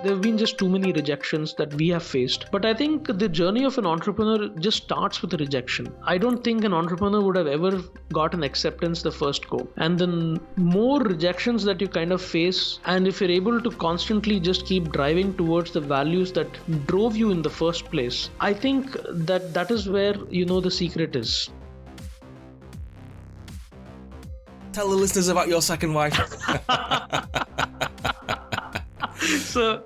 there have been just too many rejections that we have faced. But I think the journey of an entrepreneur just starts with a rejection. I don't think an entrepreneur would have ever got an acceptance the first go. And then more rejections that you kind of face, and if you're able to constantly just keep driving towards the values that drove you in the first place, I think that is where, the secret is. Tell the listeners about your second wife. So,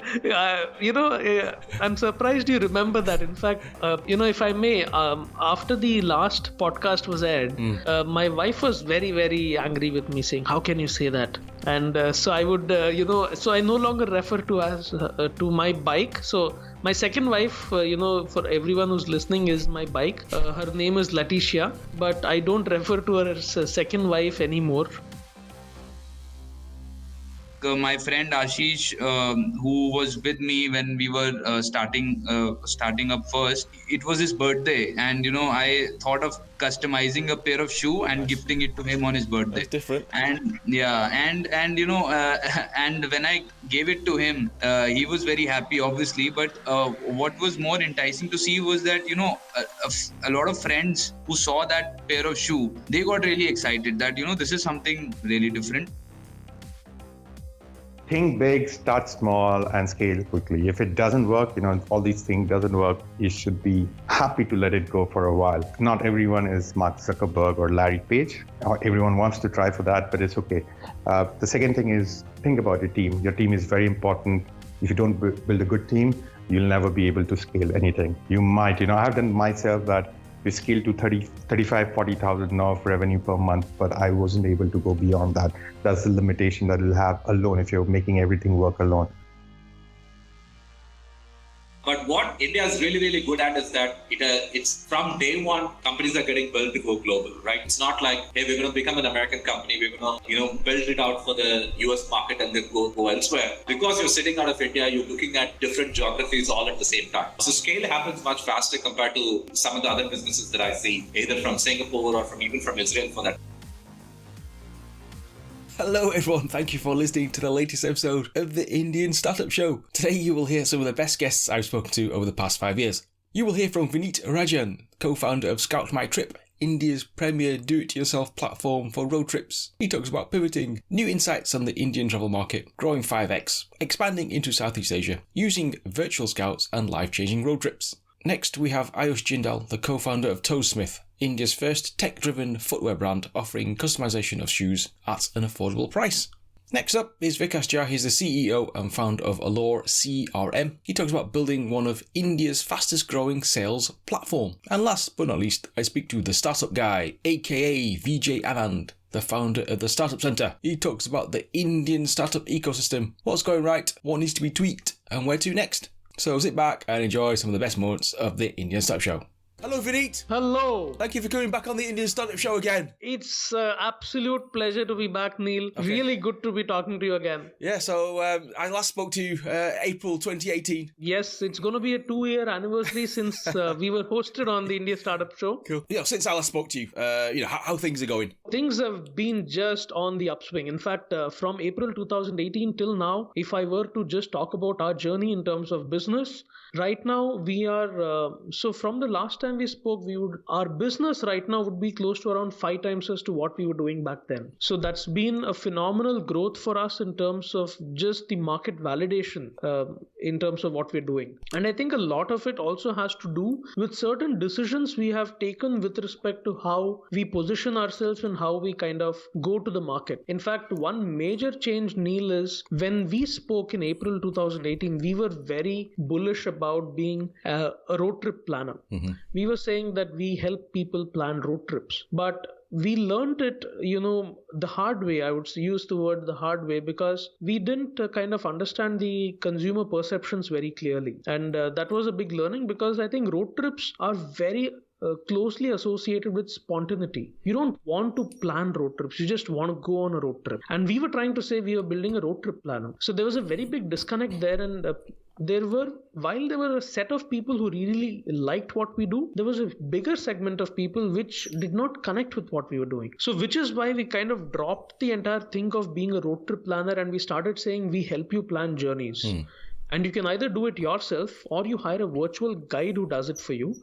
I'm surprised you remember that. In fact, if I may, after the last podcast was aired, my wife was very, very angry with me, saying, "How can you say that?" And so I would, so I no longer refer to as to my bike. So my second wife, for everyone who's listening, is my bike. Her name is Leticia, but I don't refer to her as a second wife anymore. My friend Ashish, who was with me when we were starting up first, it was his birthday, and I thought of customizing a pair of shoe and gifting it to him on his birthday. That's different. And yeah, and and when I gave it to him, he was very happy, obviously. But what was more enticing to see was that a lot of friends who saw that pair of shoe, they got really excited that this is something really different. Think big, start small, and scale quickly. If it doesn't work, all these things doesn't work, you should be happy to let it go for a while. Not everyone is Mark Zuckerberg or Larry Page, or everyone wants to try for that, but it's okay. The second thing is, think about your team. Your team is very important. If you don't build a good team, you'll never be able to scale anything. You might, I've done myself that we scaled to 35, 40,000 now of revenue per month, but I wasn't able to go beyond that. That's the limitation that you'll have alone if you're making everything work alone. But what India is really, really good at is that it's from day one, companies are getting built to go global, right? It's not like, hey, we're going to become an American company, we're going to, build it out for the US market and then go elsewhere. Because you're sitting out of India, you're looking at different geographies all at the same time. So scale happens much faster compared to some of the other businesses that I see, either from Singapore or even from Israel for that. Hello everyone, thank you for listening to the latest episode of the Indian Startup Show. Today you will hear some of the best guests I've spoken to over the past 5 years. You will hear from Vineet Rajan, co-founder of Scout My Trip, India's premier do-it-yourself platform for road trips. He talks about pivoting, new insights on the Indian travel market, growing 5x, expanding into Southeast Asia, using virtual scouts and life-changing road trips. Next, we have Aayush Jindal, the co-founder of Toesmith, India's first tech-driven footwear brand offering customization of shoes at an affordable price. Next up is Vikas Jha. He's the CEO and founder of Alore CRM. He talks about building one of India's fastest growing sales platform. And last but not least, I speak to the startup guy, aka Vijay Anand, the founder of the Startup Centre. He talks about the Indian startup ecosystem, what's going right, what needs to be tweaked, and where to next. So sit back and enjoy some of the best moments of the Indian Startup Show. Hello, Vineet. Hello. Thank you for coming back on the Indian Startup Show again. It's an absolute pleasure to be back, Neil. Okay. Really good to be talking to you again. Yeah, so I last spoke to you April 2018. Yes, it's going to be a 2-year anniversary since we were hosted on the Indian Startup Show. Cool. Since I last spoke to you, how things are going? Things have been just on the upswing. In fact, from April 2018 till now, if I were to just talk about our journey in terms of business, right now we are, so from the last time we spoke, our business right now would be close to around 5 times as to what we were doing back then. So that's been a phenomenal growth for us in terms of just the market validation in terms of what we're doing. And I think a lot of it also has to do with certain decisions we have taken with respect to how we position ourselves and how we kind of go to the market. In fact, one major change, Neil, is when we spoke in April 2018, we were very bullish about being a road trip planner. Mm-hmm. We were saying that we help people plan road trips, but we learned it, the hard way. I would use the word the hard way because we didn't kind of understand the consumer perceptions very clearly. And that was a big learning because I think road trips are very closely associated with spontaneity. You don't want to plan road trips. You just want to go on a road trip. And we were trying to say we were building a road trip planner. So there was a very big disconnect there. And while there were a set of people who really liked what we do, there was a bigger segment of people which did not connect with what we were doing. So which is why we kind of dropped the entire thing of being a road trip planner and we started saying we help you plan journeys. And you can either do it yourself or you hire a virtual guide who does it for you.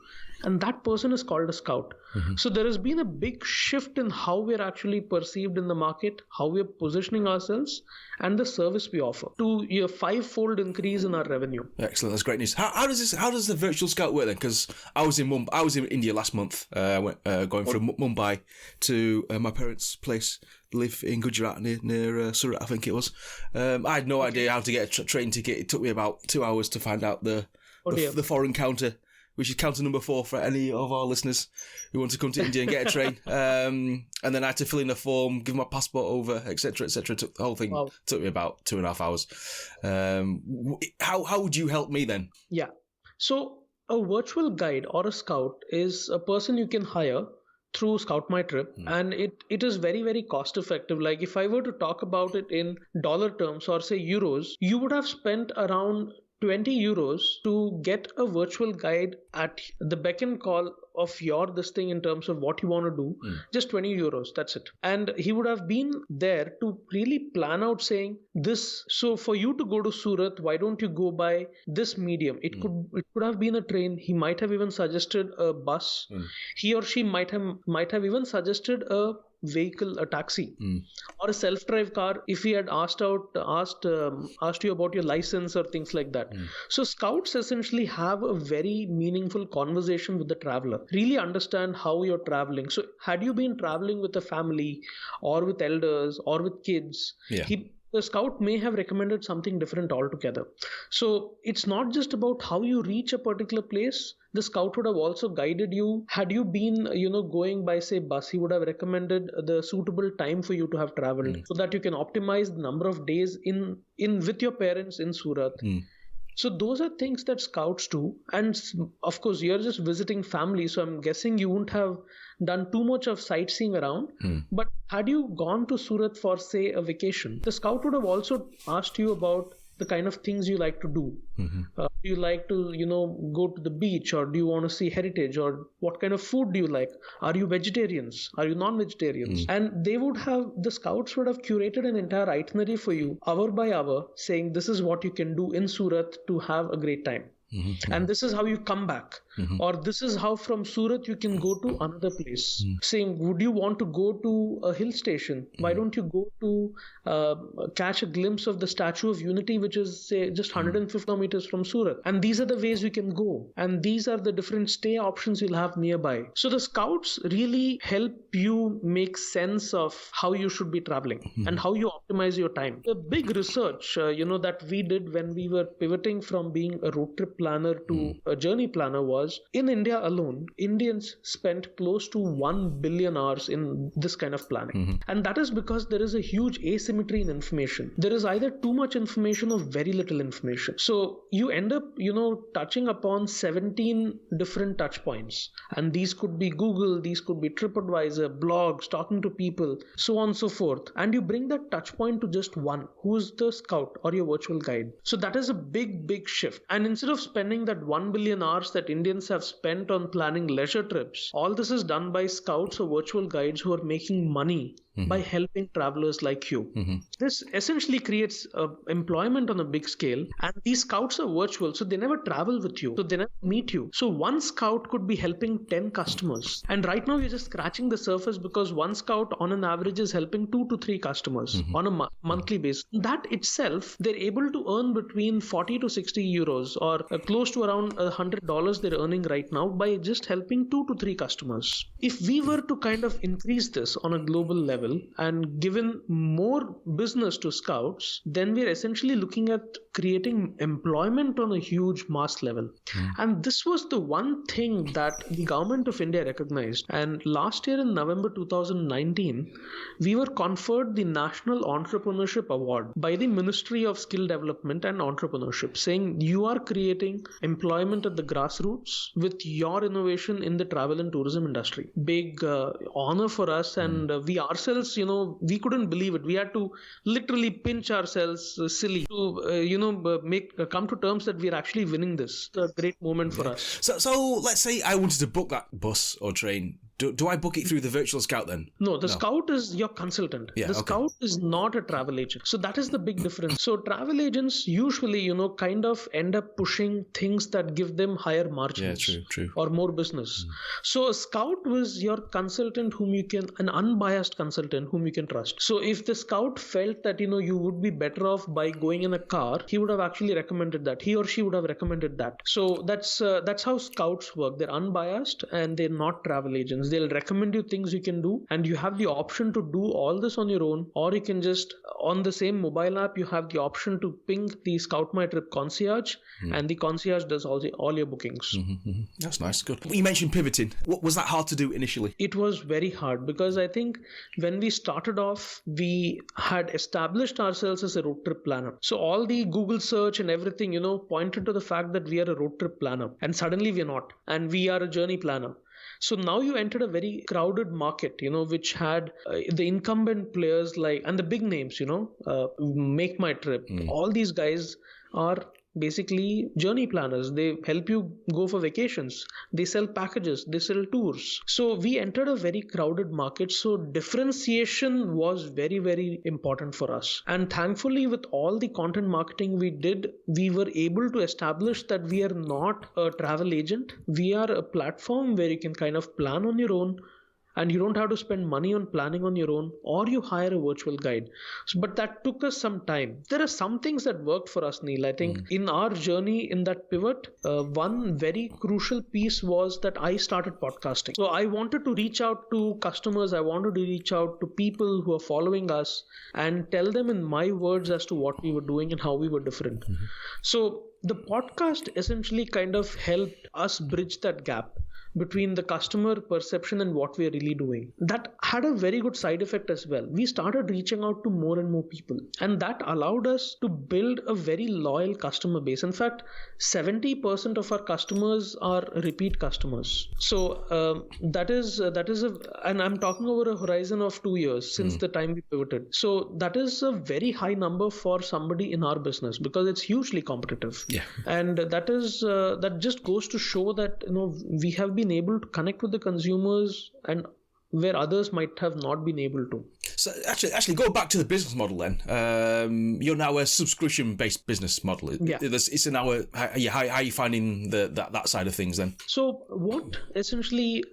And that person is called a scout. So there has been a big shift in how we're actually perceived in the market, how we're positioning ourselves, and the service we offer to a five-fold increase in our revenue. Excellent, that's great news. How does the virtual scout work then? Because I was in India last month, going from Mumbai to my parents' place. Live in Gujarat near Surat, I think it was. I had no idea how to get a train ticket. It took me about 2 hours to find out the foreign counter, which is counter number 4 for any of our listeners who want to come to India and get a train. And then I had to fill in a form, give my passport over, etc., etc. The whole thing took me about 2.5 hours. How would you help me then? Yeah. So a virtual guide or a scout is a person you can hire through Scout My Trip, and it is very, very cost effective. Like if I were to talk about it in dollar terms or say euros, you would have spent around 20 euros to get a virtual guide at the beck and call of your this thing in terms of what you want to do. Just 20 euros, that's it. And he would have been there to really plan out saying this. So for you to go to Surat, why don't you go by this medium? It could have been a train. He might have even suggested a bus. He or she might have even suggested a vehicle, a taxi, or a self-drive car if he had asked you about your license or things like that. So scouts essentially have a very meaningful conversation with the traveler, really understand how you're traveling. So had you been traveling with a family or with elders or with kids, the scout may have recommended something different altogether. So it's not just about how you reach a particular place. The scout would have also guided you. Had you been, going by, say, bus, he would have recommended the suitable time for you to have traveled so that you can optimize the number of days in with your parents in Surat. So those are things that scouts do. And of course, you're just visiting family. So I'm guessing you wouldn't have done too much of sightseeing around. But had you gone to Surat for, say, a vacation, the scout would have also asked you about the kind of things you like to do. Do you like to, go to the beach, or do you want to see heritage, or what kind of food do you like? Are you vegetarians? Are you non-vegetarians? And the scouts would have curated an entire itinerary for you, hour by hour, saying this is what you can do in Surat to have a great time. And this is how you come back. Or this is how from Surat you can go to another place. Saying, would you want to go to a hill station? Why don't you go to catch a glimpse of the Statue of Unity, which is, say, just 150 kilometers from Surat? And these are the ways you can go. And these are the different stay options you'll have nearby. So the scouts really help you make sense of how you should be traveling and how you optimize your time. The big research, that we did when we were pivoting from being a road trip planner to a journey planner was, in India alone, Indians spent close to 1 billion hours in this kind of planning. And that is because there is a huge asymmetry in information. There is either too much information or very little information. So you end up, touching upon 17 different touch points. And these could be Google, these could be TripAdvisor, blogs, talking to people, so on and so forth. And you bring that touch point to just one, who's the scout or your virtual guide. So that is a big, big shift. And instead of spending that 1 billion hours that Indians have spent on planning leisure trips, all this is done by scouts or virtual guides who are making money by helping travelers like you. This essentially creates employment on a big scale, and these scouts are virtual, so they never travel with you, so they never meet you. So one scout could be helping 10 customers, and right now you're just scratching the surface because one scout on an average is helping 2 to 3 customers on a monthly basis. That itself, they're able to earn between 40 to 60 euros or close to around $100 they're earning right now by just helping 2 to 3 customers. If we were to kind of increase this on a global level and given more business to scouts, then we're essentially looking at creating employment on a huge mass level. And this was the one thing that the government of India recognized. And last year in November 2019, we were conferred the National Entrepreneurship Award by the Ministry of Skill Development and Entrepreneurship, saying you are creating employment at the grassroots with your innovation in the travel and tourism industry. Big honor for us, and we ourselves, we couldn't believe it. We had to literally pinch ourselves silly to come to terms that we're actually winning this. It's a great moment for us. So let's say I wanted to book that bus or train Do I book it through the virtual scout then? No, the scout is your consultant. Yeah, the okay. scout is not a travel agent. So that is the big difference. So travel agents usually, kind of end up pushing things that give them higher margins. Yeah, true. Or more business. So a scout was your consultant an unbiased consultant whom you can trust. So if the scout felt that, you would be better off by going in a car, he would have actually recommended that. He or she would have recommended that. So that's how scouts work. They're unbiased and they're not travel agents. They'll recommend you things you can do, and you have the option to do all this on your own, or you can just, on the same mobile app, you have the option to ping the Scout My Trip concierge, and the concierge does all your bookings. That's nice. Good. You mentioned pivoting. Was that hard to do initially? It was very hard because I think when we started off, we had established ourselves as a road trip planner. So all the Google search and everything, pointed to the fact that we are a road trip planner, and suddenly we're not, and we are a journey planner. So now you entered a very crowded market, which had the incumbent players and the big names, Make My Trip. All these guys are basically journey planners. They help you go for vacations. They sell packages. They sell tours. So we entered a very crowded market. So differentiation was very, very important for us. And thankfully, with all the content marketing we did, we were able to establish that we are not a travel agent. We are a platform where you can kind of plan on your own, and you don't have to spend money on planning on your own, or you hire a virtual guide. But that took us some time. There are some things that worked for us, Neil. I think in our journey, in that pivot, one very crucial piece was that I started podcasting. So I wanted to reach out to customers. I wanted to reach out to people who are following us and tell them in my words as to what we were doing and how we were different. So the podcast essentially kind of helped us bridge that gap between the customer perception and what we are really doing. That had a very good side effect as well. We started reaching out to more and more people, and that allowed us to build a very loyal customer base. In fact, 70% of our customers are repeat customers. So and I'm talking over a horizon of 2 years since the time we pivoted. So that is a very high number for somebody in our business because it's hugely competitive. Yeah. And that just goes to show that we have been able to connect with the consumers and where others might have not been able to. So actually, go back to the business model then. You're now a subscription-based business model. Yeah. It's an hour. How are you finding that side of things then? So what essentially,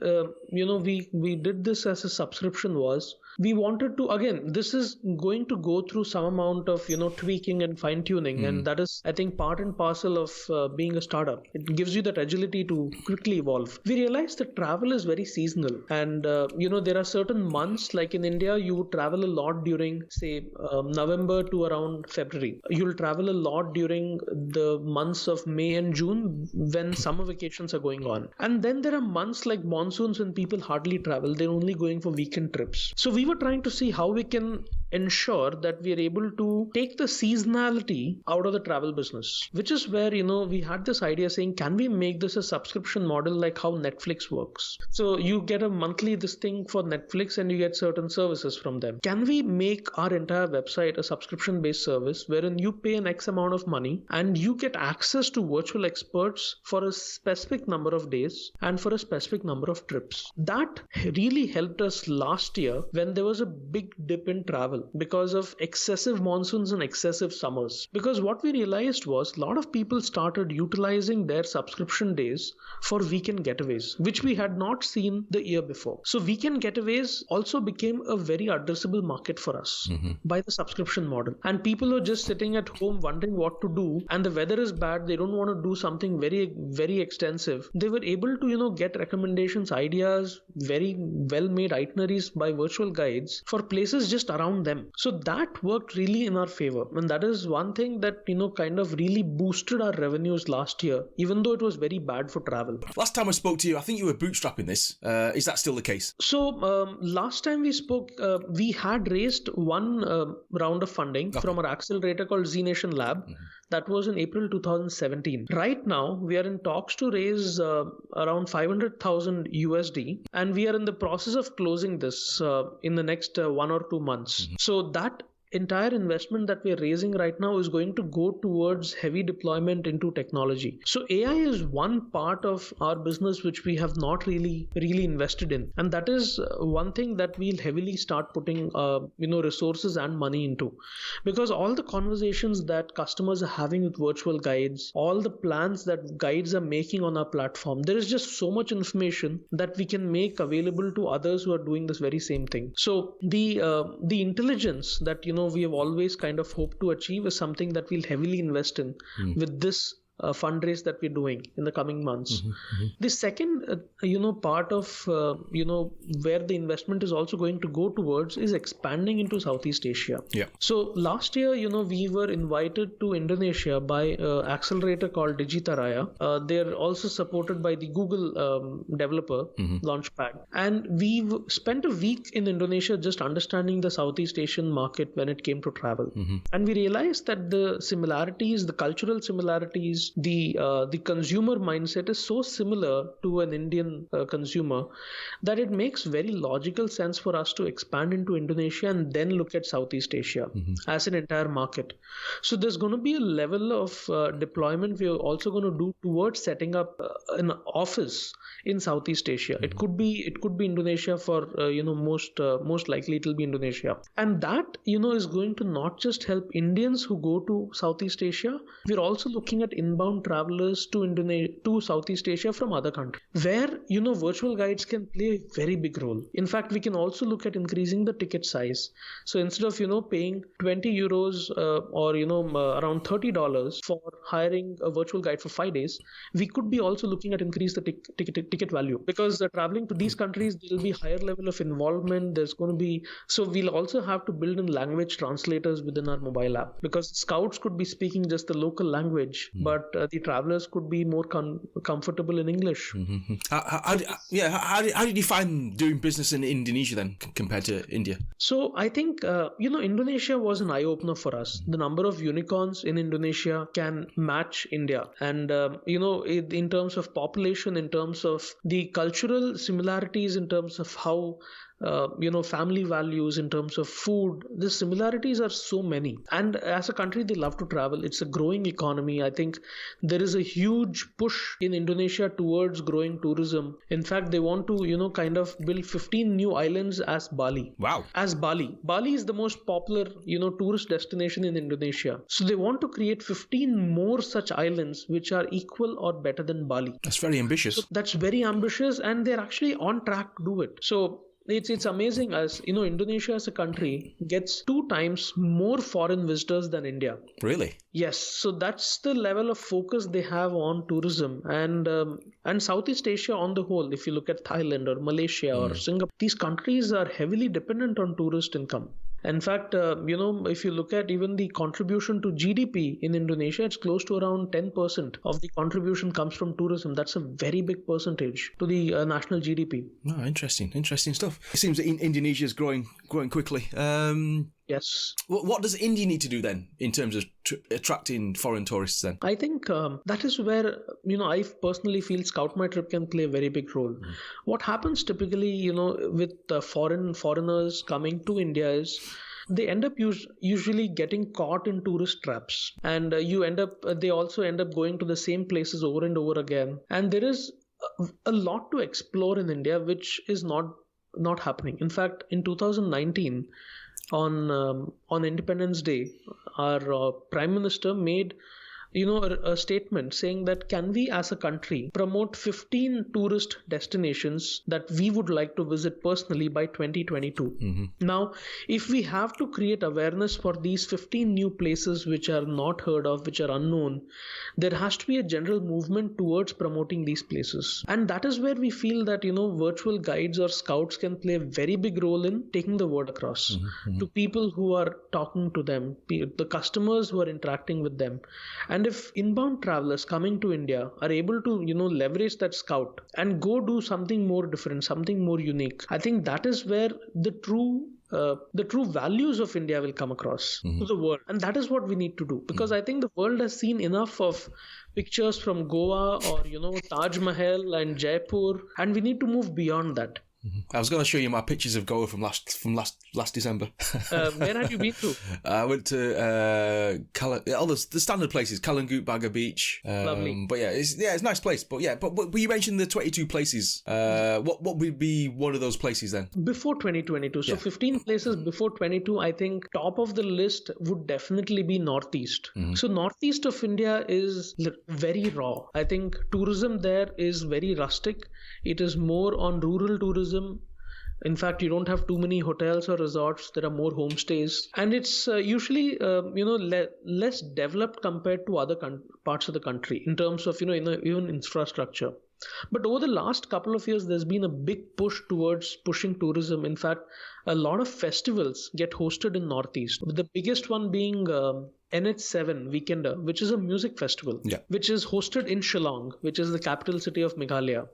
we did this as a subscription was, we wanted to, again, this is going to go through some amount of, tweaking and fine tuning. And that is, I think, part and parcel of being a startup. It gives you that agility to quickly evolve. We realized that travel is very seasonal. And, there are certain months, like in India, you would travel a lot during, say, November to around February. You'll travel a lot during the months of May and June when summer vacations are going on. And then there are months like monsoons when people hardly travel. They're only going for weekend trips. So we were trying to see how we can ensure that we are able to take the seasonality out of the travel business, which is where, we had this idea saying, can we make this a subscription model like how Netflix works? So you get a monthly this thing for Netflix and you get certain services from them. Can we make our entire website a subscription-based service wherein you pay an X amount of money and you get access to virtual experts for a specific number of days and for a specific number of trips? That really helped us last year when there was a big dip in travel because of excessive monsoons and excessive summers. Because what we realized was a lot of people started utilizing their subscription days for weekend getaways, which we had not seen the year before. So weekend getaways also became a very addressable market for us by the subscription model. And people are just sitting at home wondering what to do, and the weather is bad, they don't want to do something very, very extensive. They were able to, get recommendations, ideas, very well-made itineraries by virtual guides for places just around them. So that worked really in our favor. And that is one thing that, kind of really boosted our revenues last year, even though it was very bad for travel. Last time I spoke to you, I think you were bootstrapping this. Is that still the case? So last time we spoke, we had raised one round of funding from our accelerator called S.E Nation Lab. That was in April 2017. Right now, we are in talks to raise around 500,000 USD, and we are in the process of closing this in the next 1 or 2 months. So that entire investment that we're raising right now is going to go towards heavy deployment into technology. So AI is one part of our business which we have not really invested in, and that is one thing that we'll heavily start putting resources and money into, because all the conversations that customers are having with virtual guides, all the plans that guides are making on our platform, there is just so much information that we can make available to others who are doing this very same thing. So the intelligence that we have always kind of hoped to achieve is something that we'll heavily invest in with this fundraise that we're doing in the coming months. The second part of where the investment is also going to go towards is expanding into Southeast Asia. So last year we were invited to Indonesia by an accelerator called Digitaraya. They're also supported by the Google developer Launchpad, and we spent a week in Indonesia just understanding the Southeast Asian market when it came to travel. And we realized that the similarities, the cultural similarities, the consumer mindset is so similar to an Indian consumer that it makes very logical sense for us to expand into Indonesia and then look at Southeast Asia as an entire market. So there's going to be a level of deployment we're also going to do towards setting up an office in Southeast Asia. It could be Indonesia for most likely it will be Indonesia, and that is going to not just help Indians who go to Southeast Asia. We're also looking at inbound travelers to Southeast Asia from other countries, where virtual guides can play a very big role. In fact, we can also look at increasing the ticket size. So instead of paying 20 euros or around $30 for hiring a virtual guide for 5 days, we could be also looking at increase the ticket value, because traveling to these countries, there will be higher level of involvement. There's going to be, so we'll also have to build in language translators within our mobile app, because scouts could be speaking just the local language, but the travelers could be more comfortable in English. How did you find doing business in Indonesia then compared to India? So I think Indonesia was an eye-opener for us. The number of unicorns in Indonesia can match India, and in terms of population, in terms of the cultural similarities, in terms of how family values, in terms of food, the similarities are so many. And as a country, they love to travel. It's a growing economy. I think there is a huge push in Indonesia towards growing tourism. In fact, they want to kind of build 15 new islands as Bali. Wow. As Bali is the most popular tourist destination in Indonesia. So they want to create 15 more such islands which are equal or better than Bali. That's very ambitious. So that's very ambitious, and they're actually on track to do it. So it's amazing, as Indonesia as a country gets 2 times more foreign visitors than India. Really? Yes. So that's the level of focus they have on tourism, and Southeast Asia on the whole. If you look at Thailand or Malaysia or Singapore, these countries are heavily dependent on tourist income. In fact, if you look at even the contribution to GDP in Indonesia, it's close to around 10% of the contribution comes from tourism. That's a very big percentage to the national GDP. Oh, interesting stuff. It seems that Indonesia is growing quickly. Yes. What does India need to do then in terms of attracting foreign tourists then? I think that is where, I personally feel Scout My Trip can play a very big role. What happens typically, with foreigners coming to India is they end up usually getting caught in tourist traps, and they also end up going to the same places over and over again. And there is a lot to explore in India, which is not happening. In fact, in 2019, on Independence Day, our Prime Minister made a statement saying that can we as a country promote 15 tourist destinations that we would like to visit personally by 2022. Now, if we have to create awareness for these 15 new places which are not heard of, which are unknown, there has to be a general movement towards promoting these places. And that is where we feel that virtual guides or scouts can play a very big role in taking the word across to people who are talking to them, the customers who are interacting with them. And if inbound travelers coming to India are able to, leverage that scout and go do something more different, something more unique, I think that is where the true values of India will come across to the world. And that is what we need to do, because I think the world has seen enough of pictures from Goa or, Taj Mahal and Jaipur, and we need to move beyond that. I was going to show you my pictures of Goa from last December. Where have you been to? I went to all the standard places, Kalangut, Baga Beach. Lovely. But it's a nice place. But you mentioned the 22 places. What would be one of those places then? Before 2022. So 15 places before 22, I think top of the list would definitely be Northeast. So Northeast of India is very raw. I think tourism there is very rustic. It is more on rural tourism. In fact, you don't have too many hotels or resorts. There are more homestays, and it's usually less developed compared to other parts of the country in terms of even infrastructure. But over the last couple of years, there's been a big push towards pushing tourism. In fact, a lot of festivals get hosted in Northeast. The biggest one being NH7 Weekender, which is a music festival, which is hosted in Shillong, which is the capital city of Meghalaya.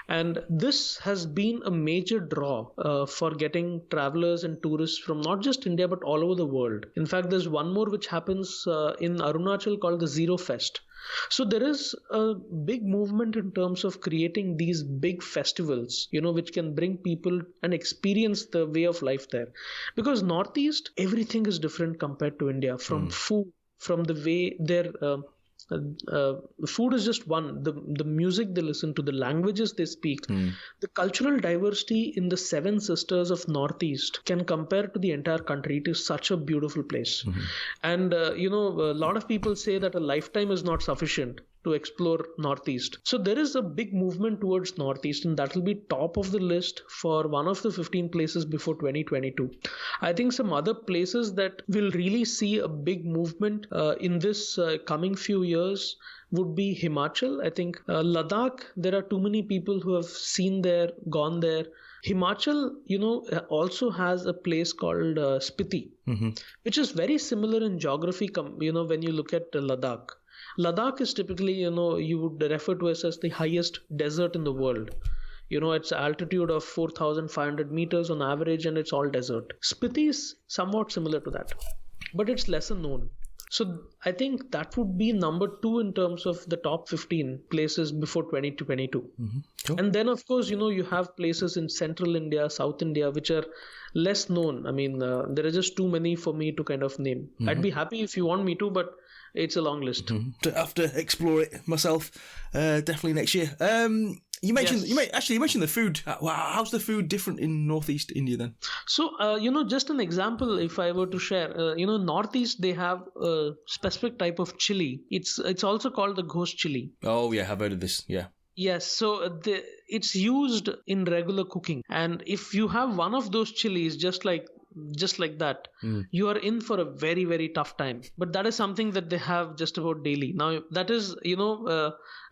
And this has been a major draw for getting travelers and tourists from not just India, but all over the world. In fact, there's one more which happens in Arunachal called the Zero Fest. So there is a big movement in terms of creating these big festivals, which can bring people and experience the way of life there. Because Northeast, everything is different compared to India, from food, from the way their food is just one, the music they listen to, the languages they speak, the cultural diversity in the 7 sisters of Northeast can compare to the entire country. It is such a beautiful place. And a lot of people say that a lifetime is not sufficient to explore Northeast. So there is a big movement towards Northeast, and that will be top of the list for one of the 15 places before 2022. I think some other places that will really see a big movement in this coming few years would be Himachal. I think Ladakh, there are too many people who have seen there, gone there. Himachal, also has a place called Spiti, which is very similar in geography, when you look at Ladakh. Ladakh is typically, you would refer to as the highest desert in the world. It's altitude of 4,500 meters on average, and it's all desert. Spiti is somewhat similar to that, but it's lesser known. So I think that would be number 2 in terms of the top 15 places before 2022. Cool. And then, of course, you have places in Central India, South India, which are less known. I mean, there are just too many for me to kind of name. I'd be happy if you want me to, but it's a long list. To have to explore it myself, definitely next year. You mentioned the food. How's the food different in Northeast India then? So just an example, if I were to share, Northeast, they have a specific type of chili. It's also called the ghost chili. Oh yeah, I've heard of this. Yeah. Yes, so it's used in regular cooking, and if you have one of those chilies just like that, you are in for a very, very tough time. But that is something that they have just about daily. Now, that is,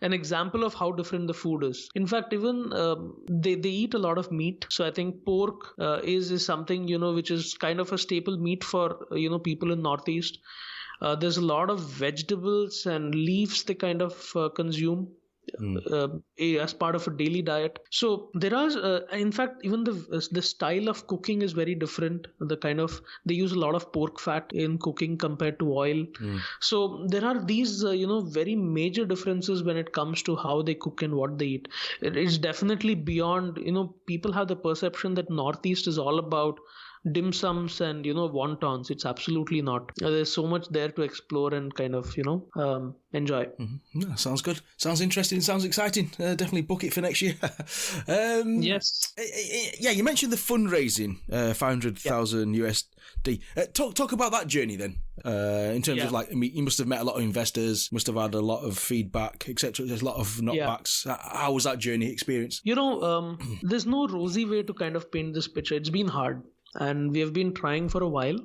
an example of how different the food is. In fact, even they eat a lot of meat. So I think pork is something, which is kind of a staple meat for, people in Northeast. There's a lot of vegetables and leaves they kind of consume as part of a daily diet. So there are in fact, even the style of cooking is very different. They use a lot of pork fat in cooking compared to oil. So there are these very major differences when it comes to how they cook and what they eat. It's definitely beyond, people have the perception that Northeast is all about dim sums and wontons. It's absolutely not. There's so much there to explore and kind of enjoy. No, sounds good, sounds interesting, sounds exciting. Definitely book it for next year. Yes. Yeah, you mentioned the fundraising, 500,000 USD. Talk about that journey then, in terms of you must have met a lot of investors, must have had a lot of feedback, etc. There's a lot of knockbacks. How was that journey experience? There's no rosy way to kind of paint this picture. It's been hard. And we have been trying for a while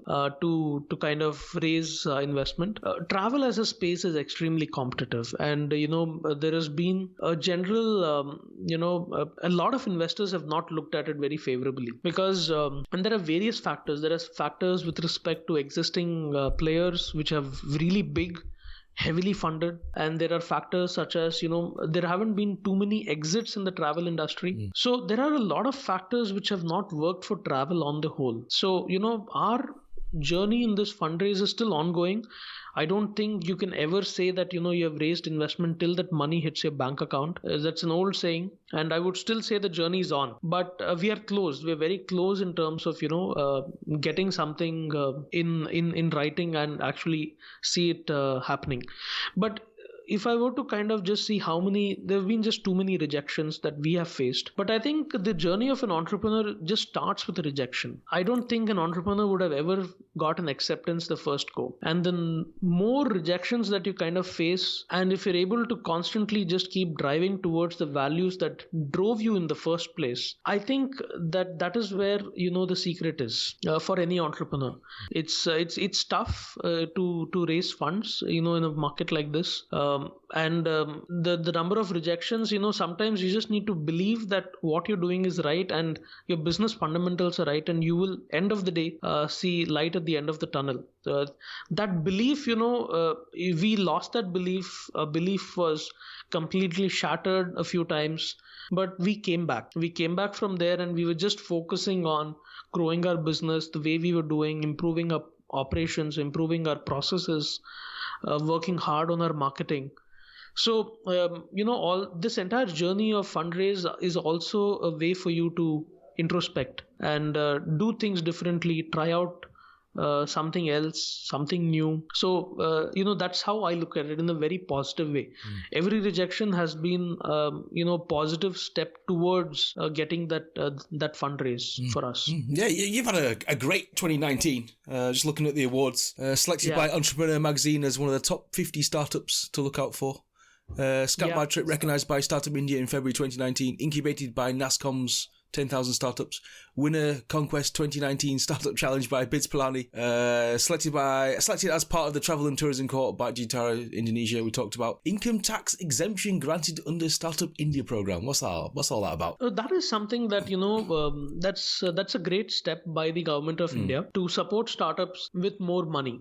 to kind of raise investment. Travel as a space is extremely competitive, and there has been a general a lot of investors have not looked at it very favorably because and there are various factors. There are factors with respect to existing players which are really big, heavily funded, and there are factors such as there haven't been too many exits in the travel industry. So there are a lot of factors which have not worked for travel on the whole. So our journey in this fundraise is still ongoing. I don't think you can ever say that you have raised investment till that money hits your bank account. That's an old saying, and I would still say the journey is on. But we are close. We're very close in terms of getting something in writing and actually see it happening. But if I were to kind of just see there have been just too many rejections that we have faced. But I think the journey of an entrepreneur just starts with a rejection. I don't think an entrepreneur would have ever got an acceptance the first go. And then more rejections that you kind of face, and if you're able to constantly just keep driving towards the values that drove you in the first place, I think that is where the secret is for any entrepreneur. It's tough to raise funds in a market like this. The number of rejections, sometimes you just need to believe that what you're doing is right and your business fundamentals are right, and you will, end of the day, see light at the end of the tunnel. That belief, we lost that belief. Belief was completely shattered a few times, but we came back. We came back from there, and we were just focusing on growing our business the way we were doing, improving our operations, improving our processes, working hard on our marketing. So, all this entire journey of fundraise is also a way for you to introspect and do things differently, try out something else, something new. So, that's how I look at it, in a very positive way. Every rejection has been, positive step towards getting that fundraise for us. Yeah, you've had a great 2019. Just looking at the awards, selected by Entrepreneur Magazine as one of the top 50 startups to look out for. Scout My Trip recognised by Startup India in February 2019, incubated by NASSCOM's 10,000 Startups, winner Conquest 2019 Startup Challenge by Bids Pelani, selected as part of the Travel and Tourism Cohort by Jitara Indonesia. We talked about income tax exemption granted under Startup India program. What's all that about? That is something that that's a great step by the government of India to support startups with more money,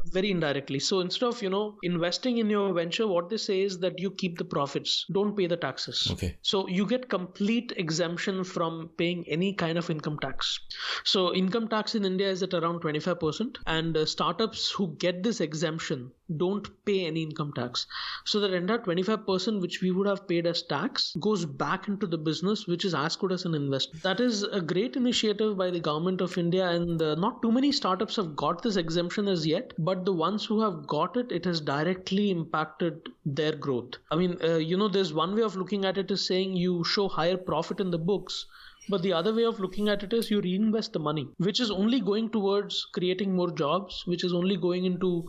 very indirectly. So instead of investing in your venture, what they say is that you keep the profits, don't pay the taxes. Okay. So you get complete exemption from paying any kind of income tax. So income tax in India is at around 25%, and startups who get this exemption don't pay any income tax. So the entire 25% which we would have paid as tax goes back into the business, which is as good as an investment. That is a great initiative by the government of India, and not too many startups have got this exemption as yet, but the ones who have got it, it has directly impacted their growth. I mean, there's one way of looking at it is saying you show higher profit in the books, but the other way of looking at it is you reinvest the money, which is only going towards creating more jobs, which is only going into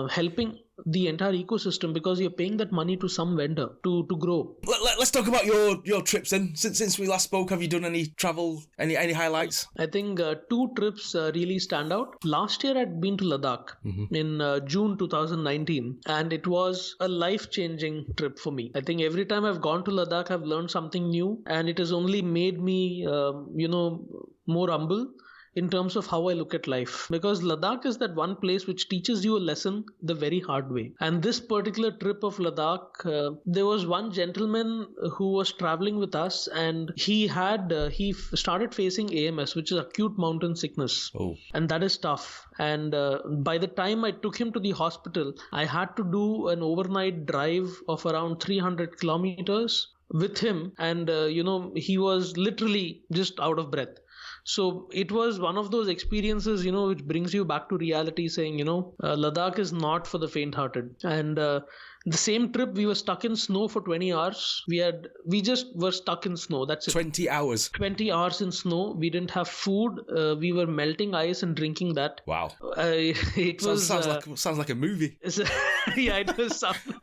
helping the entire ecosystem, because you're paying that money to some vendor to grow. Let's talk about your trips then. Since we last spoke, have you done any travel, any highlights? I think two trips really stand out. Last year I'd been to Ladakh in June 2019, and it was a life-changing trip for me. I think every time I've gone to Ladakh, I've learned something new, and it has only made me more humble in terms of how I look at life, because Ladakh is that one place which teaches you a lesson the very hard way. And this particular trip of Ladakh, there was one gentleman who was traveling with us, and he started facing AMS, which is acute mountain sickness. And that is tough. And by the time I took him to the hospital, I had to do an overnight drive of around 300 kilometers with him, and he was literally just out of breath. So it was one of those experiences, which brings you back to reality, saying, Ladakh is not for the faint-hearted. And the same trip, we were stuck in snow for 20 hours. We just were stuck in snow. That's it. 20 hours. 20 hours in snow. We didn't have food. We were melting ice and drinking that. Wow. It sounds like a movie. Yeah, it was something.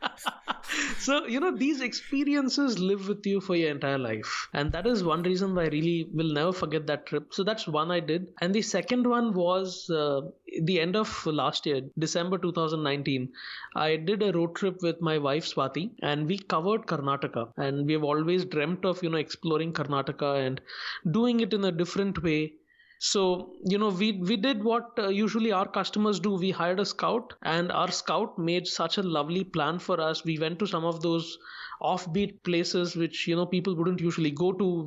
So, these experiences live with you for your entire life. And that is one reason why I really will never forget that trip. So that's one I did. And the second one was the end of last year, December 2019. I did a road trip with my wife Swati, and we covered Karnataka. And we have always dreamt of, exploring Karnataka and doing it in a different way. So, we did what usually our customers do. We hired a scout, and our scout made such a lovely plan for us. We went to some of those offbeat places which people wouldn't usually go to.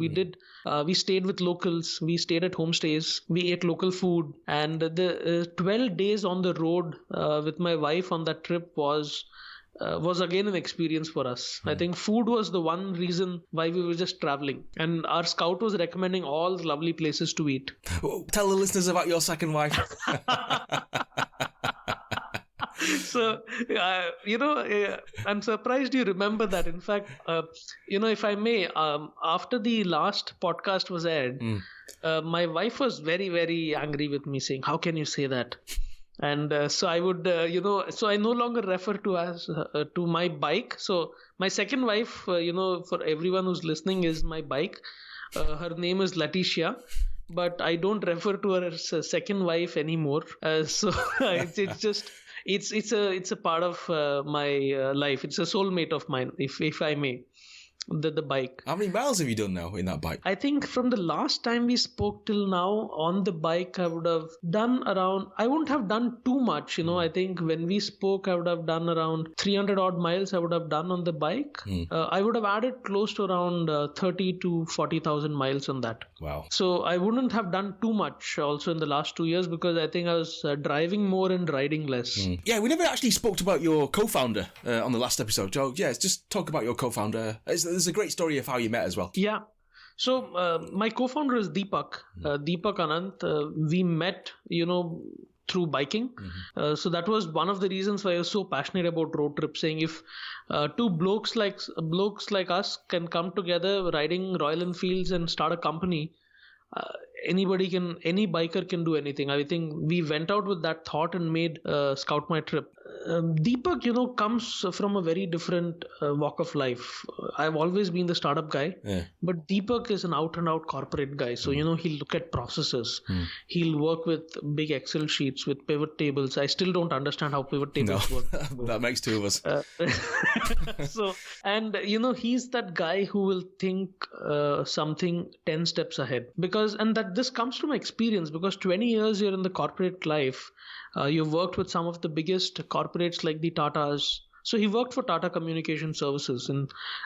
We stayed with locals, we stayed at homestays, we ate local food, and the 12 days on the road with my wife on that trip was again an experience for us. I think food was the one reason why we were just traveling, and our scout was recommending all the lovely places to eat. Well, tell the listeners about your second wife. So, I'm surprised you remember that. In fact, if I may, after the last podcast was aired, my wife was very, very angry with me, saying, "How can you say that?" And so I would, so I no longer refer to my bike. So my second wife, for everyone who's listening, is my bike. Her name is Letitia, but I don't refer to her as a second wife anymore. So it's just it's a part of my life. It's a soulmate of mine, if I may. The bike. How many miles have you done now in that bike? I think from the last time we spoke till now on the bike, I would have done around, I wouldn't have done too much, I think when we spoke, I would have done around 300 odd miles I would have done on the bike. I would have added close to around 30 to 40,000 miles on that. Wow. So I wouldn't have done too much also in the last 2 years, because I think I was driving more and riding less. Yeah, we never actually spoke about your co-founder on the last episode. So yeah, just talk about your co-founder. There's a great story of how you met as well. Yeah. So my co-founder is Deepak Anand. We met, through biking. So that was one of the reasons why I was so passionate about road trips, saying if two blokes like us can come together riding Royal Enfields and start a company, any biker can do anything. I think we went out with that thought and made Scout My Trip. Deepak, comes from a very different walk of life. I've always been the startup guy, but Deepak is an out-and-out corporate guy. So, he'll look at processes. He'll work with big Excel sheets, with pivot tables. I still don't understand how pivot tables work. That makes two of us. So, and, he's that guy who will think something 10 steps ahead. And that this comes from experience, because 20 years you're in the corporate life. You've worked with some of the biggest corporates like the Tatas. So he worked for Tata Communication Services,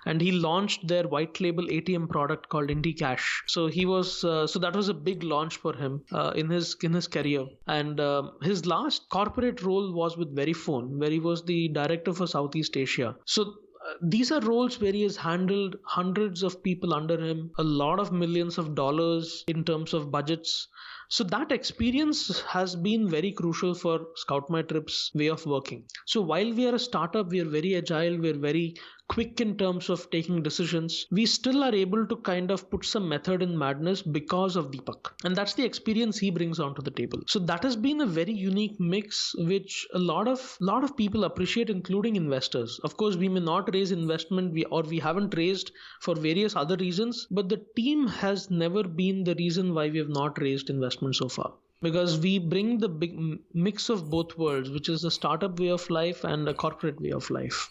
and he launched their white label ATM product called IndiCash. So he was so that was a big launch for him in his career. And his last corporate role was with Verifone, where he was the director for Southeast Asia. So these are roles where he has handled hundreds of people under him, a lot of millions of dollars in terms of budgets. So that experience has been very crucial for Scout My Trip's way of working. So while we are a startup, we are very agile, we are very quick in terms of taking decisions. We still are able to kind of put some method in madness because of Deepak. And that's the experience he brings onto the table. So that has been a very unique mix, which a lot of people appreciate, including investors. Of course, we may not raise investment, we haven't raised for various other reasons, but the team has never been the reason why we have not raised investment so far. Because we bring the big mix of both worlds, which is a startup way of life and a corporate way of life.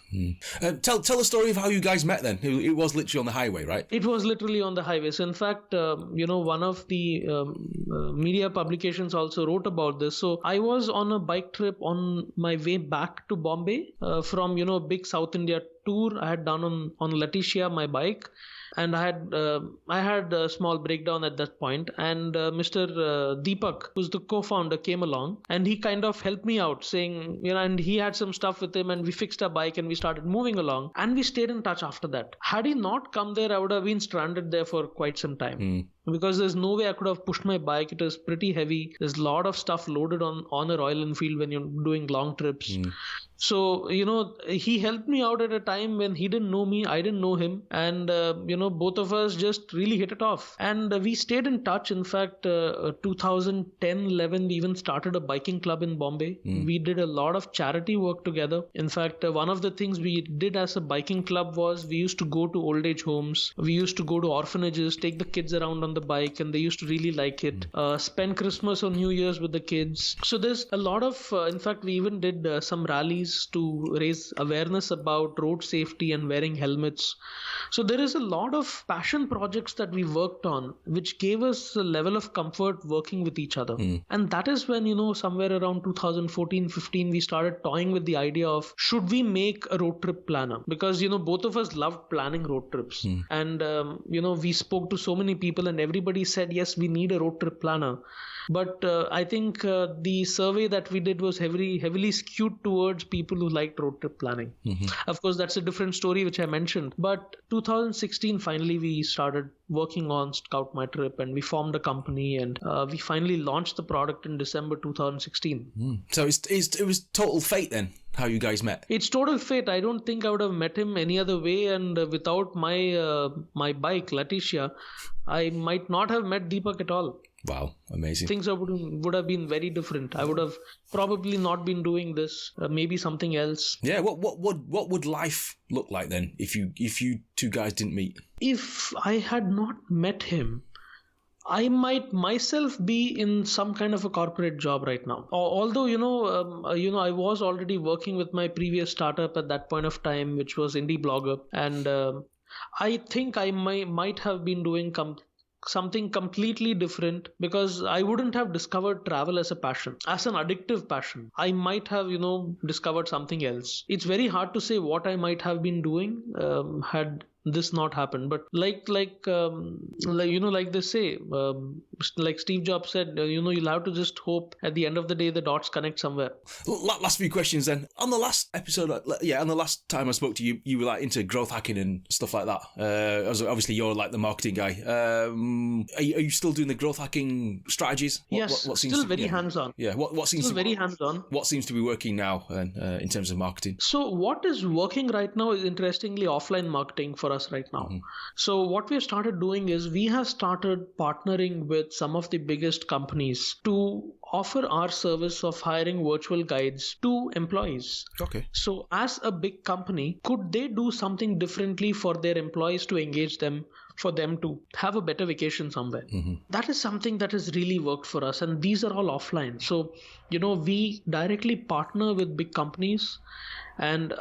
Tell the story of how you guys met then. It was literally on the highway, right? It was literally on the highway. So in fact, one of the media publications also wrote about this. So I was on a bike trip on my way back to Bombay from, a big South India tour I had done on Letitia, my bike. And I had a small breakdown at that point, and Mr. Deepak, who's the co-founder, came along, and he kind of helped me out, saying, and he had some stuff with him, and we fixed our bike and we started moving along, and we stayed in touch after that. Had he not come there, I would have been stranded there for quite some time. Because there's no way I could have pushed my bike. It is pretty heavy. There's a lot of stuff loaded on a Royal Enfield when you're doing long trips. So, he helped me out at a time when he didn't know me, I didn't know him. And, both of us just really hit it off. And we stayed in touch. In fact, 2010-11, we even started a biking club in Bombay. We did a lot of charity work together. In fact, one of the things we did as a biking club was we used to go to old age homes. We used to go to orphanages, take the kids around on the bike, and they used to really like it. Spend Christmas or New Year's with the kids. So there's a lot of, in fact, we even did some rallies companies to raise awareness about road safety and wearing helmets. So there is a lot of passion projects that we worked on, which gave us a level of comfort working with each other. And that is when, somewhere around 2014-15, we started toying with the idea of, should we make a road trip planner? Because, both of us loved planning road trips. And, we spoke to so many people and everybody said, yes, we need a road trip planner. But I think the survey that we did was heavily skewed towards people who liked road trip planning. Of course, that's a different story, which I mentioned. But 2016, finally, we started working on Scout My Trip and we formed a company and we finally launched the product in December 2016. So it was total fate then, how you guys met? It's total fate. I don't think I would have met him any other way. And without my bike, Letitia, I might not have met Deepak at all. Wow, amazing. Things would have been very different. I would have probably not been doing this, maybe something else. Yeah, what would life look like then if you two guys didn't meet? If I had not met him, I might myself be in some kind of a corporate job right now. Although, I was already working with my previous startup at that point of time, which was Indie Blogger. And I think I might have been doing something completely different, because I wouldn't have discovered travel as a passion, as an addictive passion. I might have, discovered something else. It's very hard to say what I might have been doing had this not happened. But like they say, like Steve Jobs said, you'll have to just hope at the end of the day the dots connect somewhere. Last few questions then. On the last episode, on the last time I spoke to you, you were like into growth hacking and stuff like that. Obviously you're like the marketing guy. Are you still doing the growth hacking strategies? Yes, still very hands-on. Yeah, what seems still very hands-on. What seems to be working now in terms of marketing? So what is working right now is interestingly offline marketing for us right now. So what we have started doing is we have started partnering with some of the biggest companies to offer our service of hiring virtual guides to employees. Okay. So as a big company, could they do something differently for their employees to engage them, for them to have a better vacation somewhere? That is something that has really worked for us. And these are all offline. So, we directly partner with big companies and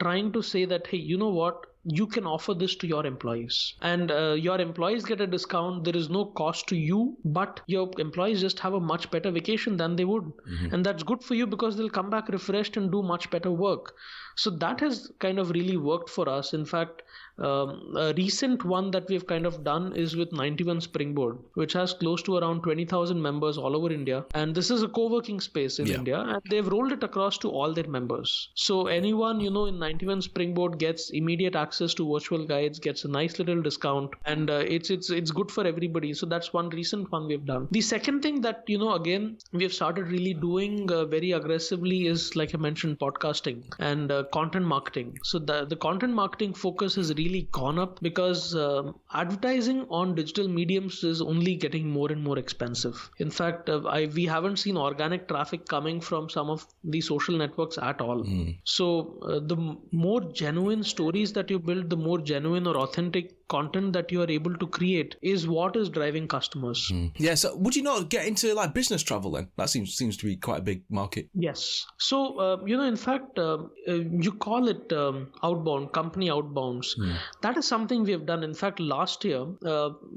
trying to say that, hey, you know what? You can offer this to your employees and your employees get a discount. There is no cost to you, but your employees just have a much better vacation than they would. And that's good for you because they'll come back refreshed and do much better work. So that has kind of really worked for us. In fact, a recent one that we've kind of done is with 91 Springboard, which has close to around 20,000 members all over India. And this is a co-working space in India, and they've rolled it across to all their members. So anyone, in 91 Springboard gets immediate access to virtual guides, gets a nice little discount, and it's good for everybody. So that's one recent one we've done. The second thing that, again, we've started really doing very aggressively is, like I mentioned, podcasting and content marketing. So the content marketing focus has really gone up because advertising on digital mediums is only getting more and more expensive. In fact, we haven't seen organic traffic coming from some of the social networks at all. So the more genuine stories that you build, the more genuine or authentic content that you are able to create is what is driving customers. Yeah, so would you not get into like business travel then? That seems to be quite a big market. Yes. So, in fact, you call it outbound, company outbounds. That is something we have done. In fact, last year,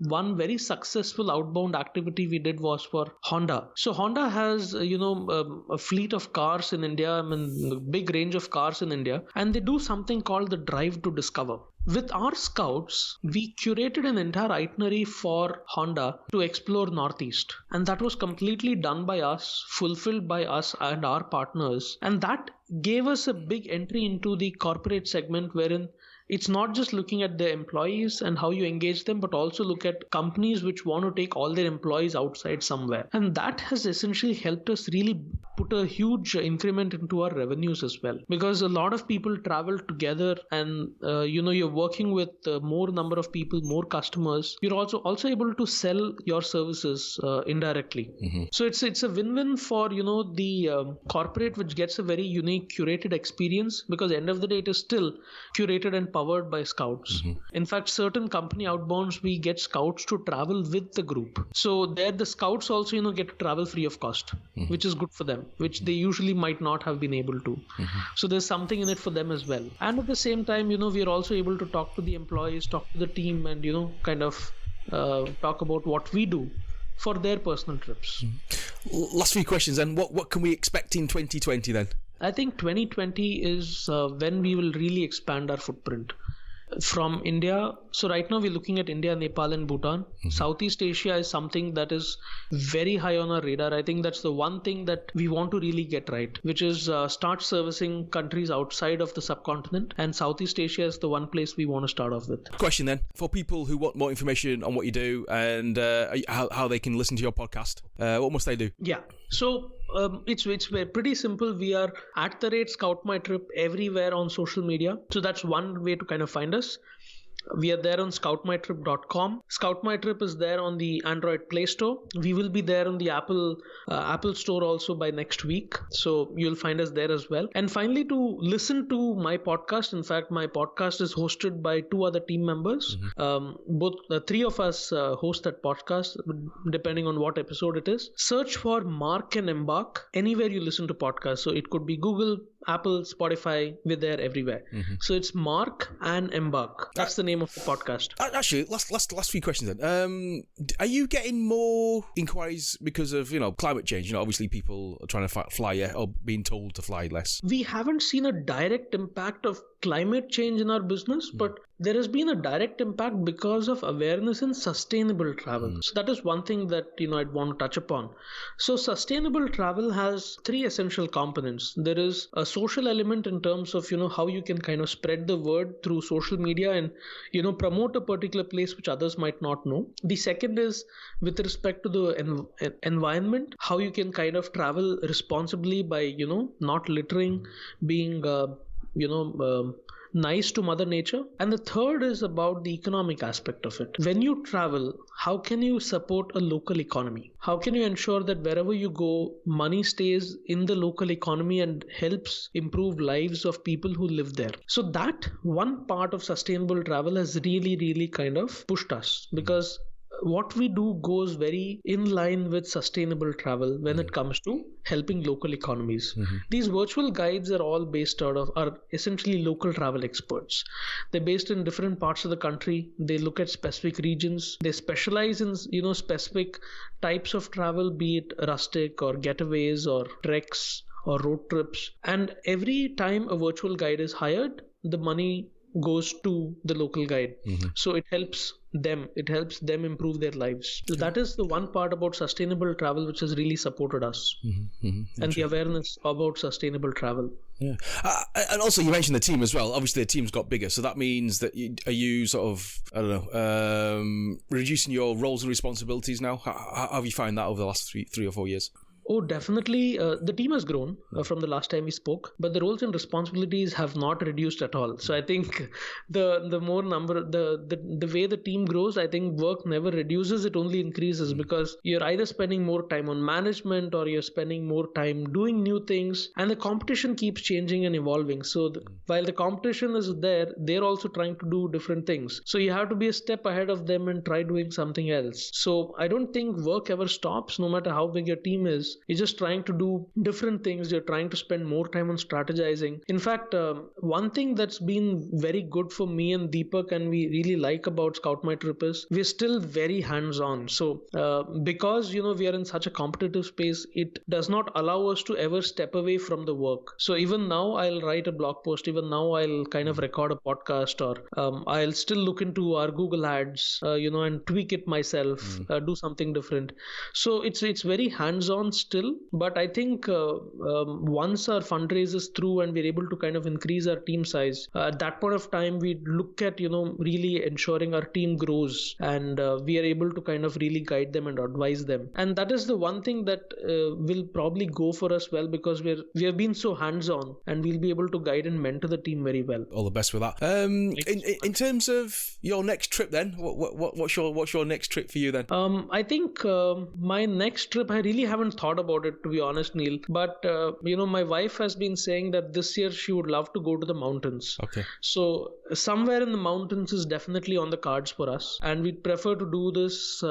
one very successful outbound activity we did was for Honda. So Honda has, a fleet of cars in India, a big range of cars in India, and they do something called the Drive to Discover. With our scouts, we curated an entire itinerary for Honda to explore Northeast. And that was completely done by us, fulfilled by us and our partners. And that gave us a big entry into the corporate segment wherein it's not just looking at the employees and how you engage them, but also look at companies which want to take all their employees outside somewhere. And that has essentially helped us really put a huge increment into our revenues as well. Because a lot of people travel together and, you're working with more number of people, more customers. You're also able to sell your services indirectly. So it's a win-win for, the corporate, which gets a very unique curated experience, because at the end of the day, it is still curated and powered by scouts. In fact, certain company outbounds, we get scouts to travel with the group. So there the scouts also, get to travel free of cost, which is good for them. which they usually might not have been able to. So there's something in it for them as well. And at the same time, we are also able to talk to the employees, talk to the team, and kind of talk about what we do for their personal trips. Last few questions then. What can we expect in 2020 then? I think 2020 is when we will really expand our footprint from India. So right now we're looking at India, Nepal and Bhutan. Southeast Asia is something that is very high on our radar. I think that's the one thing that we want to really get right, which is start servicing countries outside of the subcontinent, and Southeast Asia is the one place we want to start off with. Question then, for people who want more information on what you do and how they can listen to your podcast, what must they do? Yeah. So it's pretty simple. We are at the rate Scout My Trip everywhere on social media. So that's one way to kind of find us. We are there on scoutmytrip.com. Scout My Trip is there on the Android Play Store. We will be there on the Apple Store also by next week. So you'll find us there as well. And finally, to listen to my podcast. In fact, my podcast is hosted by two other team members. Three of us host that podcast, depending on what episode it is. Search for Mark and Embark anywhere you listen to podcasts. So it could be Google, Apple, Spotify. We're there everywhere. So it's Mark and Embark. That's the name of the podcast. Actually, last few questions then. Are you getting more inquiries because of climate change? Obviously people are trying to fly or being told to fly less. We haven't seen a direct impact of climate change in our business, but there has been a direct impact because of awareness in sustainable travel. So that is one thing that I'd want to touch upon. So sustainable travel has three essential components. There is a social element in terms of how you can kind of spread the word through social media and promote a particular place which others might not know. The second is with respect to the environment, how you can kind of travel responsibly by not littering, being nice to Mother Nature. And the third is about the economic aspect of it. When you travel, how can you support a local economy? How can you ensure that wherever you go, money stays in the local economy and helps improve lives of people who live there? So that one part of sustainable travel has really, really kind of pushed us, because what we do goes very in line with sustainable travel when it comes to helping local economies. These virtual guides are essentially local travel experts. They're based in different parts of the country. They look at specific regions. They specialize in specific types of travel, be it rustic or getaways or treks or road trips. And every time a virtual guide is hired, the money goes to the local guide. So it helps them improve their lives. So that is the one part about sustainable travel which has really supported us. And the awareness about sustainable travel. Yeah. And also you mentioned the team as well. Obviously the team's got bigger, so that means that are you sort of, I don't know, reducing your roles and responsibilities now? How have you found that over the last three or 4 years? Oh, definitely. The team has grown from the last time we spoke, but the roles and responsibilities have not reduced at all. So I think the more the way the team grows, I think work never reduces, it only increases, because you're either spending more time on management or you're spending more time doing new things, and the competition keeps changing and evolving. So while the competition is there, they're also trying to do different things. So you have to be a step ahead of them and try doing something else. So I don't think work ever stops, no matter how big your team is. You're just trying to do different things. You're trying to spend more time on strategizing. In fact, one thing that's been very good for me and Deepak, and we really like about Scout My Trip, is we're still very hands-on. So because we are in such a competitive space, it does not allow us to ever step away from the work. So even now I'll write a blog post, even now I'll kind of record a podcast, or I'll still look into our Google ads, and tweak it myself, do something different. So it's very hands-on still, but I think once our fundraise is through and we're able to kind of increase our team size, at that point of time we look at really ensuring our team grows, and we are able to kind of really guide them and advise them. And that is the one thing that will probably go for us well, because we have been so hands-on, and we'll be able to guide and mentor the team very well. All the best with that. In terms of your next trip then, what's your next trip for you then? I think my next trip, I really haven't thought thought about it, to be honest, Neil. But my wife has been saying that this year she would love to go to the mountains. Okay. So somewhere in the mountains is definitely on the cards for us, and we'd prefer to do this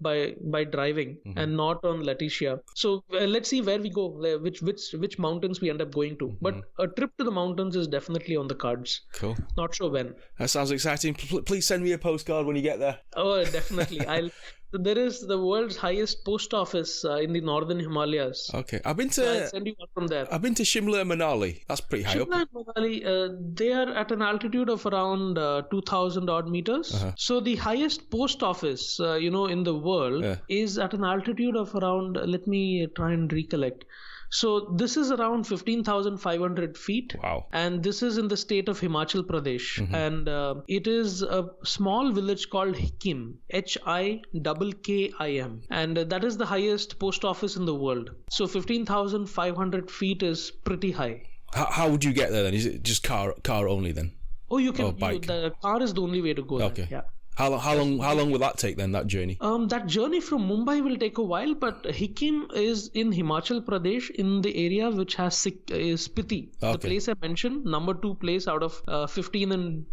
by driving and not on Letitia. So let's see where we go, which mountains we end up going to. But a trip to the mountains is definitely on the cards. Cool. Not sure when. That sounds exciting. Please send me a postcard when you get there. Oh, definitely. There is the world's highest post office in the northern Himalayas. Okay, I'll send you one from there. I've been to Shimla and Manali. That's pretty high up. Shimla and Manali, they are at an altitude of around 2,000 odd meters. So the highest post office, in the world is at an altitude of around. Let me try and recollect. So this is around 15,500 feet. Wow. And this is in the state of Himachal Pradesh. And it is a small village called Hikim, Hikkkim. And that is the highest post office in the world. So 15,500 feet is pretty high. How would you get there then? Is it just car only then? Oh, you can. Or bike? The car is the only way to go. Okay. There. Yeah. How long will that take then, that journey? That journey from Mumbai will take a while, but Hikim is in Himachal Pradesh, in the area which has is Spiti. Okay. The place I mentioned, number 2 place out of 15 and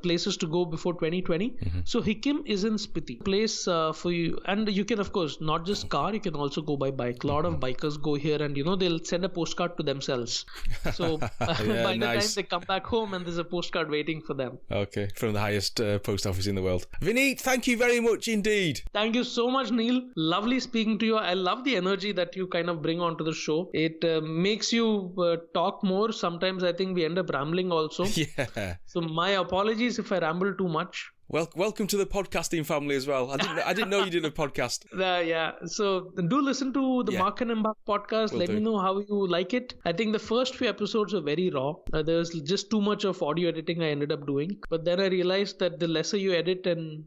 places to go before 2020. So Hikim is in Spiti. Place for you, and you can of course not just car, you can also go by bike. A lot of bikers go here, and they'll send a postcard to themselves. So by the time they come back home, and there's a postcard waiting for them. Okay, from the highest post office in the world. Vineet, thank you very much indeed. Thank you so much, Neil. Lovely speaking to you. I love the energy that you kind of bring onto the show. It makes you talk more. Sometimes I think we end up rambling also. Yeah. So my apologies if I ramble too much. Well, welcome to the podcasting family as well. I didn't know you did a podcast. Yeah. So do listen to the Mark and Embark podcast. Let me know how you like it. I think the first few episodes were very raw. There was just too much of audio editing I ended up doing. But then I realized that the lesser you edit, and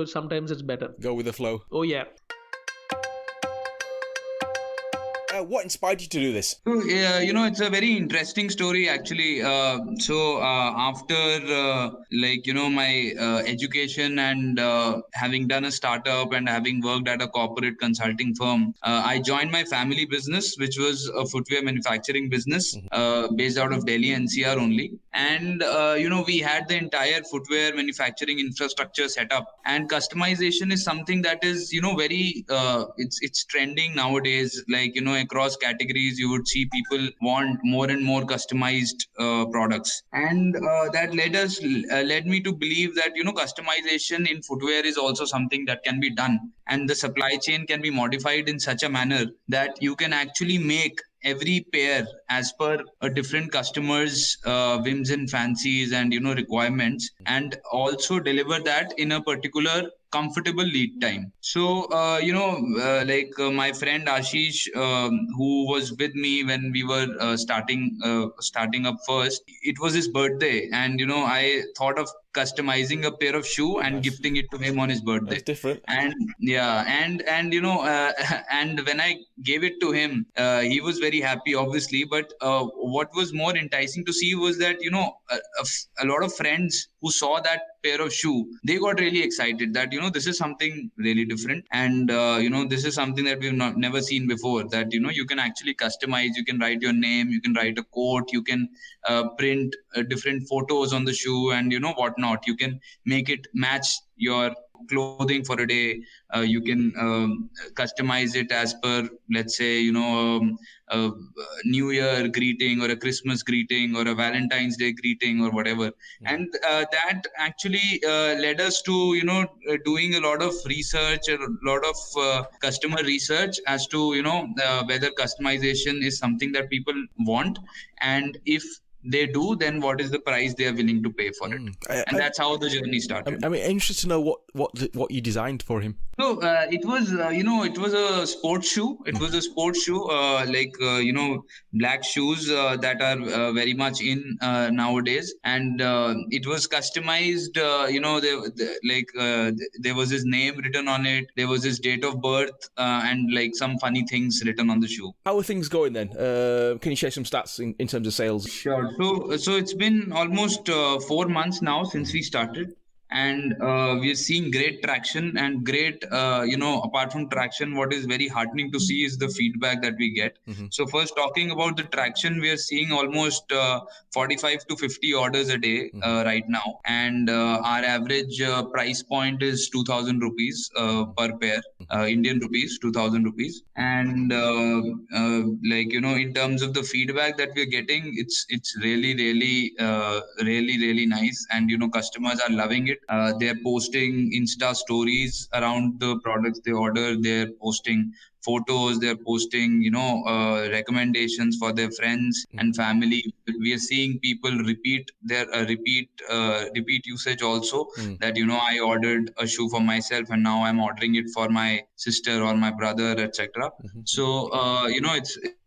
sometimes it's better. Go with the flow. Oh yeah. What inspired you to do this? So, it's a very interesting story actually. After my education and having done a startup and having worked at a corporate consulting firm, I joined my family business, which was a footwear manufacturing business based out of Delhi NCR only. And, we had the entire footwear manufacturing infrastructure set up. And customization is something that is, very, it's trending nowadays. Across categories, you would see people want more and more customized products. And that led me to believe that, customization in footwear is also something that can be done. And the supply chain can be modified in such a manner that you can actually make every pair as per a different customer's whims and fancies and requirements, and also deliver that in a particular comfortable lead time. So my friend Ashish, who was with me when we were starting up first, it was his birthday, and I thought of customizing a pair of shoe and gifting it to him on his birthday. That's different. And and when I gave it to him, he was very happy, obviously. But what was more enticing to see was that a lot of friends who saw that pair of shoe, they got really excited that this is something really different, and this is something that we've never seen before. That you can actually customize, you can write your name, you can write a quote, you can print different photos on the shoe, and whatnot. You can make it match your clothing for a day. You can customize it as per, let's say, a New Year greeting or a Christmas greeting or a Valentine's Day greeting or whatever. And that actually led us to, doing a lot of research, a lot of customer research as to, whether customization is something that people want, and if they do, then what is the price they are willing to pay for it? And that's how the journey started. I'm interested to know what you designed for him. So it was, it was a sports shoe. It was a sports shoe, black shoes that are very much in nowadays. And it was customized, there was his name written on it. There was his date of birth and some funny things written on the shoe. How are things going then? Can you share some stats in terms of sales? Sure. So it's been almost 4 months now since we started. and we are seeing great traction and great, apart from traction, what is very heartening to see is the feedback that we get. So first, talking about the traction, we are seeing almost 45 to 50 orders a day right now, and our average price point is 2,000 rupees per pair, Indian rupees, 2,000 rupees. And in terms of the feedback that we're getting, it's really nice, and customers are loving it. They're posting Insta stories around the products they order. They're posting photos, they're posting recommendations for their friends and family. We are seeing people repeat their repeat usage also, that I ordered a shoe for myself and now I'm ordering it for my sister or my brother, etc. So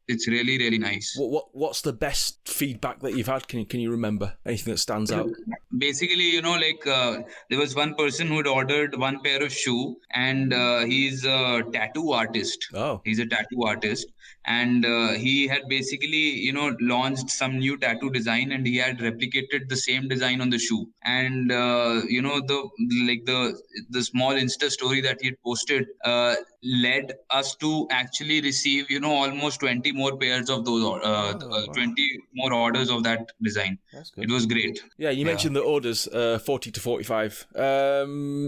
it's really nice. What's the best feedback that you've had? Can you remember anything that stands out? Basically, there was one person who had ordered one pair of shoe, and he's a tattoo artist. Oh. He's a tattoo artist, and he had basically, launched some new tattoo design, and he had replicated the same design on the shoe. And the small Insta story that he had posted led us to actually receive, almost 20 more pairs of those, 20 more orders of that design. That's good. It was great. Yeah, you mentioned the orders, 40 to 45.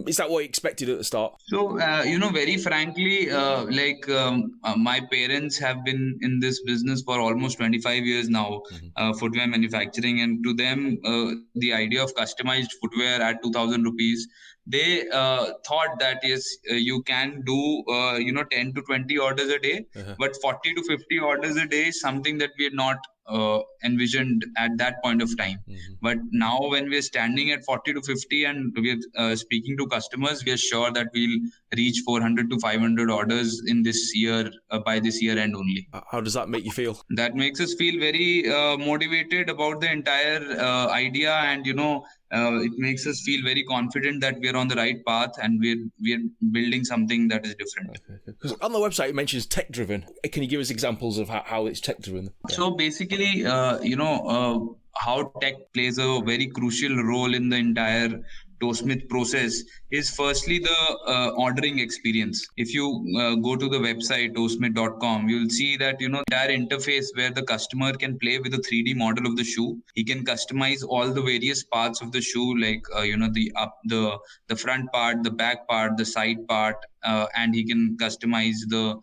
Is that what you expected at the start? So, very frankly, my parents have been in this business for almost 25 years now, footwear manufacturing, and to them, the idea of customized footwear at 2,000 rupees, they thought that yes, you can do 10 to 20 orders a day, but 40 to 50 orders a day is something that we had not envisioned at that point of time. But now when we're standing at 40 to 50 and we're speaking to customers, we are sure that we'll reach 400 to 500 orders in this year, by this year end only. How does that make you feel? That makes us feel very motivated about the entire idea, and it makes us feel very confident that we're on the right path and we're building something that is different. Because on the website it mentions tech driven. Can you give us examples of how it's tech driven? Yeah. So basically, how tech plays a very crucial role in the entire Toesmith process is firstly the ordering experience. If you go to the website toesmith.com, you'll see that entire interface where the customer can play with a 3D model of the shoe. He can customize all the various parts of the shoe, like the front part, the back part, the side part, and he can customize the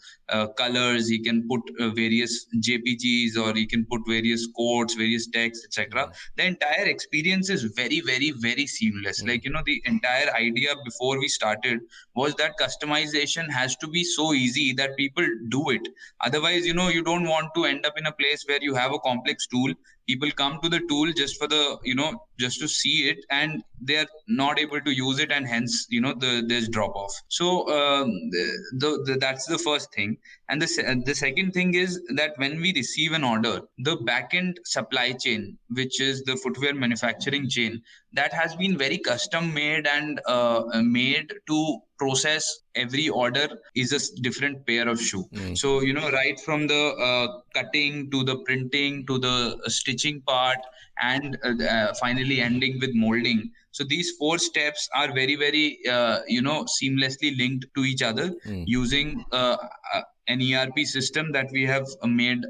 colors. He can put various JPGs, or he can put various quotes, various text, etc. The entire experience is very seamless. The entire idea before we started was that customization has to be so easy that people do it. Otherwise, you don't want to end up in a place where you have a complex tool. People come to the tool just for the, just to see it, and they're not able to use it, and hence, there's drop off. So that's the first thing. And the second thing is that when we receive an order, the back-end supply chain, which is the footwear manufacturing chain, that has been very custom made and made to process every order is a different pair of shoe. So, right from the cutting to the printing to the stitching part, and finally ending with molding. So these 4 steps are very seamlessly linked to each other using an ERP system that we have made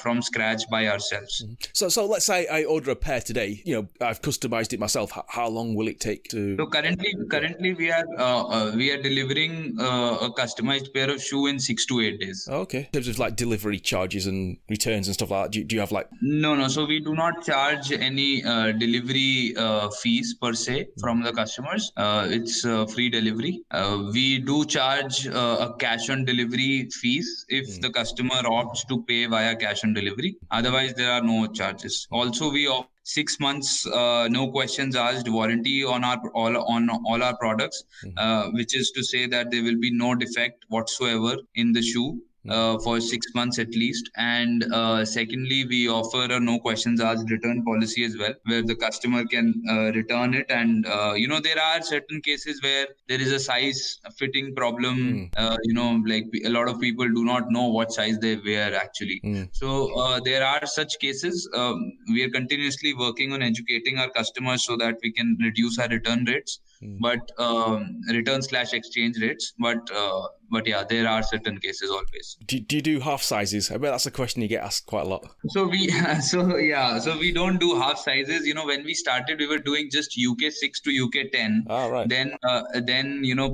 from scratch by ourselves. So let's say I order a pair today. I've customized it myself. How long will it take to? So currently we are delivering a customized pair of shoe in 6 to 8 days. Okay. In terms of delivery charges and returns and stuff like that, do you have No. So we do not charge any delivery fees per se from the customers. It's free delivery. We do charge a cash on delivery fees if the customer opts to pay via cash on delivery. Otherwise, there are no charges. Also, we offer 6 months no questions asked warranty on all our products, which is to say that there will be no defect whatsoever in the shoe for 6 months at least. And secondly, we offer a no questions asked return policy as well, where the customer can return it. And there are certain cases where there is a size fitting problem. A lot of people do not know what size they wear actually. So there are such cases. We are continuously working on educating our customers so that we can reduce our return rates. but return/exchange rates. But yeah, there are certain cases always. Do you do half sizes? I bet that's a question you get asked quite a lot. So we so we don't do half sizes. When we started, we were doing just UK 6 to UK 10. Right. Then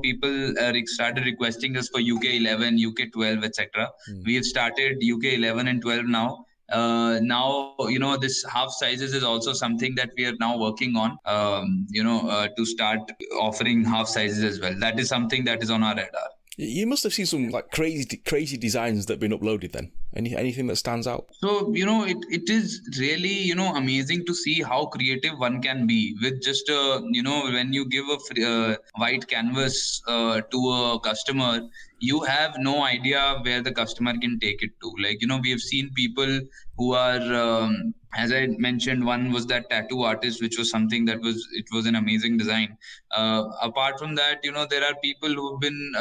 people started requesting us for UK 11, UK 12, etc. We have started UK 11 and 12 now. Now this half sizes is also something that we are now working on. To start offering half sizes as well. That is something that is on our radar. You must have seen some like crazy designs that have been uploaded then. Anything that stands out? So, it is really, amazing to see how creative one can be with just, when you give a white canvas to a customer, you have no idea where the customer can take it to. Like, we have seen people who are, as I mentioned, one was that tattoo artist, which was something that was an amazing design. Apart from that, there are people who've been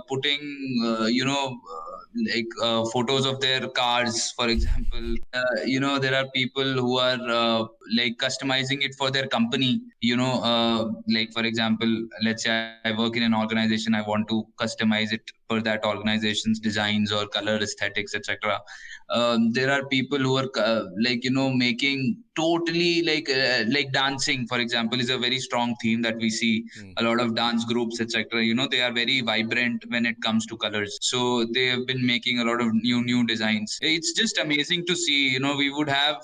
putting, photos of their cars, for example. There are people who are customizing it for their company. For example, let's say I work in an organization, I want to customize it for that organization's designs or color aesthetics, etc. There are people who are making totally like dancing, for example, is a very strong theme that we see. A lot of dance groups, etc. They are very vibrant when it comes to colors, so they have been making a lot of new designs. It's just amazing to see. We would have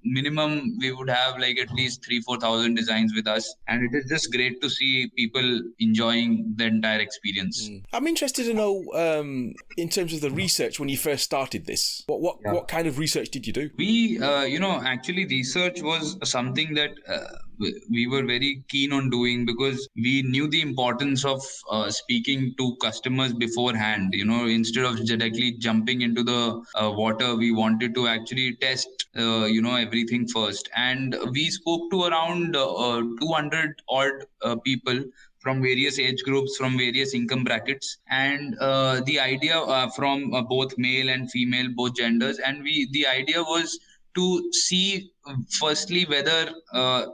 minimum we would have like at least 3,000-4,000 designs with us, and it is just great to see people enjoying the entire experience. I'm interested to know, in terms of the research when you first started this, what kind of research did you do? We, actually research was something that we were very keen on doing, because we knew the importance of speaking to customers beforehand. Instead of directly jumping into the water, we wanted to actually test everything first. And we spoke to around 200 odd people from various age groups, from various income brackets, and the idea from both male and female, both genders. And the idea was to see firstly whether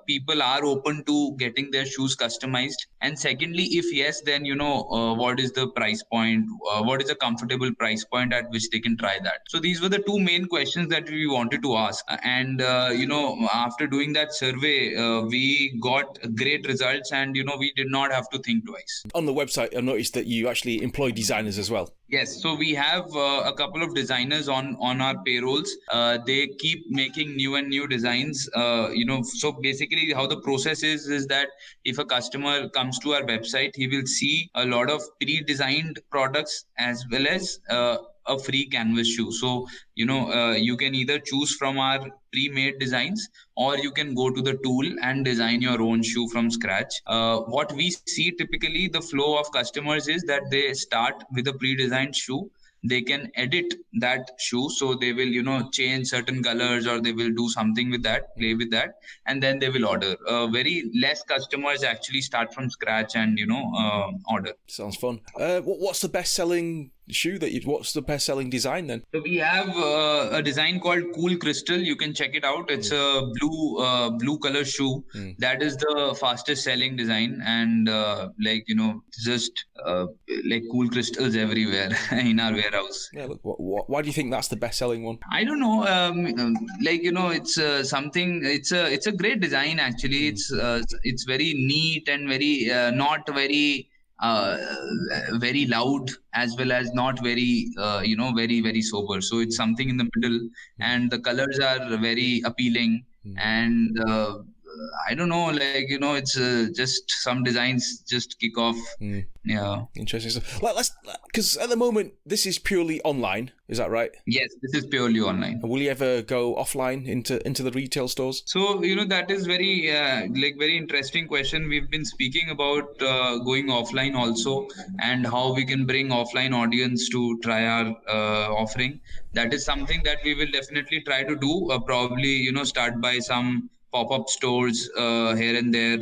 people are open to getting their shoes customized, and secondly, if yes, then what is the price point, what is a comfortable price point at which they can try that. So these were the two main questions that we wanted to ask. And after doing that survey, we got great results, and we did not have to think twice. On the website, I noticed that you actually employ designers as well. Yes, so we have a couple of designers on our payrolls. They keep making new and new designs. So basically how the process is that if a customer comes to our website, he will see a lot of pre-designed products as well as a free canvas shoe. So you can either choose from our pre-made designs, or you can go to the tool and design your own shoe from scratch. What we see typically, the flow of customers is that they start with a pre-designed shoe. They can edit that shoe, so they will change certain colors, or they will do something with that, play with that, and then they will order. Very less customers actually start from scratch and order. Sounds fun. What's the best-selling shoe what's the best-selling design then? So we have a design called Cool Crystal. You can check it out. It's a blue color shoe. That is the fastest selling design, and just like cool crystals everywhere in our warehouse. Yeah, look, why do you think that's the best-selling one? I don't know. It's something. It's a great design actually. It's very neat and very not very very loud, as well as not very very sober. So it's something in the middle, and the colors are very appealing. And I don't know, it's just some designs just kick off. Yeah, interesting stuff. Because at the moment this is purely online, is that right? Yes, this is purely online. And will you ever go offline into the retail stores? So that is very very interesting question. We've been speaking about going offline also, and how we can bring offline audience to try our offering. That is something that we will definitely try to do. Probably start by some pop-up stores here and there,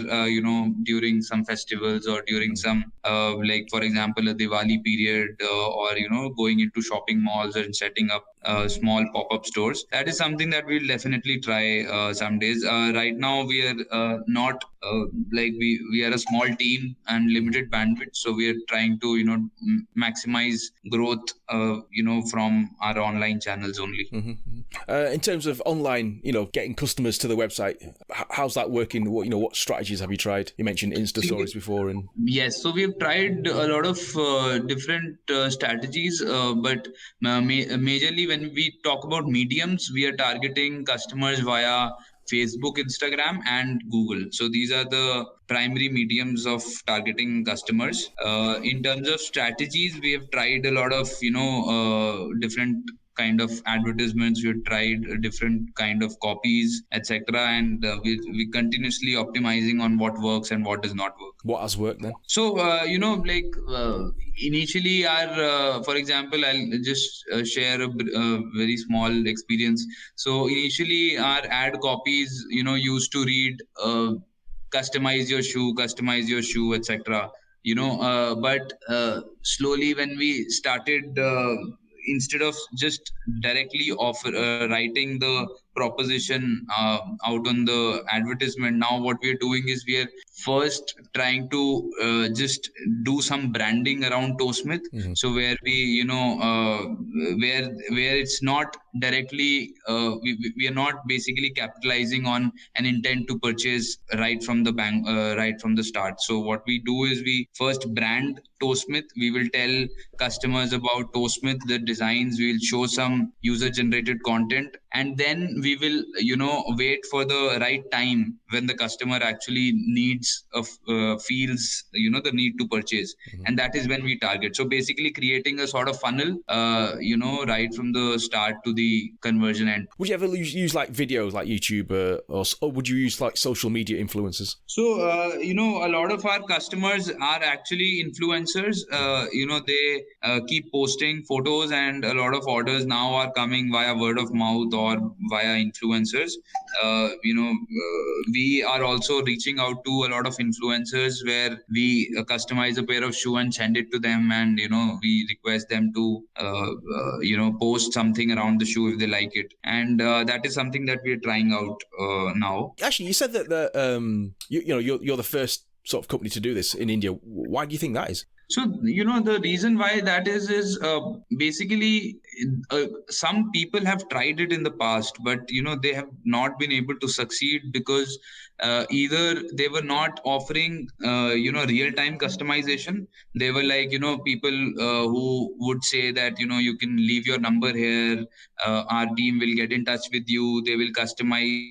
during some festivals, or during some for example a Diwali period, or going into shopping malls and setting up small pop-up stores. That is something that we'll definitely try some days. Right now we are not we are a small team and limited bandwidth, so we are trying to maximize growth from our online channels only. In terms of online, getting customers to the website, how's that working? What strategies have you tried? You mentioned Insta stories before, and yes, so we've tried a lot of different strategies, but majorly when we talk about mediums, we are targeting customers via Facebook, Instagram, and Google. So these are the primary mediums of targeting customers. In terms of strategies, we have tried a lot of different kind of advertisements. We've tried different kind of copies, etc., and we continuously optimizing on what works and what does not work. What has worked then? So initially our for example, I'll just share a very small experience. So initially our ad copies used to read customize your shoe, etc. But slowly when we started instead of just directly writing the proposition out on the advertisement, now what we are doing is we are first trying to just do some branding around Toesmith. So where we where it's not directly we are not basically capitalizing on an intent to purchase right from the bank, right from the start. So what we do is we first brand Toesmith. We will tell customers about Toesmith, the designs. We will show some user generated content, and then we will wait for the right time when the customer actually needs feels the need to purchase, and that is when we target. So basically creating a sort of funnel right from the start to the conversion end. Would you ever use like videos like YouTube or would you use like social media influencers? So a lot of our customers are actually influencers. They keep posting photos, and a lot of orders now are coming via word of mouth or via influencers. We are also reaching out to a lot of influencers where we customize a pair of shoe and send it to them, and we request them to post something around the shoe if they like it, and that is something that we are trying out now. Actually, you said that you're the first sort of company to do this in India. Why do you think that is? So, the reason why that is basically some people have tried it in the past, but, they have not been able to succeed because either they were not offering, real-time customization. They were like, people who would say that, you can leave your number here, our team will get in touch with you, they will customize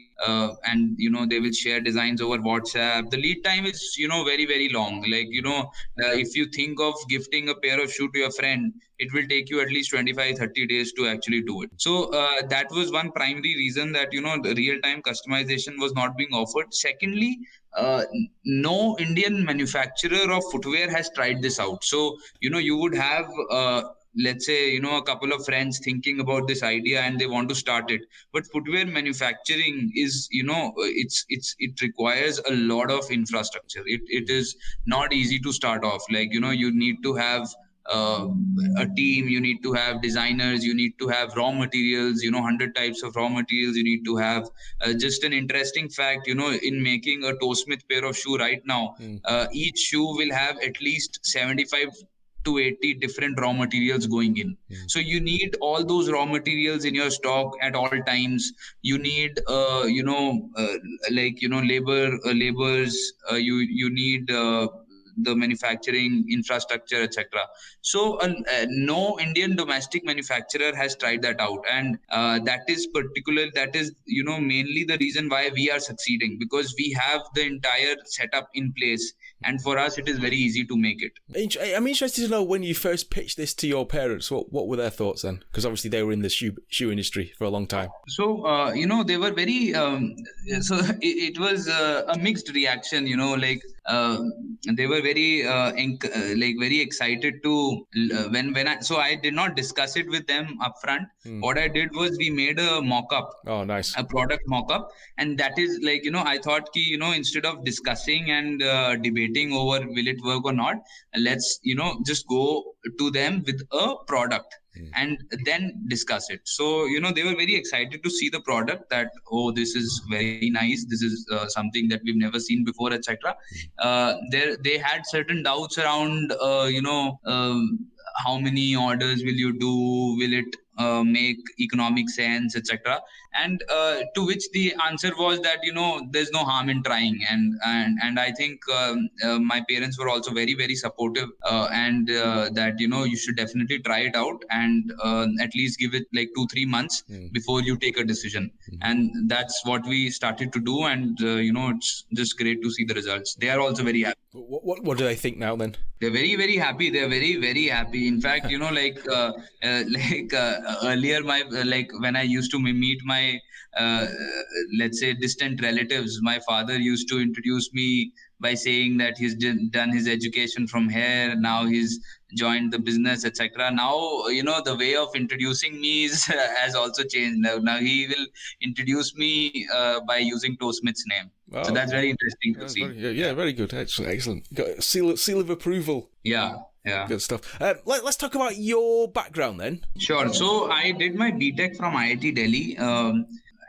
and they will share designs over WhatsApp. The lead time is very, very long. Like if you think of gifting a pair of shoe to your friend, it will take you at least 25-30 days to actually do it. So that was one primary reason that the real-time customization was not being offered. Secondly, no Indian manufacturer of footwear has tried this out. So you would have let's say a couple of friends thinking about this idea and they want to start it, but footwear manufacturing is it requires a lot of infrastructure. It is not easy to start off. Like you need to have a team, you need to have designers, you need to have raw materials, 100 types of raw materials. You need to have just an interesting fact, in making a Toesmith pair of shoe right now, each shoe will have at least 75 to 80 different raw materials going in. So you need all those raw materials in your stock at all times. You need labors, you need the manufacturing infrastructure, etc. So no Indian domestic manufacturer has tried that out, and that is mainly the reason why we are succeeding, because we have the entire setup in place, and for us it is very easy to make it. I'm interested to know, when you first pitched this to your parents, what were their thoughts then? Because obviously they were in the shoe industry for a long time. So they were very it was a mixed reaction. They were very very excited to I did not discuss it with them upfront. What I did was we made a mock-up. Oh, nice. A product mock-up, and that is I thought instead of discussing and debating over will it work or not, let's just go to them with a product. and then discuss it. So, they were very excited to see the product, that, oh, this is very nice. This is something that we've never seen before, etc. They had certain doubts around, how many orders will you do? Will it make economic sense, etc.? And to which the answer was that, there's no harm in trying. And I think my parents were also very, very supportive, and that, you should definitely try it out, and at least give it like 2-3 months before you take a decision. And that's what we started to do, and it's just great to see the results. They are also very happy. What do they think now then? They're very, very happy. They're very, very happy. In fact, earlier, when I used to meet my, let's say, distant relatives, my father used to introduce me by saying that he's done his education from here. Now he's joined the business, etc. Now, the way of introducing me has also changed. Now he will introduce me by using Toesmith's name. So that's very interesting to see. Very good. Excellent. Got a seal of approval. Yeah. Good stuff. Let's talk about your background then. Sure. So I did my BTech from IIT Delhi.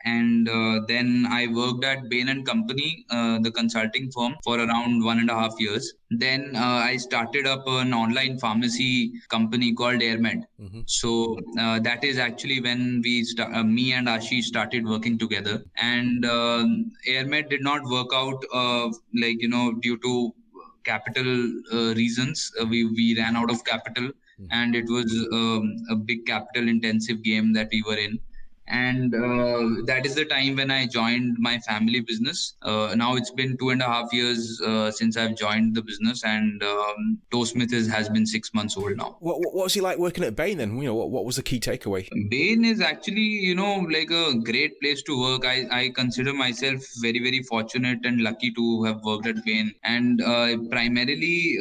And then I worked at Bain & Company, the consulting firm, for around 1.5 years. Then I started up an online pharmacy company called AirMed. So that is actually when me and Ashish started working together. And AirMed did not work out, due to capital reasons. We ran out of capital, and it was a big capital intensive game that we were in. And that is the time when I joined my family business. Now it's been 2.5 years since I've joined the business, and Toesmith has been 6 months old now. What was it like working at Bain then? What was the key takeaway? Bain is actually, like a great place to work. I consider myself very, very fortunate and lucky to have worked at Bain. And primarily,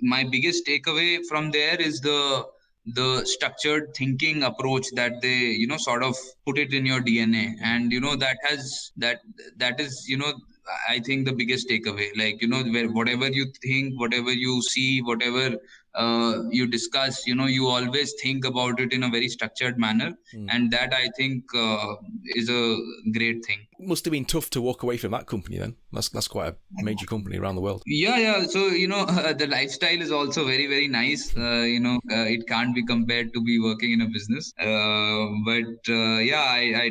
my biggest takeaway from there is the structured thinking approach that they sort of put it in your DNA, and that is I think the biggest takeaway, where whatever you think, whatever you see, whatever you discuss, you always think about it in a very structured manner. And that I think is a great thing. It must have been tough to walk away from that company then. That's quite a major company around the world. Yeah. So, the lifestyle is also very, very nice. It can't be compared to be working in a business. I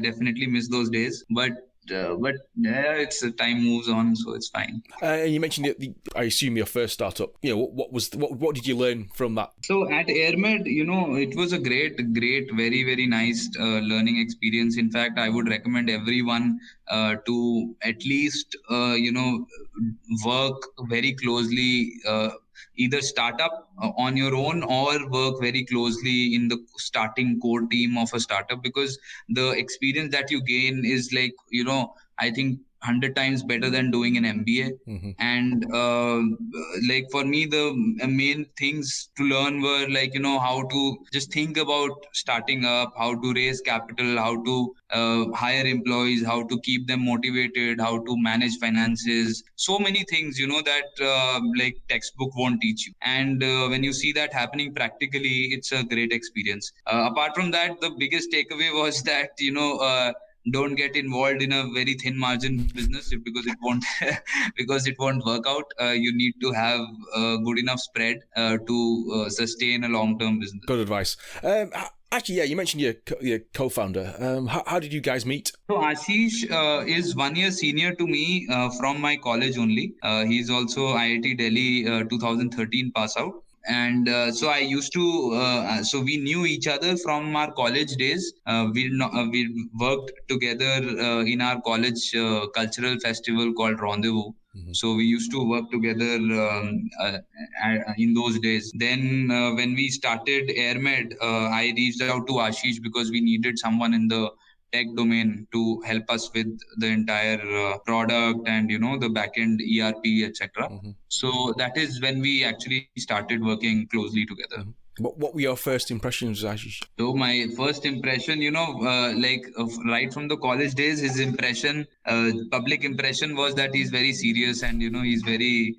definitely miss those days. But it's time moves on, so it's fine. And you mentioned I assume your first startup. What did you learn from that? So at AirMed, it was a great, very, very nice learning experience. In fact, I would recommend everyone to at least work very closely. Either start up on your own or work very closely in the starting core team of a startup, because the experience that you gain is I think 100 times better than doing an MBA. And for me, the main things to learn were how to just think about starting up, how to raise capital, how to hire employees, how to keep them motivated, how to manage finances. So many things, that textbook won't teach you. And when you see that happening practically, it's a great experience. Apart from that, the biggest takeaway was that, don't get involved in a very thin margin business because it won't work out. You need to have a good enough spread to sustain a long-term business. Good advice. Actually, yeah, you mentioned your co-founder. How did you guys meet? So Ashish is 1 year senior to me from my college only. He's also IIT Delhi 2013 pass out. And so I used to, so we knew each other from our college days. We worked together in our college cultural festival called Rendezvous. So we used to work together in those days. Then when we started AirMed, I reached out to Ashish because we needed someone in the tech domain to help us with the entire product and the backend ERP, etc. So that is when we actually started working closely together. What were your first impressions, Aayush? So my first impression, right from the college days, his impression public impression was that he's very serious, and he's very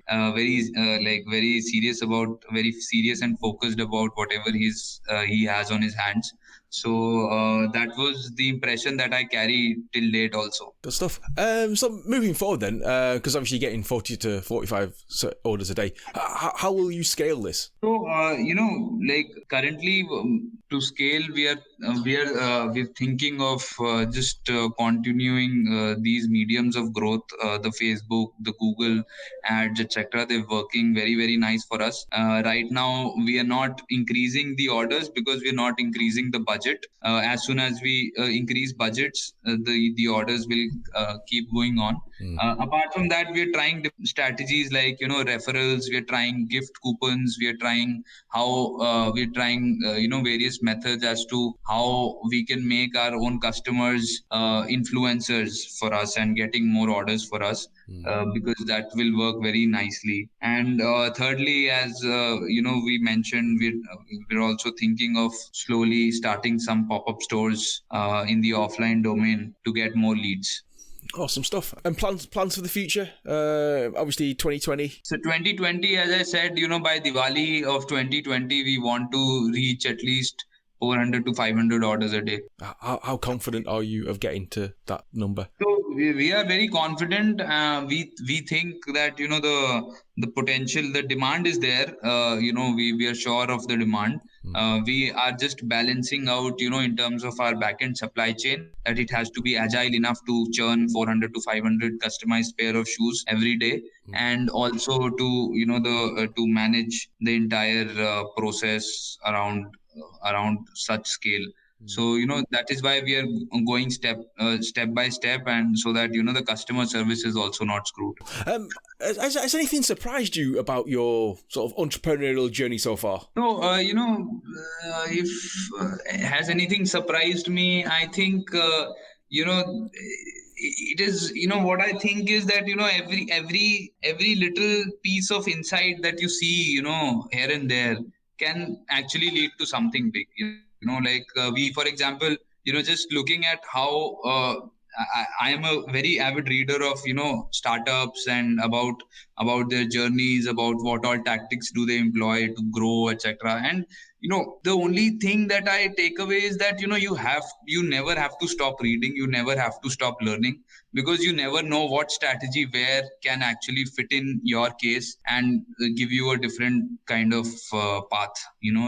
serious and focused about whatever he has on his hands. So that was the impression that I carry till date also. Good stuff. So moving forward then, because obviously you're getting 40 to 45 orders a day, how will you scale this? So currently, to scale, we're thinking of just continuing these mediums of growth, the Facebook, the Google ads, etc. They're working very, very nice for us. Right now, we are not increasing the orders because we're not increasing the budget. As soon as we increase budgets, the orders will keep going on. Apart from that, we're trying strategies like referrals. We're trying gift coupons. We're trying various methods as to how we can make our own customers influencers for us and getting more orders for us. Because that will work very nicely. And thirdly, as we mentioned, we're also thinking of slowly starting some pop-up stores in the offline domain to get more leads. Awesome stuff. And plans for the future? Obviously 2020. So 2020, as I said, by Diwali of 2020, we want to reach at least 400 to 500 orders a day. How confident are you of getting to that number? So we are very confident. We think that the potential, the demand is there. We are sure of the demand. We are just balancing out, in terms of our backend supply chain, that it has to be agile enough to churn 400 to 500 customized pair of shoes every day, and also to to manage the entire process around such scale. So that is why we are going step by step, and so that the customer service is also not screwed. Has anything surprised you about your sort of entrepreneurial journey so far? No, if has anything surprised me, I think it is what I think is that every little piece of insight that you see here and there can actually lead to something big. We, for example, just looking at how I am a very avid reader of startups and about their journeys, about what all tactics do they employ to grow, etc. And the only thing that I take away is that you never have to stop reading, you never have to stop learning, because you never know what strategy where can actually fit in your case and give you a different kind of path.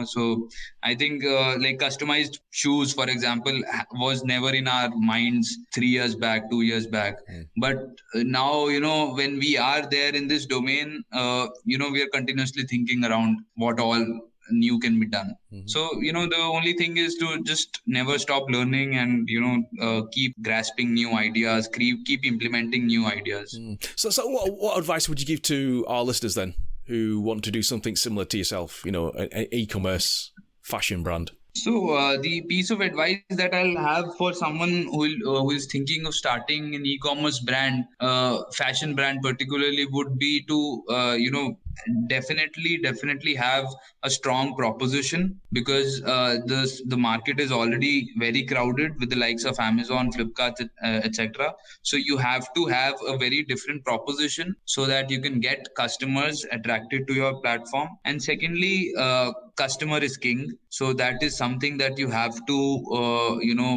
So I think like customized shoes, for example, was never in our minds 3 years back, 2 years back. But now when we are there in this domain, we are continuously thinking around what all new can be done. So the only thing is to just never stop learning and keep grasping new ideas, keep implementing new ideas. So what advice would you give to our listeners then, who want to do something similar to yourself, an e-commerce fashion brand? So the piece of advice that I'll have for someone who is thinking of starting an e-commerce brand, fashion brand particularly, would be to definitely have a strong proposition, because the market is already very crowded with the likes of Amazon, Flipkart, etc. So you have to have a very different proposition so that you can get customers attracted to your platform. And secondly, customer is king. So that is something that you have to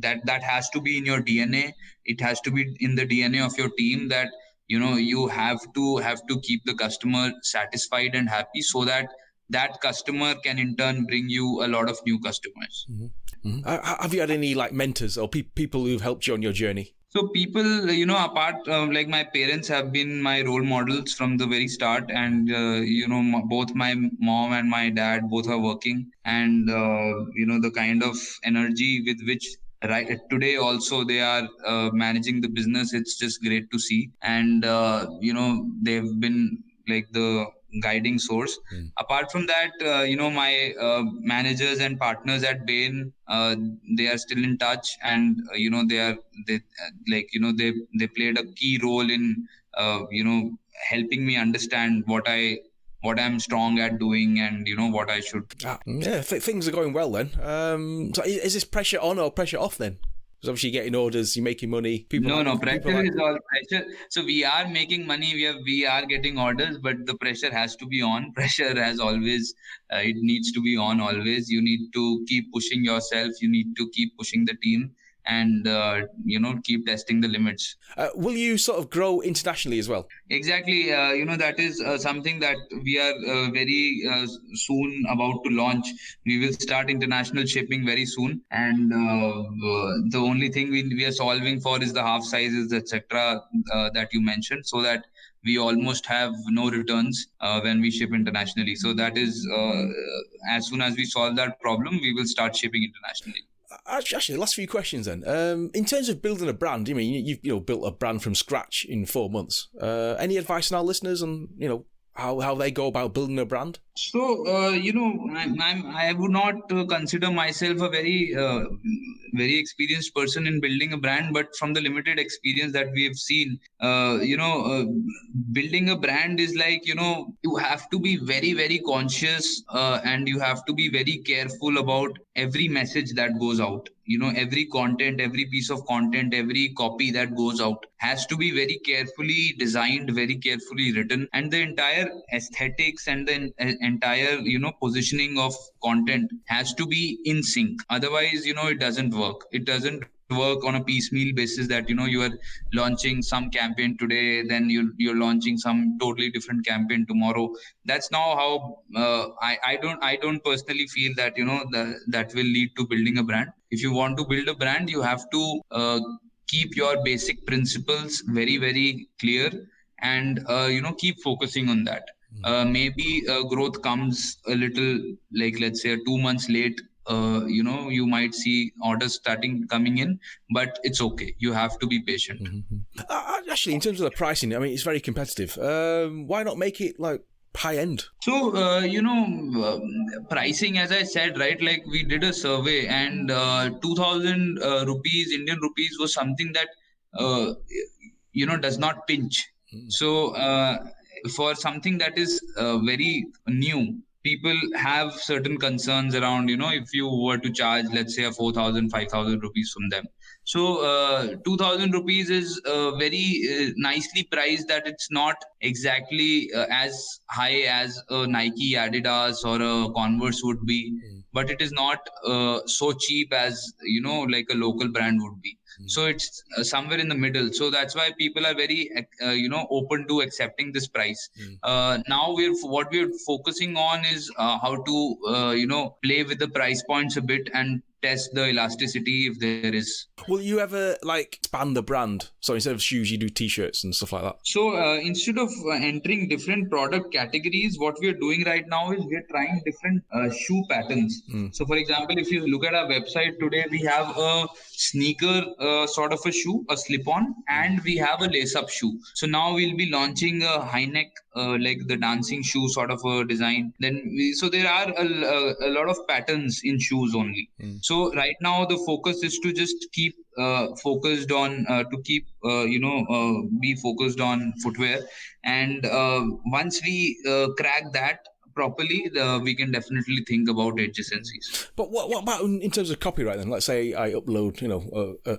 that has to be in your DNA. It has to be in the DNA of your team, that you have to keep the customer satisfied and happy, so that customer can in turn bring you a lot of new customers. Have you had any mentors or people who've helped you on your journey? So people, apart like my parents have been my role models from the very start, and both my mom and my dad both are working, and the kind of energy with which right today also they are managing the business, it's just great to see. And they've been like the guiding source. Apart from that, my managers and partners at Bain, they are still in touch, and they played a key role in helping me understand what I'm strong at doing, and what I should. Things are going well then. So is this pressure on or pressure off then? Because obviously you're getting orders, you're making money. No, People pressure is all pressure. So we are making money, we are getting orders, but the pressure has to be on. Pressure has always, it needs to be on always. You need to keep pushing yourself. You need to keep pushing the team, and keep testing the limits. Will you sort of grow internationally as well? Exactly. That is something that we are very soon about to launch. We will start international shipping very soon, and the only thing we are solving for is the half sizes, etc., that you mentioned, so that we almost have no returns when we ship internationally. So that is, as soon as we solve that problem, we will start shipping internationally. Actually, last few questions then. In terms of building a brand, I mean, you've built a brand from scratch in 4 months. Any advice on our listeners on how they go about building a brand? So I would not consider myself a very experienced person in building a brand, but from the limited experience that we have seen, building a brand is like, you have to be very, very conscious, and you have to be very careful about every message that goes out. Every content, every piece of content, every copy that goes out has to be very carefully designed, very carefully written, and the entire aesthetics and the entire positioning of content has to be in sync. Otherwise, it doesn't work on a piecemeal basis, that you are launching some campaign today, then you're launching some totally different campaign tomorrow. That's not how I don't personally feel that that will lead to building a brand. If you want to build a brand, you have to keep your basic principles very, very clear, and keep focusing on that. Maybe growth comes a little, like, let's say 2 months late. You might see orders starting coming in, but it's okay. You have to be patient. Actually, in terms of the pricing, I mean, it's very competitive. Why not make it like high end? So, pricing, as I said, right, like we did a survey, and 2000 rupees, Indian rupees, was something that, does not pinch. So, for something that is very new, people have certain concerns around, if you were to charge, let's say, a 4,000, 5,000 rupees from them. So 2,000 rupees is very nicely priced, that it's not exactly as high as a Nike, Adidas, or a Converse would be, but it is not so cheap as, like a local brand would be. So it's somewhere in the middle. So that's why people are very, open to accepting this price. Now what we're focusing on is how to, play with the price points a bit and test the elasticity if there is. Will you ever expand the brand? So instead of shoes, you do t-shirts and stuff like that? So instead of entering different product categories, what we're doing right now is we're trying different shoe patterns. So for example, if you look at our website today, we have a sneaker sort of a shoe, a slip-on, and we have a lace-up shoe. So now we'll be launching a high neck, like the dancing shoe sort of a design. So there are a lot of patterns in shoes only. So right now the focus is to just keep focused on be focused on footwear, and once we crack that properly, we can definitely think about adjacencies. But what about in terms of copyright then? Let's say I upload,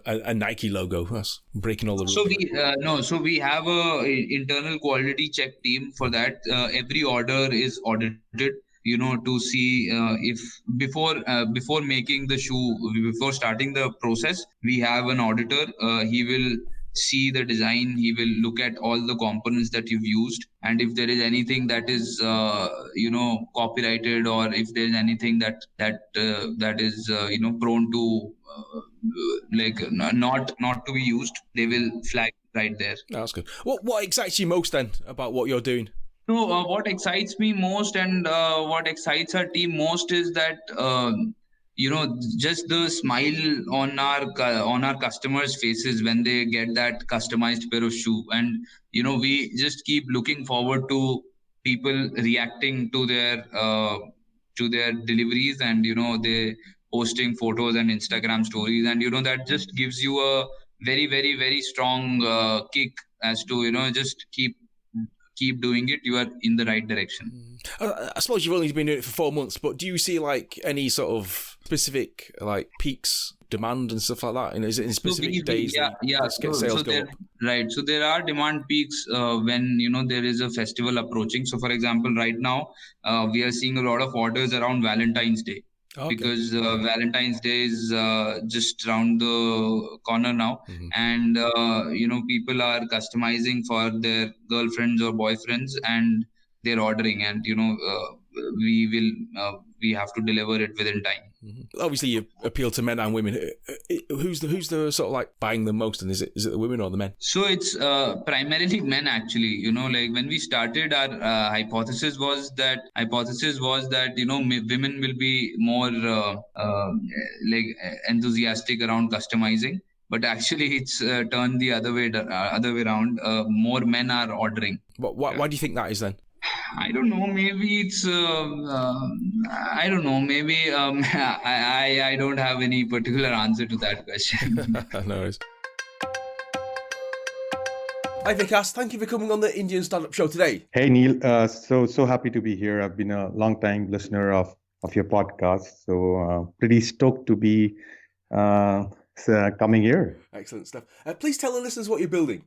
a Nike logo. That's breaking all the rules. So we have a internal quality check team for that. Every order is audited, to see if before making the shoe, before starting the process, we have an auditor. He will see the design, he will look at all the components that you've used, and if there is anything that is copyrighted, or if there is anything that is prone to not to be used, they will flag right there. That's good. What excites you most then about what you're doing? So what excites me most, and what excites our team most, is that just the smile on our customers' faces when they get that customized pair of shoe, and we just keep looking forward to people reacting to their deliveries, and they posting photos and Instagram stories, and that just gives you a very, very, very strong kick as to just keep doing it. You are in the right direction. I suppose you've only been doing it for 4 months, but do you see any sort of specific peaks demand and stuff like that? And is it in specific days yeah. that sales go up? Right. So there are demand peaks when there is a festival approaching. So for example, right now we are seeing a lot of orders around Valentine's Day. Okay. Because Valentine's Day is just around the corner now, and people are customizing for their girlfriends or boyfriends, and they're ordering, and we have to deliver it within time. Obviously, you appeal to men and women. Who's the sort of like buying the most, and is it the women or the men? So it's primarily men, actually. Like when we started, our hypothesis was that women will be more enthusiastic around customizing. But actually, it's turned the other way around. More men are ordering. But why do you think that is then? I don't know. Maybe it's. I don't know. Maybe I don't have any particular answer to that question. No worries. Hi Vikas, thank you for coming on the Indian Startup Show today. Hey Neil, so happy to be here. I've been a long time listener of your podcast, so pretty stoked to be coming here. Excellent stuff. Please tell the listeners what you're building.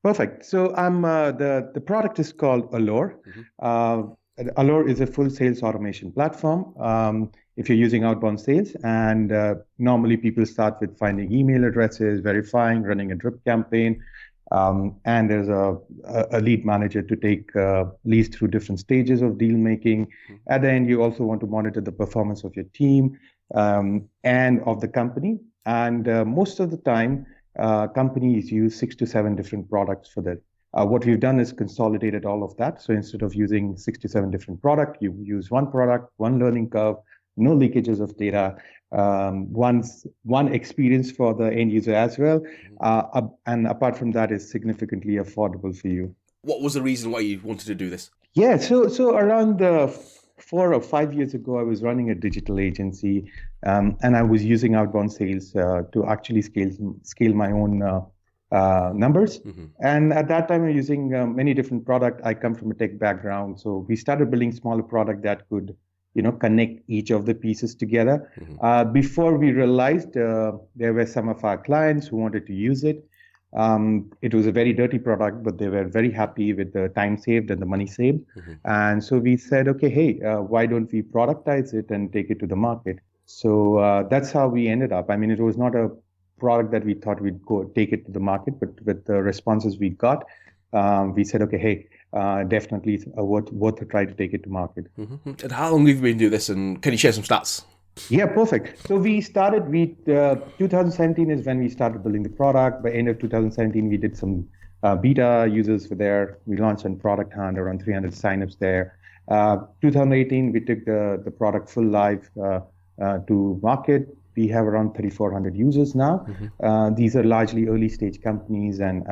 Perfect. So I'm the product is called Alore. Alore is a full sales automation platform. If you're using outbound sales, and normally people start with finding email addresses, verifying, running a drip campaign, and there's a lead manager to take leads through different stages of deal making. At the end, you also want to monitor the performance of your team and of the company. And most of the time, companies use 6 to 7 different products for that. What we've done is consolidated all of that. So instead of using 6 to 7 different products, you use one product, one learning curve, no leakages of data, one experience for the end user as well. And apart from that, is significantly affordable for you. What was the reason why you wanted to do this? Yeah, so around 4 or 5 years ago, I was running a digital agency, and I was using outbound sales to actually scale my own numbers. And at that time, I was using many different products. I come from a tech background, so we started building smaller product that could, connect each of the pieces together. Before we realized there were some of our clients who wanted to use it. It was a very dirty product, but they were very happy with the time saved and the money saved. And so we said, okay, hey, why don't we productize it and take it to the market? So that's how we ended up. I mean, it was not a product that we thought we'd go take it to the market, but with the responses we got, we said, okay, hey, definitely it's worth a try to take it to market. And how long have you been doing this? And can you share some stats? Yeah, perfect. So we started 2017 is when we started building the product. By end of 2017, we did some beta users were there. We launched on Product Hunt, around 300 signups there. 2018, we took the product full live to market. We have around 3,400 users now. These are largely early stage companies and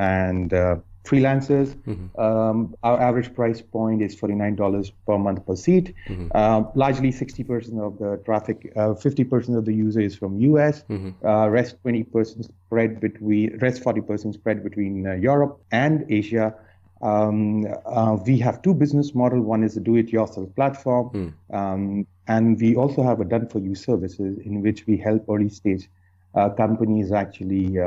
freelancers. Our average price point is $49 per month per seat. Largely 60% of the traffic, 50% of the user is from US. Rest 20% spread between, rest 40% spread between Europe and Asia. We have 2 business models. One is a do-it-yourself platform, and we also have a done-for-you services in which we help early stage companies actually.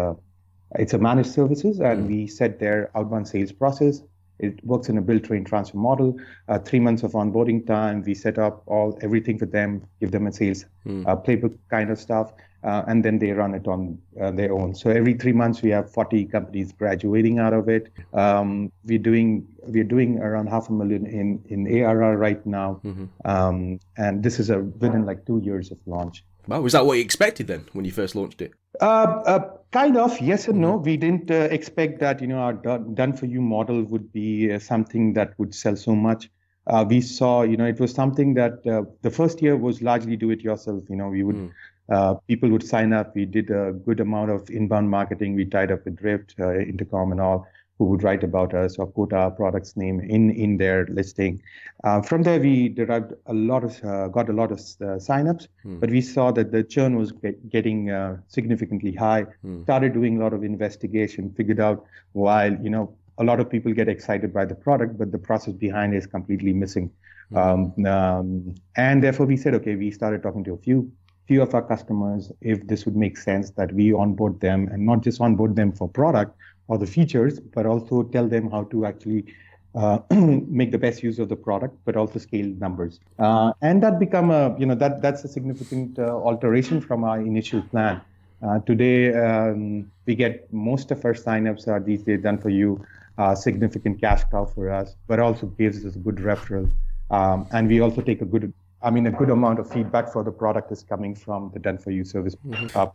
It's a managed services, and we set their outbound sales process. It works in a build, train, transfer model. 3 months of onboarding time. We set up everything for them, give them a sales playbook kind of stuff, and then they run it on their own. So every 3 months, we have 40 companies graduating out of it. We're doing around $500,000 in ARR right now, and this is within like 2 years of launch. Wow, was that what you expected then when you first launched it? Kind of, yes and no. We didn't expect that, our done-for-you model would be something that would sell so much. We saw, it was something that the first year was largely do-it-yourself. We would people would sign up. We did a good amount of inbound marketing. We tied up with Drift, Intercom, and all, who would write about us or quote our product's name in their listing. From there, we derived got a lot of signups, but we saw that the churn was getting significantly high. Started doing a lot of investigation, figured out while, a lot of people get excited by the product, but the process behind it is completely missing. And therefore we said, okay, we started talking to a few few of our customers if this would make sense that we onboard them, and not just onboard them for product or the features, but also tell them how to actually make the best use of the product, but also scale numbers. And that become that's a significant alteration from our initial plan. Today, we get most of our signups are these days done for you, significant cash cow for us, but also gives us a good referral. And we also take a good amount of feedback for the product is coming from the done for you service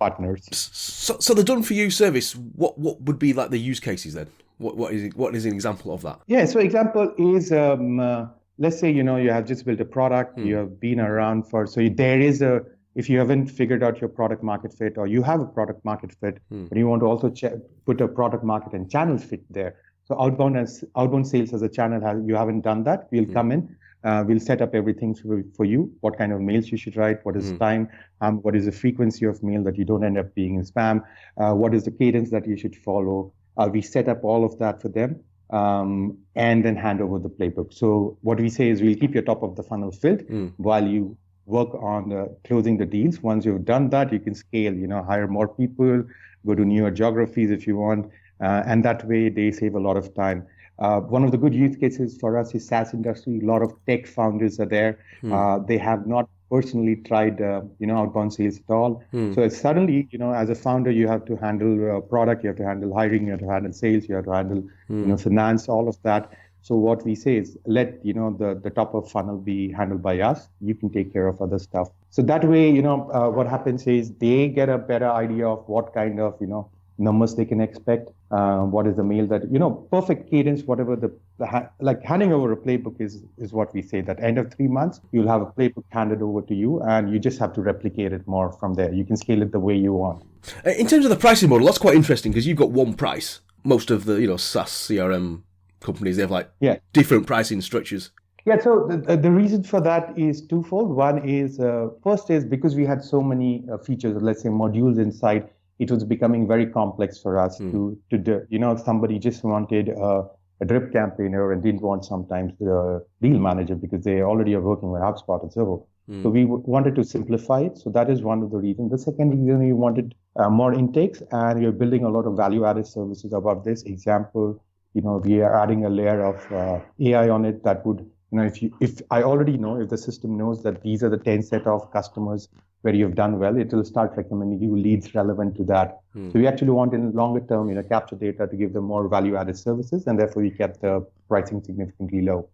partners. So the done for you service, what would be like the use cases then? What is an example of that? Yeah, so example is let's say you have just built a product, you have been around there is if you haven't figured out your product market fit, or you have a product market fit, but you want to also put a product market and channel fit there. So outbound sales as a channel, you haven't done that. We'll come in, we'll set up everything for you. What kind of mails you should write, what is the time, what is the frequency of mail that you don't end up being in spam, what is the cadence that you should follow. We set up all of that for them, and then hand over the playbook. So what we say is we'll keep your top of the funnel filled while you work on closing the deals. Once you've done that, you can scale, hire more people, go to newer geographies if you want, and that way they save a lot of time. One of the good use cases for us is SaaS industry. A lot of tech founders are there. They have not personally tried, outbound sales at all. So it's suddenly, as a founder, you have to handle product, you have to handle hiring, you have to handle sales, you have to handle, finance, all of that. So what we say is let, the top of funnel be handled by us. You can take care of other stuff. So that way, what happens is they get a better idea of what kind of, numbers they can expect. What is the mail that, perfect cadence, whatever like handing over a playbook is what we say that end of 3 months, you'll have a playbook handed over to you and you just have to replicate it more from there. You can scale it the way you want. In terms of the pricing model, that's quite interesting because you've got one price. Most of the, SaaS CRM companies, they have different pricing structures. Yeah, so the reason for that is twofold. One is, first is because we had so many features, let's say modules inside, it was becoming very complex for us to do. Somebody just wanted a drip campaigner and didn't want sometimes the deal manager because they already are working with HubSpot and Zoho. So we wanted to simplify it. So that is one of the reasons. The second reason, we wanted more intakes, and we're building a lot of value-added services above this. Example, we are adding a layer of AI on it that would, if I already know, if the system knows that these are the 10 set of customers where you've done well, it will start recommending you leads relevant to that. So we actually want in longer term, capture data to give them more value-added services, and therefore we kept the pricing significantly low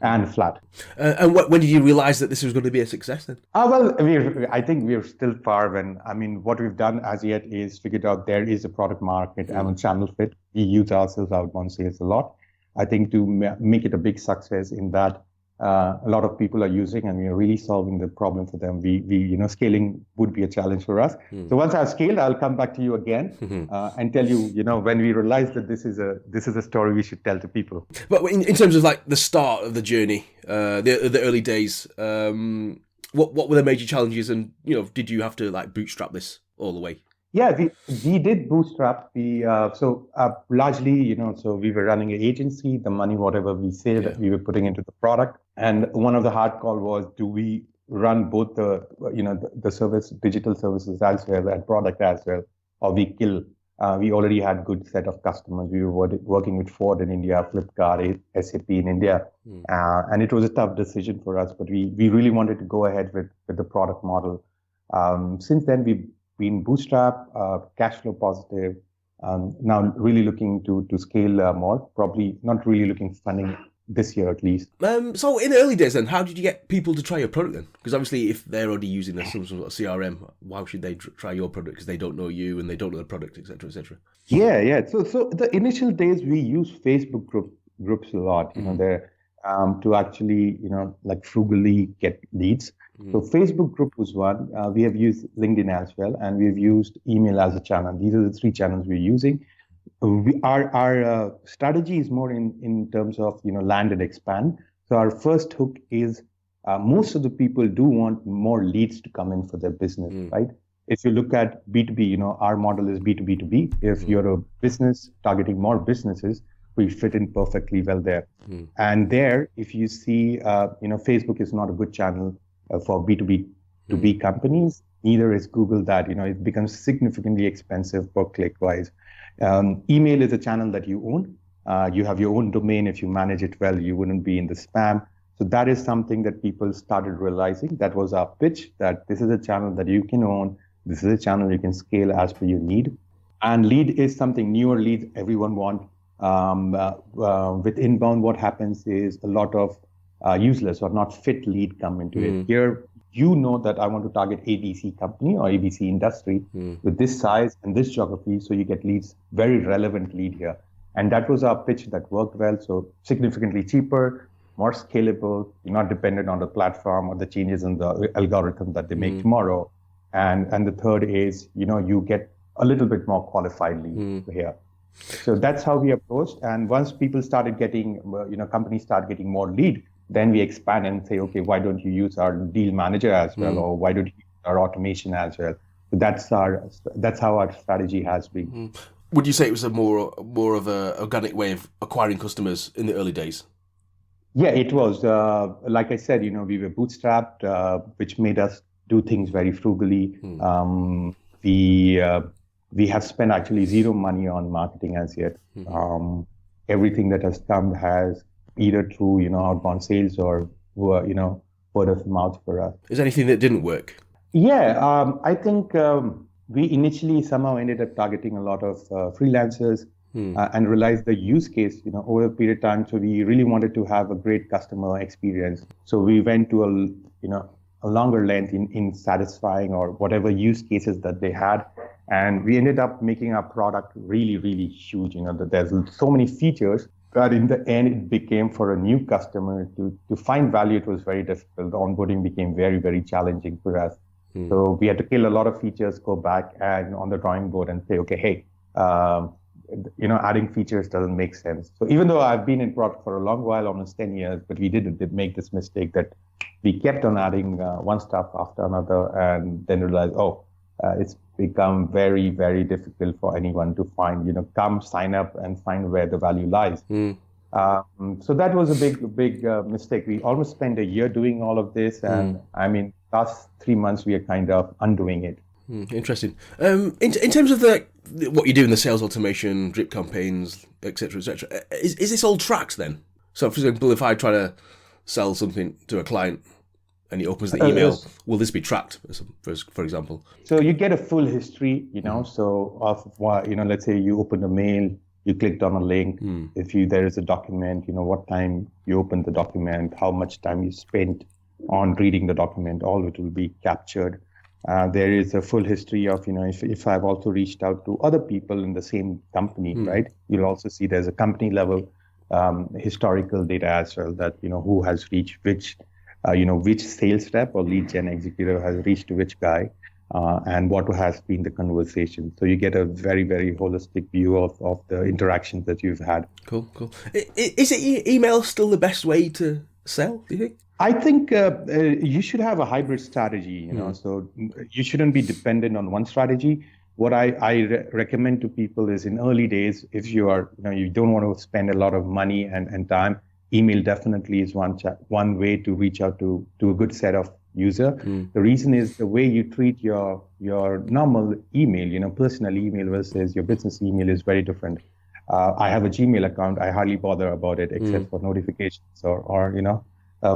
and flat. And when did you realize that this was going to be a success then? Well, I think we're still far what we've done as yet is figured out there is a product market and a channel fit. We use ourselves outbound sales a lot. I think to make it a big success in that, a lot of people are using, and we are really solving the problem for them. We scaling would be a challenge for us. So once I've scaled, I'll come back to you again and tell you, when we realize that this is a story we should tell to people. But in terms of like the start of the journey, the early days, what were the major challenges, and did you have to like bootstrap this all the way? Yeah, we did bootstrap. Largely, so we were running an agency. The money, whatever we saved, we were putting into the product. And one of the hard call was, do we run both the service, digital services as well and product as well, or we kill? We already had good set of customers. We were working with Ford in India, Flipkart, SAP in India, and it was a tough decision for us. But we really wanted to go ahead with the product model. Since then, we've been bootstrap, cash flow positive, now really looking to scale more, probably not really looking for funding this year at least. So in the early days then, how did you get people to try your product then? Because obviously if they're already using some sort of CRM, why should they try your product? Because they don't know you and they don't know the product, etc., etc. Yeah. So the initial days we use Facebook groups a lot, there to actually, like frugally get leads. So Facebook group was one. We have used LinkedIn as well, and we've used email as a channel. These are the 3 channels we're using. Our strategy is more in terms of land and expand. So our first hook is most of the people do want more leads to come in for their business, right? If you look at B2B, our model is B2B2B. If you're a business targeting more businesses, we fit in perfectly well there. And there, if you see, Facebook is not a good channel for B2B to big companies. Neither is Google that. It becomes significantly expensive per click wise. Email is a channel that you own. You have your own domain. If you manage it well, you wouldn't be in the spam. So that is something that people started realizing. That was our pitch, that this is a channel that you can own. This is a channel you can scale as per your need. And lead is something, newer leads everyone want. With inbound, what happens is a lot of useless or not fit lead come into it. Here, that I want to target ABC company or ABC industry with this size and this geography. So you get leads, very relevant lead here. And that was our pitch that worked well. So significantly cheaper, more scalable, you're not dependent on the platform or the changes in the algorithm that they make tomorrow. And the third is, you get a little bit more qualified lead here. So that's how we approached. And once people started getting, companies start getting more lead, then we expand and say, okay, why don't you use our deal manager as well? Or why don't you use our automation as well? So that's how our strategy has been. Would you say it was a more of a organic way of acquiring customers in the early days? Yeah, it was. Like I said, we were bootstrapped, which made us do things very frugally. We have spent actually zero money on marketing as yet. Everything that has come has either through outbound sales or word of mouth for us. Is there anything that didn't work? Yeah, I think we initially somehow ended up targeting a lot of freelancers and realized the use case over a period of time. So we really wanted to have a great customer experience. So we went to a longer length in satisfying or whatever use cases that they had. And we ended up making our product really, really huge. That there's so many features, but in the end, it became for a new customer to find value. It was very difficult. The onboarding became very, very challenging for us. So we had to kill a lot of features, go back and on the drawing board and say, okay, hey, adding features doesn't make sense. So even though I've been in product for a long while, almost 10 years, but we did make this mistake that we kept on adding one stuff after another and then realized, it's become very, very difficult for anyone to find, come sign up and find where the value lies. So that was a big mistake. We almost spent a year doing all of this. And last 3 months, we are kind of undoing it. Interesting. In terms of what you do in the sales automation, drip campaigns, etc., is this all tracked then? So, for example, if I try to sell something to a client and he opens the email, will this be tracked, for example? So you get a full history, so of what, let's say you opened a mail, you clicked on a link. If there is a document, what time you opened the document, how much time you spent on reading the document, all of it will be captured. There is a full history of, if I've also reached out to other people in the same company, right? You'll also see there's a company level historical data as well, that, who has reached which sales rep or lead gen executive has reached which guy, and what has been the conversation. So you get a very, very holistic view of the interactions that you've had. Cool. Is email still the best way to sell, do you think? I think you should have a hybrid strategy, so you shouldn't be dependent on one strategy. What I recommend to people is, in early days, if you are, you don't want to spend a lot of money and time, email definitely is one way to reach out to a good set of user. The reason is the way you treat your normal email, personal email versus your business email is very different. I have a Gmail account. I hardly bother about it except for notifications or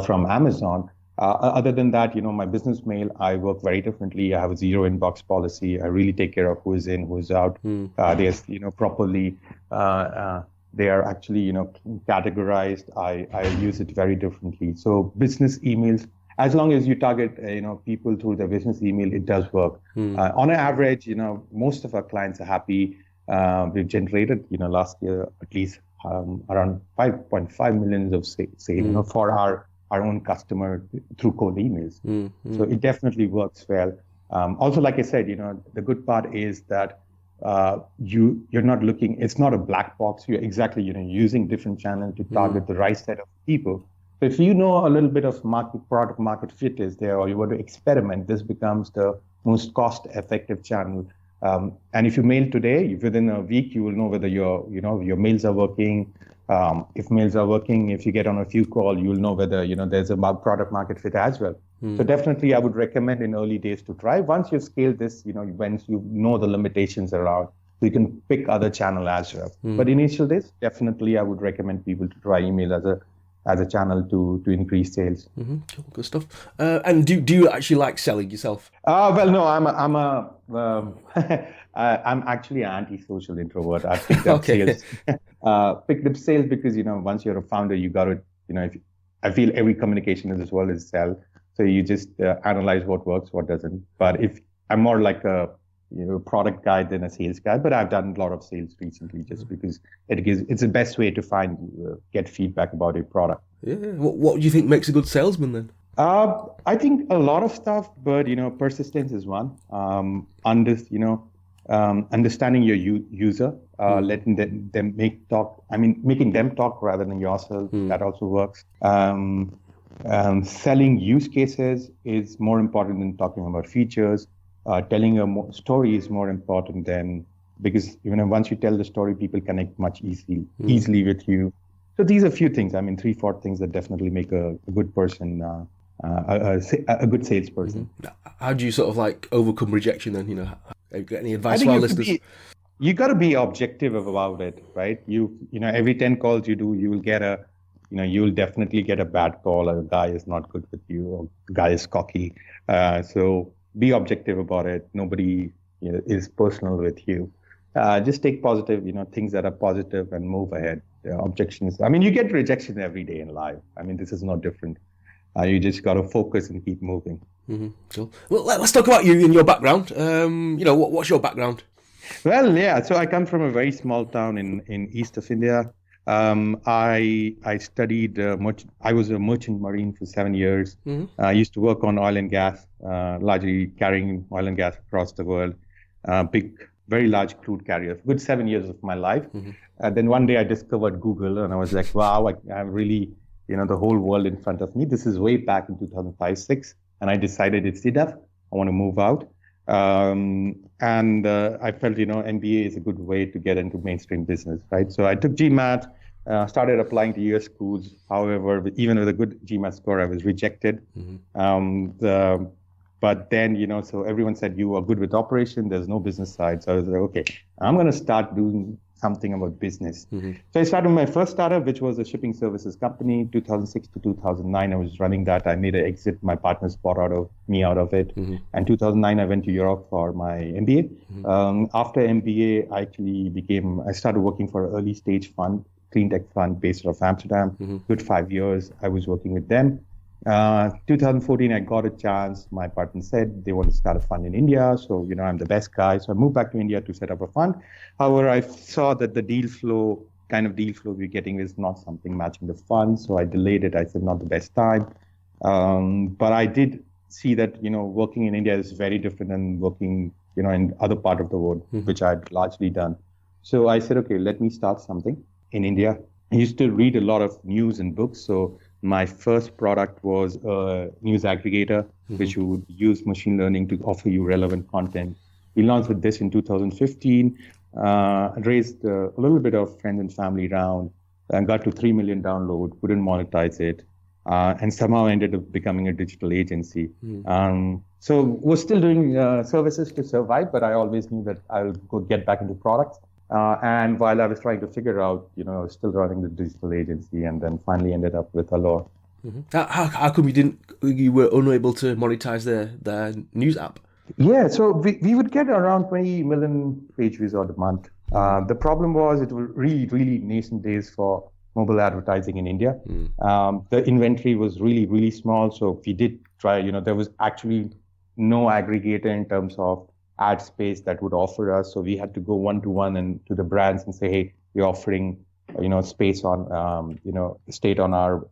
from Amazon. Other than that, my business mail, I work very differently. I have a zero inbox policy. I really take care of who is in, who's out. There's, properly, they are actually, categorized. I use it very differently. So business emails, as long as you target, people through their business email, it does work. On an average, most of our clients are happy. We've generated, last year, at least around 5.5 million of sales, for our own customer through cold emails. So it definitely works well. Also, like I said, the good part is that you're not looking, it's not a black box. You're exactly, using different channels to target the right set of people. So if you know a little bit of product market fit is there, or you want to experiment, this becomes the most cost effective channel And if you mail today, within a week, you will know whether your mails are working. If mails are working, if you get on a few calls, you'll know whether, there's a product market fit as well. So definitely I would recommend in early days to try. Once you've scaled this, once you know the limitations around, you can pick other channel as well. But initial days, definitely I would recommend people to try email as a channel to increase sales. Cool, good stuff. And do you actually like selling yourself? Well, no, I'm actually an anti-social introvert. I picked up sales. Picked up sales because once you're a founder, you got to I feel every communication in this world is sell. So you just analyze what works, what doesn't. But if I'm more like a product guy than a sales guy, but I've done a lot of sales recently just because it's the best way to get feedback about a product. Yeah. What do you think makes a good salesman then? I think a lot of stuff, but persistence is one. Understanding your user, letting them making them talk rather than yourself. That also works. Selling use cases is more important than talking about features. Telling a story is more important because once you tell the story, people connect much easily with you. So these are a few things. 3-4 things that definitely make a good person, a good salesperson. How do you sort of like overcome rejection then? Got any advice for our listeners? You got to be objective about it, right? Every 10 calls you do, you will get you'll definitely get a bad call. A guy is not good with you, or a guy is cocky. So be objective about it. Nobody is personal with you. Just take positive, things that are positive and move ahead. Objections. You get rejection every day in life. This is no different. You just got to focus and keep moving. Cool. Well, let's talk about you and your background. What's your background? Well, yeah. So I come from a very small town in east of India. I studied I was a merchant marine for 7 years. I used to work on oil and gas, largely carrying oil and gas across the world. Very large crude carrier. Good 7 years of my life. Then one day I discovered Google, and I was like, wow, I really, the whole world in front of me. This is way back in 2005-06, and I decided it's enough. I want to move out. And I felt, MBA is a good way to get into mainstream business, right? So I took GMAT, started applying to US schools. However, even with a good GMAT score, I was rejected. But then, so everyone said, you are good with operation, there's no business side. So I was like, okay, I'm going to start doing something about business. So I started my first startup, which was a shipping services company. 2006 to 2009, I was running that. I made an exit. My partners bought me out of it. And 2009, I went to Europe for my MBA. After MBA, I started working for an early stage fund, clean tech fund based out of Amsterdam. Good 5 years, I was working with them. 2014, I got a chance. My partner said they want to start a fund in India. So, I'm the best guy. So I moved back to India to set up a fund. However, I saw that the deal flow we're getting is not something matching the fund. So I delayed it. I said, not the best time. But I did see that, working in India is very different than working, in other part of the world, which I'd largely done. So I said, okay, let me start something in India. I used to read a lot of news and books. So my first product was a news aggregator, which would use machine learning to offer you relevant content. We launched with this in 2015, raised a little bit of friends and family round, and got to 3 million download, couldn't monetize it, and somehow ended up becoming a digital agency. So we're still doing services to survive, but I always knew that I'll go get back into products. And while I was trying to figure out, I was still running the digital agency, and then finally ended up with Alore. How come you were unable to monetize the news app? Yeah, so we would get around 20 million page views a month. The problem was it was really, really nascent days for mobile advertising in India. The inventory was really, really small. So we did try, there was actually no aggregator in terms of ad space that would offer us. So we had to go one-to-one and to the brands and say, hey, we're offering, space on, state on our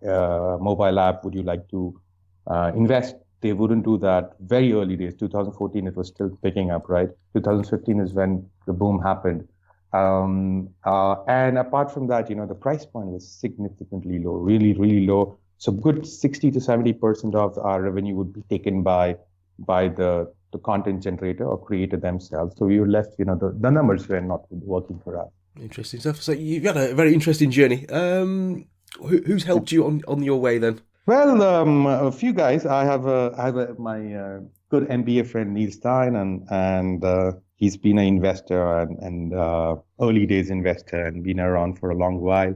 mobile app. Would you like to invest? They wouldn't do that. Very early days, 2014, it was still picking up, right? 2015 is when the boom happened. And apart from that, the price point was significantly low, really, really low. So good 60 to 70% of our revenue would be taken by the the content generator or creator themselves. So we were left, the numbers were not working for us. Interesting stuff. So you've had a very interesting journey. Who's helped you on your way then? Well, a few guys. I have my good MBA friend Neil Stein, and he's been an investor and early days investor and been around for a long while.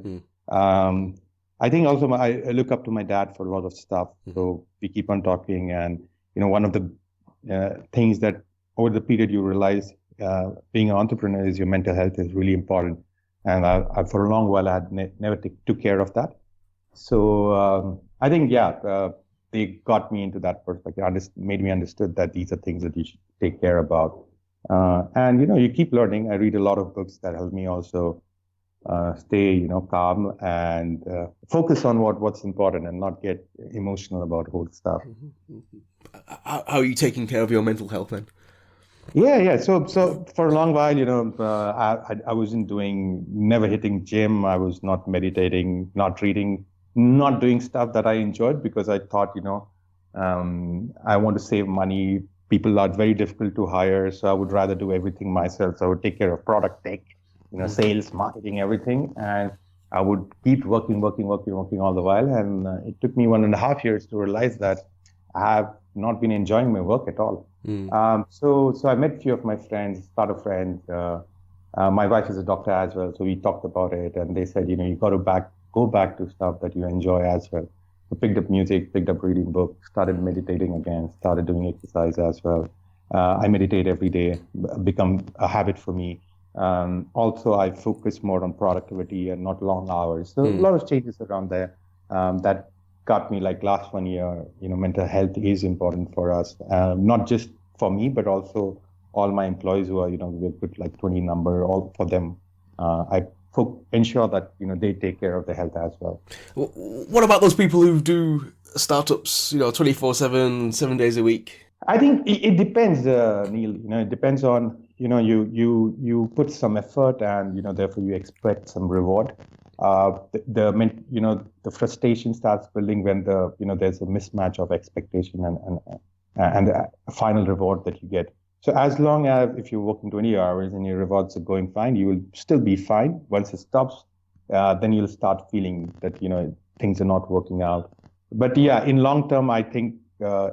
I think also I look up to my dad for a lot of stuff. So we keep on talking, and one of the things that over the period you realize being an entrepreneur is your mental health is really important. And I for a long while I had never took care of that. So I think they got me into that perspective. Made me understood that these are things that you should take care about. And you keep learning. I read a lot of books that help me also stay calm and focus on what's important and not get emotional about whole stuff. How are you taking care of your mental health then? Yeah. So for a long while, I wasn't never hitting gym. I was not meditating, not reading, not doing stuff that I enjoyed because I thought, I want to save money. People are very difficult to hire, so I would rather do everything myself. So I would take care of product tech, sales, marketing, everything, and I would keep working all the while. And it took me 1.5 years to realize that I have not been enjoying my work at all. So I met a few of my friends, startup friends. My wife is a doctor as well, so we talked about it, and they said, you got to go back to stuff that you enjoy as well. I picked up music, picked up reading books, started meditating again, started doing exercise as well. I meditate every day, become a habit for me. Also, I focus more on productivity and not long hours. So a lot of changes around there that got me like last 1 year, mental health is important for us, not just for me, but also all my employees who are, we put like 20 number, all for them. I ensure that, they take care of their health as well. What about those people who do startups, 24/7, 7 days a week? I think it depends, Neil. It depends on, you put some effort and, therefore you expect some reward. The frustration starts building when there's a mismatch of expectation and the final reward that you get. So as long as if you're working 20 hours and your rewards are going fine, you will still be fine. Once it stops, then you'll start feeling that, things are not working out. But yeah, in long term, I think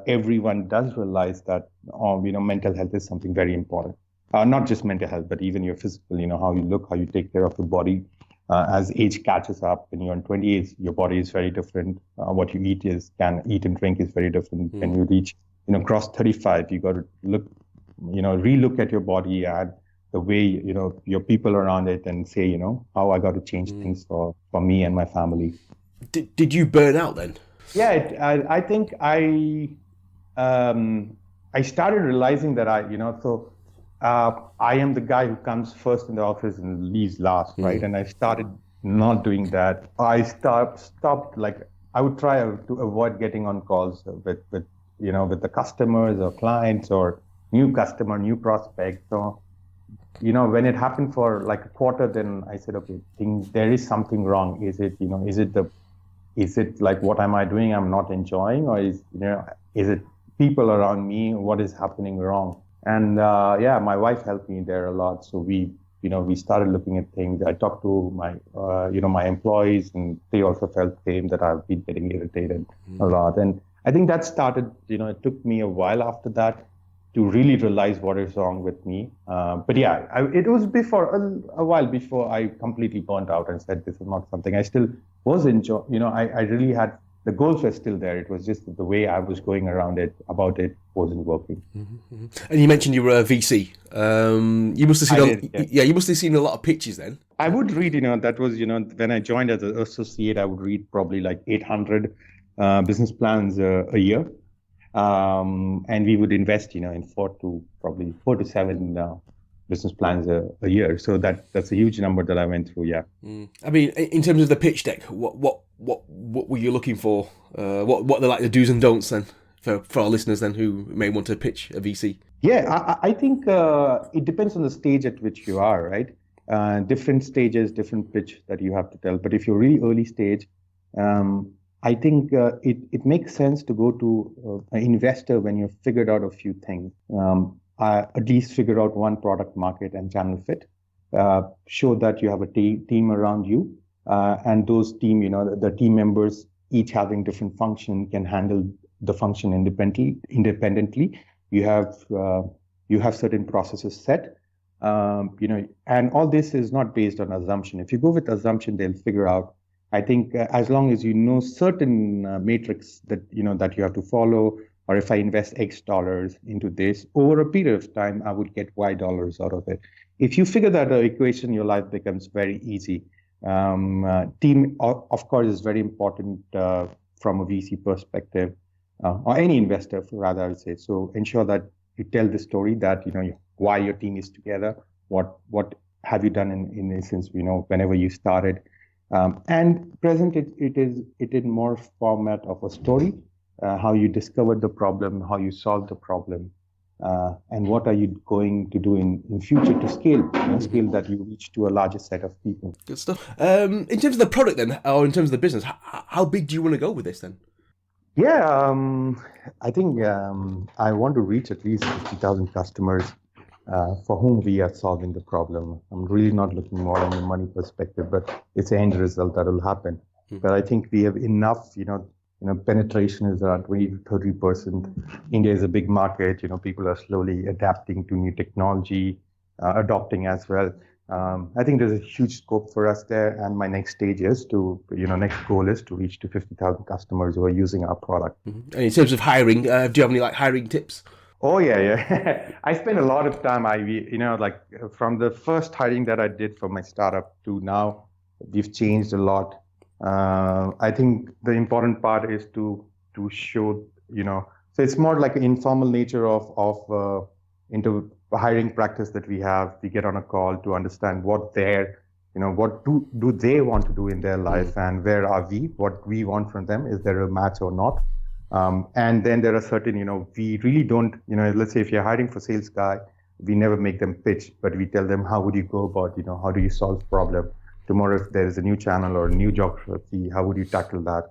everyone does realize that, mental health is something very important. Not just mental health, but even your physical, how you look, how you take care of your body. As age catches up, when you're in 20s, your body is very different. What you eat and drink is very different. When you reach, cross 35, you got to relook at your body and the way, your people around it and say, how I got to change things for me and my family. Did you burn out then? Yeah, I think I started realizing that I am the guy who comes first in the office and leaves last, right? And I started not doing that. I stopped like I would try to avoid getting on calls with the customers or clients or new customer, new prospect. So, when it happened for like a quarter, then I said, okay, there is something wrong. Is it like, what am I doing? I'm not enjoying, or is it people around me? What is happening wrong? And my wife helped me there a lot. So we started looking at things. I talked to my employees, and they also felt the same, that I've been getting irritated a lot. And I think that started, it took me a while after that to really realize what is wrong with me. But yeah, it was before a while before I completely burnt out and said, this is not something I still was enjoying. I really had, the goals were still there. It was just the way I was going about it wasn't working. And you mentioned you were a VC. You must have seen you must have seen a lot of pitches then. I would read, that was, when I joined as an associate, I would read probably like 800 business plans a year. And we would invest, in 4 to 7 business plans a year. So that's a huge number that I went through. Yeah. I mean, in terms of the pitch deck, what were you looking for? What are like the do's and don'ts then for our listeners then who may want to pitch a VC? Yeah, I think it depends on the stage at which you are, right? Different stages, different pitch that you have to tell. But if you're really early stage, I think it makes sense to go to an investor when you've figured out a few things. At least figure out one product market and channel fit. Show that you have a team around you, and those team, the team members each having different function can handle the function independently. You have certain processes set. And all this is not based on assumption. If you go with assumption, they'll figure out. I think as long as you know certain matrix that that you have to follow, or if I invest X dollars into this over a period of time, I would get Y dollars out of it. If you figure that equation, your life becomes very easy. Team, of course, is very important from a VC perspective, or any investor, rather, I would say. So ensure that you tell the story that why your team is together, what have you done in essence, whenever you started, and present it in more format of a story, how you discovered the problem, how you solved the problem, and what are you going to do in future to scale that you reach to a larger set of people. Good stuff. In terms of the product then, or in terms of the business, how big do you want to go with this then? Yeah, I think I want to reach at least 50,000 customers for whom we are solving the problem. I'm really not looking more on the money perspective, but it's the end result that will happen. But I think we have enough, penetration is around 20 to 30%. India is a big market. People are slowly adapting to new technology, adopting as well. I think there's a huge scope for us there. And my next stage is next goal is to reach to 50,000 customers who are using our product. And in terms of hiring, do you have any hiring tips? Oh yeah. I spend a lot of time. From the first hiring that I did for my startup to now, we've changed a lot. I think the important part is to show, so it's more like an informal nature of into hiring practice that we have. We get on a call to understand what what do they want to do in their life, and where are we, what we want from them, is there a match or not? And then there are certain, we really don't, let's say if you're hiring for sales guy, we never make them pitch, but we tell them, how would you go about, how do you solve problem? Tomorrow, if there is a new channel or a new geography, how would you tackle that?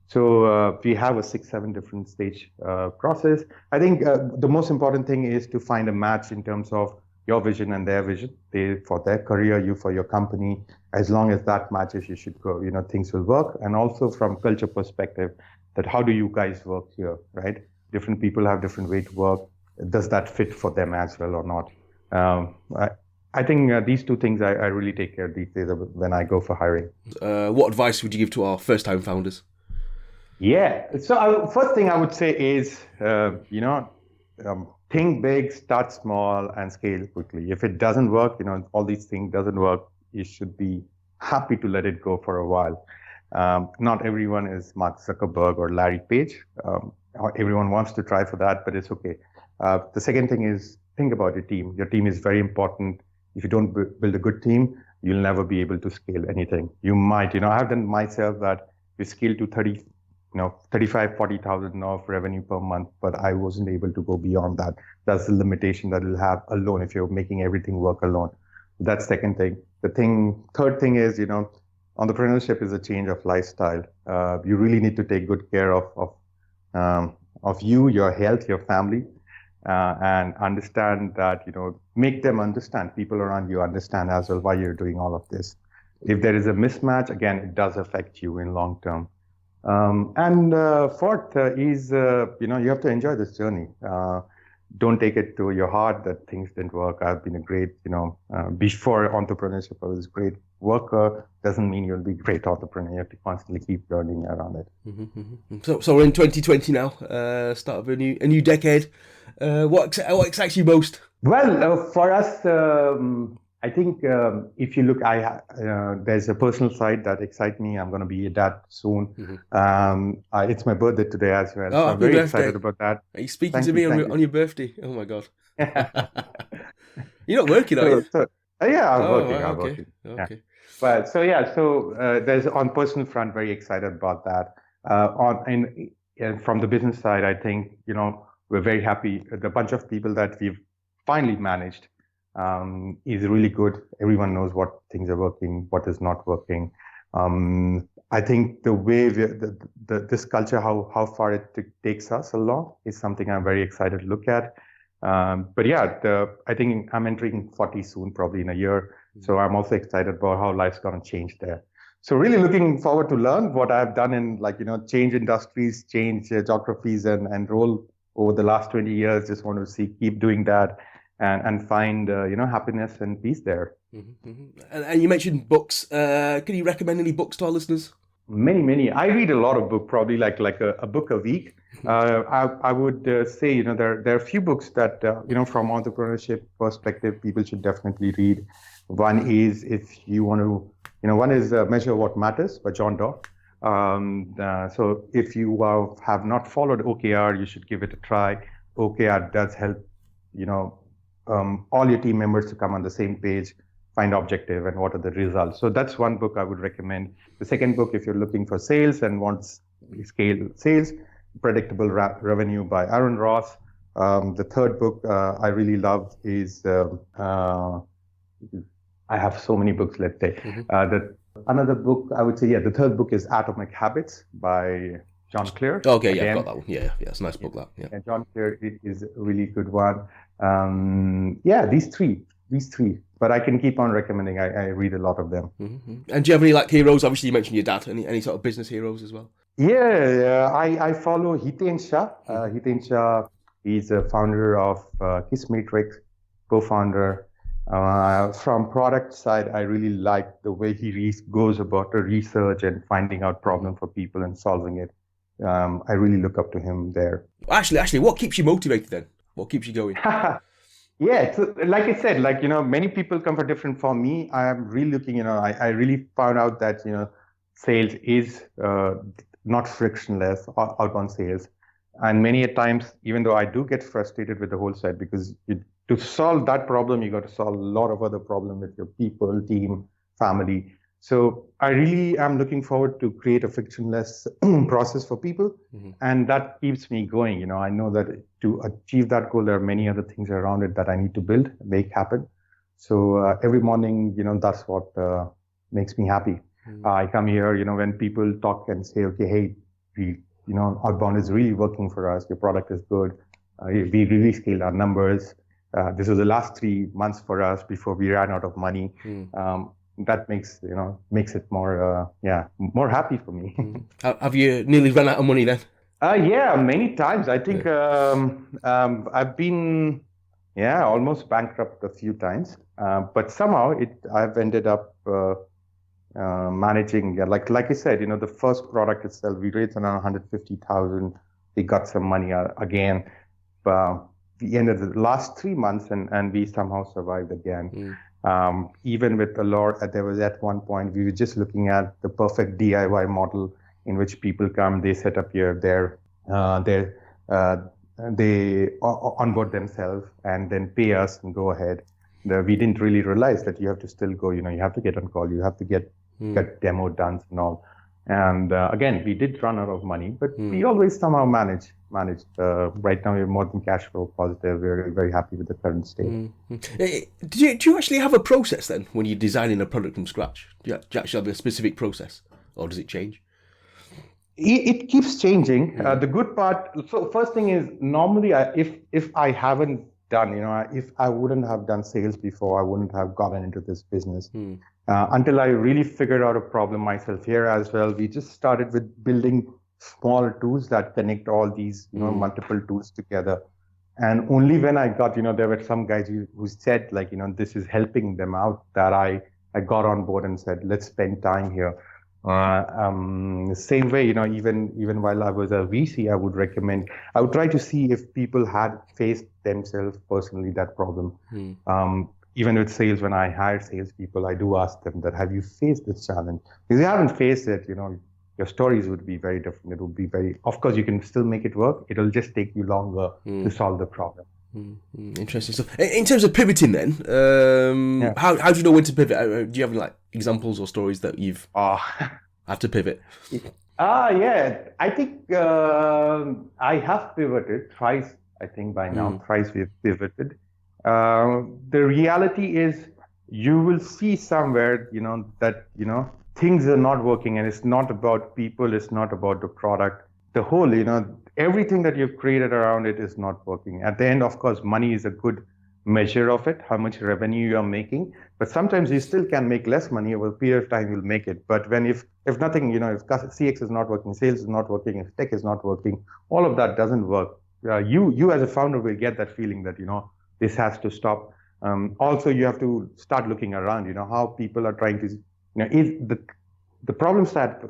So we have a 6-7 different stage process. I think the most important thing is to find a match in terms of your vision and their vision. They for their career, you for your company. As long as that matches, you should go. Things will work. And also from culture perspective, that how do you guys work here, right? Different people have different way to work. Does that fit for them as well or not? I think these two things I really take care of these days when I go for hiring. What advice would you give to our first-time founders? Yeah. So first thing I would say is, think big, start small, and scale quickly. If it doesn't work, all these things doesn't work, you should be happy to let it go for a while. Not everyone is Mark Zuckerberg or Larry Page. Everyone wants to try for that, but it's okay. The second thing is, think about your team. Your team is very important. If you don't build a good team, you'll never be able to scale anything. You might, I've done myself that we scaled to 35, 40,000 of revenue per month, but I wasn't able to go beyond that. That's the limitation that you'll have alone if you're making everything work alone. That's second thing. Third thing is, entrepreneurship is a change of lifestyle. You really need to take good care of you, your health, your family. And understand that, make them understand, people around you understand as well why you're doing all of this. If there is a mismatch, again, it does affect you in long term. And fourth is, you have to enjoy this journey. Don't take it to your heart that things didn't work. I've been a great, before entrepreneurship, I was a great worker. Doesn't mean you'll be a great entrepreneur. You have to constantly keep learning around it. So we're in 2020 now, start of a new decade. What excites you most? Well, for us, I think if you look, there's a personal side that excites me. I'm going to be a dad soon. It's my birthday today as well. So I'm very excited about that. Are you speaking to me on your birthday? Oh my God. You're not working, are you? Yeah, I'm working. Okay. But so there's on personal front, very excited about that. And from the business side, I think, we're very happy. The bunch of people that we've finally managed is really good. Everyone knows what things are working, what is not working. I think the way the this culture, how far it takes us along is something I'm very excited to look at. But yeah, I think I'm entering 40 soon, probably in a year. So I'm also excited about how life's going to change there. So really looking forward to learn what I've done in change industries, change geographies and role over the last 20 years. Just want to keep doing that and find, happiness and peace there. And you mentioned books. Can you recommend any books to our listeners? Many. I read a lot of books, probably like a book a week. I would say, there are a few books that, from entrepreneurship perspective, people should definitely read. One is, if you want to, one is Measure What Matters by John Doerr. So if you have not followed OKR, you should give it a try. OKR does help, all your team members to come on the same page, find objective and what are the results. So that's one book I would recommend. The second book, if you're looking for sales and want scale sales, Predictable Revenue by Aaron Ross. The third book I really love is, I have so many books, let's say. Another book, I would say, the third book is Atomic Habits by John Clear. Okay, yeah, I've got that one. Yeah, it's a nice book, that. Yeah. And John Clear is a really good one. These three. But I can keep on recommending. I read a lot of them. And do you have any heroes? Obviously, you mentioned your dad. Any sort of business heroes as well? Yeah, I follow Hiten Shah. Hiten Shah, he's a founder of Kiss Matrix, co-founder. From product side, I really like the way he goes about the research and finding out problem for people and solving it. I really look up to him there. Actually, what keeps you motivated then? What keeps you going? Yeah, so like I said, many people come for different. For me, I am really looking, I really found out that, sales is not frictionless, outbound sales. And many a times, even though I do get frustrated with the whole side, because to solve that problem, you got to solve a lot of other problems with your people, team, family. So I really am looking forward to create a frictionless process for people. And that keeps me going. I know that to achieve that goal, there are many other things around it that I need to build, make happen. So every morning, that's what makes me happy. I come here, when people talk and say, okay, hey, outbound is really working for us. Your product is good. We really scaled our numbers. This was the last 3 months for us before we ran out of money. That makes it more more happy for me. Have you nearly run out of money then? Yeah, many times. I think I've been almost bankrupt a few times, but somehow I've ended up managing. Like I said, the first product itself, we raised around 150,000. We got some money again. We ended the last 3 months and we somehow survived again. Even with Alore, there was at one point, we were just looking at the perfect DIY model in which people come, they set up they onboard themselves and then pay us and go ahead. We didn't really realize that you have to still go, you have to get on call, you have to get demo done and all. And again, we did run out of money, but we always somehow managed. Right now, we're more than cash flow positive. We're very happy with the current state. Do you actually have a process then when you're designing a product from scratch? Do you actually have a specific process, or does it change? It keeps changing. The good part. So first thing is, normally, if I haven't done, if I wouldn't have done sales before, I wouldn't have gotten into this business. Until I really figured out a problem myself here as well. We just started with building small tools that connect all these, multiple tools together. And only when I got, there were some guys who said this is helping them out, that I got on board and said, let's spend time here. Same way, even while I was a VC, I would try to see if people had faced themselves personally that problem. Even with sales, when I hire salespeople, I do ask them that, have you faced this challenge? If you haven't faced it, your stories would be very different. It would be of course, you can still make it work. It'll just take you longer to solve the problem. Interesting stuff. In terms of pivoting then, how do you know when to pivot? Do you have examples or stories that you've had to pivot? Yeah. I think I have pivoted twice, I think by now. Twice we've pivoted. The reality is you will see somewhere, that, things are not working, and it's not about people, it's not about the product. The whole, everything that you've created around it is not working. At the end, of course, money is a good measure of it, how much revenue you are making. But sometimes you still can make less money over a period of time, you'll make it. But if nothing, if CX is not working, sales is not working, if tech is not working, all of that doesn't work. You as a founder will get that feeling that, this has to stop. Also, you have to start looking around, how people are trying to, is the problem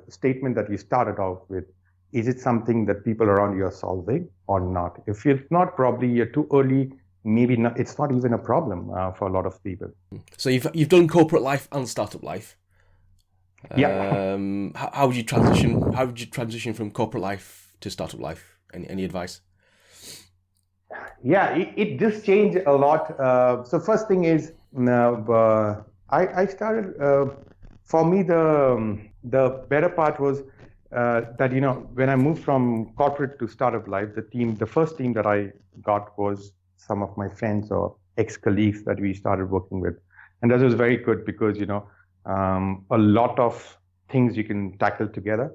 statement that you started off with, is it something that people around you are solving or not? If it's not, probably you're too early. Maybe not, it's not even a problem for a lot of people. So you've done corporate life and startup life. Yeah. How would you transition? How would you transition from corporate life to startup life? Any advice? Yeah, it just changed a lot. So first thing is, I started. For me, the better part was that when I moved from corporate to startup life, the first team that I got was some of my friends or ex-colleagues that we started working with, and that was very good because a lot of things you can tackle together.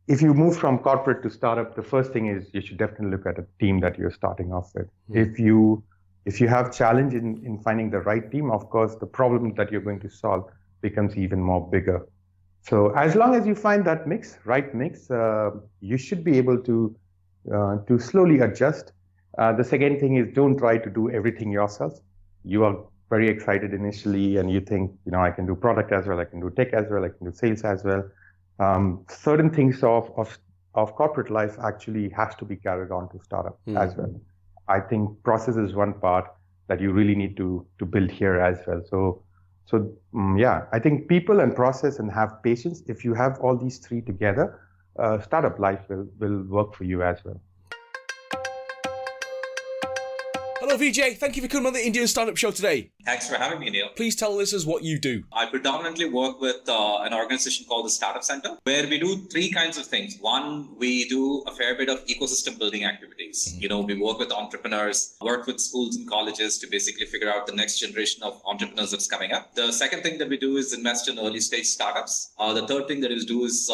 If you move from corporate to startup, the first thing is you should definitely look at a team that you're starting off with. If you have challenge in finding the right team, of course, the problem that you're going to solve becomes even more bigger. So as long as you find that right mix, you should be able to slowly adjust. The second thing is, don't try to do everything yourself. You are very excited initially and you think, I can do product as well, I can do tech as well, I can do sales as well. Certain things of corporate life actually has to be carried on to startup as well. I think process is one part that you really need to build here as well. So I think people and process and have patience. If you have all these three together, startup life will work for you as well. Hello, Vijay. Thank you for coming on the Indian Startup Show today. Thanks for having me, Neil. Please tell listeners what you do. I predominantly work with an organization called the Startup Center, where we do three kinds of things. One, we do a fair bit of ecosystem building activities. We work with entrepreneurs, work with schools and colleges to basically figure out the next generation of entrepreneurs that's coming up. The second thing that we do is invest in early stage startups. The third thing that we do is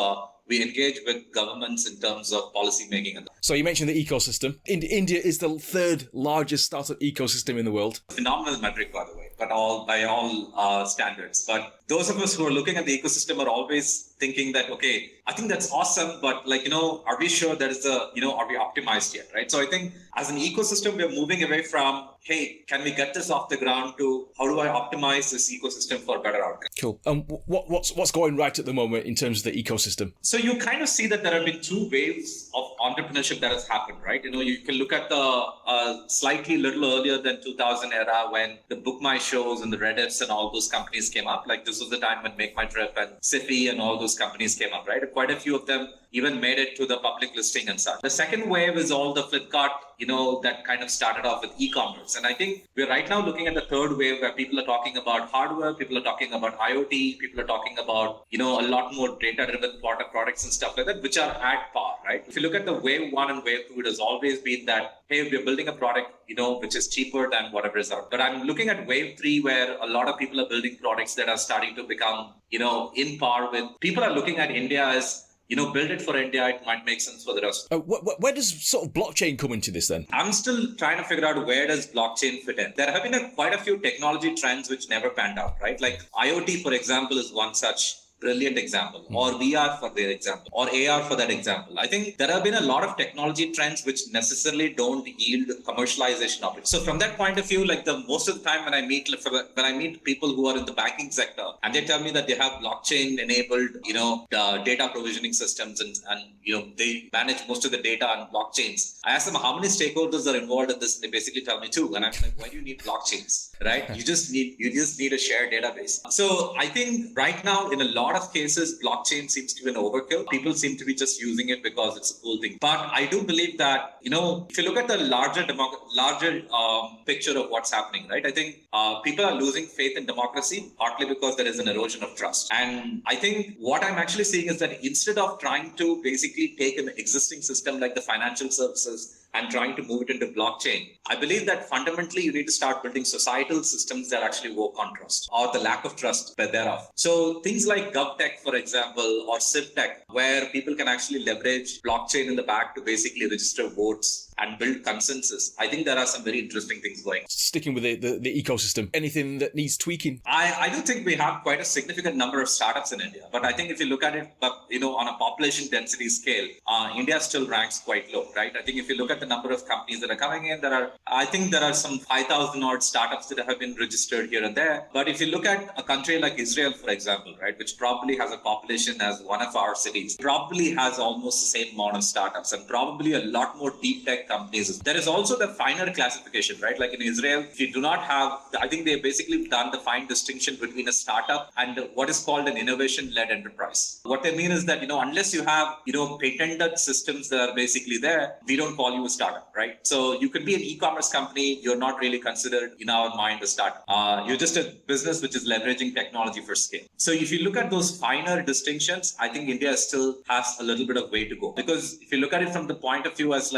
we engage with governments in terms of policy making. So you mentioned the ecosystem. India is the third largest startup ecosystem in the world. Phenomenal metric, by the way, but by all standards. But those of us who are looking at the ecosystem are always thinking that, okay, I think that's awesome, but are we sure that is are we optimized yet, right? So I think as an ecosystem, we're moving away from, hey, can we get this off the ground, to how do I optimize this ecosystem for better outcomes? Cool. And what's going right at the moment in terms of the ecosystem? So you kind of see that there have been two waves of entrepreneurship that has happened, right? You can look at the slightly little earlier than 2000 era when the Book My Shows and the Reddits and all those companies came up. Like this was the time when Make My Trip and Siffy and all those companies came up, right? Quite a few of them even made it to the public listing and such. The second wave is all the Flipkart, that kind of started off with e-commerce. And I think we're right now looking at the third wave where people are talking about hardware, people are talking about IoT, people are talking about, a lot more data-driven products and stuff like that, which are at par, right? If you look at the wave one and wave two, it has always been that, hey, we're building a product, which is cheaper than whatever is out. But I'm looking at wave three, where a lot of people are building products that are starting to become, in par with, people are looking at India as, build it for India, it might make sense for the rest. Where does sort of blockchain come into this then? I'm still trying to figure out where does blockchain fit in. There have been quite a few technology trends which never panned out, right? Like IoT, for example, is one such brilliant example, or VR for their example, or AR for that example. I think there have been a lot of technology trends which necessarily don't yield commercialization of it. So from that point of view, like most of the time when I meet people who are in the banking sector and they tell me that they have blockchain enabled, data provisioning systems and they manage most of the data on blockchains. I ask them how many stakeholders are involved in this, and they basically tell me 2. And I'm like, why do you need blockchains, right? You just need a shared database. So I think right now in a lot of cases, blockchain seems to be an overkill. People seem to be just using it because it's a cool thing. But I do believe that, if you look at the larger picture of what's happening, right? I think people are losing faith in democracy, partly because there is an erosion of trust. And I think what I'm actually seeing is that instead of trying to basically take an existing system like the financial services and trying to move it into blockchain, I believe that fundamentally you need to start building societal systems that actually work on trust or the lack of trust thereof. So things like GovTech, for example, or CivTech, where people can actually leverage blockchain in the back to basically register votes and build consensus. I think there are some very interesting things going. Sticking with the ecosystem, anything that needs tweaking? I do think we have quite a significant number of startups in India, but I think if you look at it, on a population density scale, India still ranks quite low, right? I think if you look at the number of companies that are coming in, there are some 5,000 odd startups that have been registered here and there. But if you look at a country like Israel, for example, right, which probably has a population as one of our cities, probably has almost the same amount of startups and probably a lot more deep tech companies. There is also the finer classification, right? Like in Israel, if you do not have, I think they've basically done the fine distinction between a startup and what is called an innovation-led enterprise. What they mean is that, unless you have, patented systems that are basically there, we don't call you a startup, right? So you could be an e-commerce company. You're not really considered in our mind a startup. You're just a business which is leveraging technology for scale. So if you look at those finer distinctions, I think India still has a little bit of way to go. Because if you look at it from the point of view as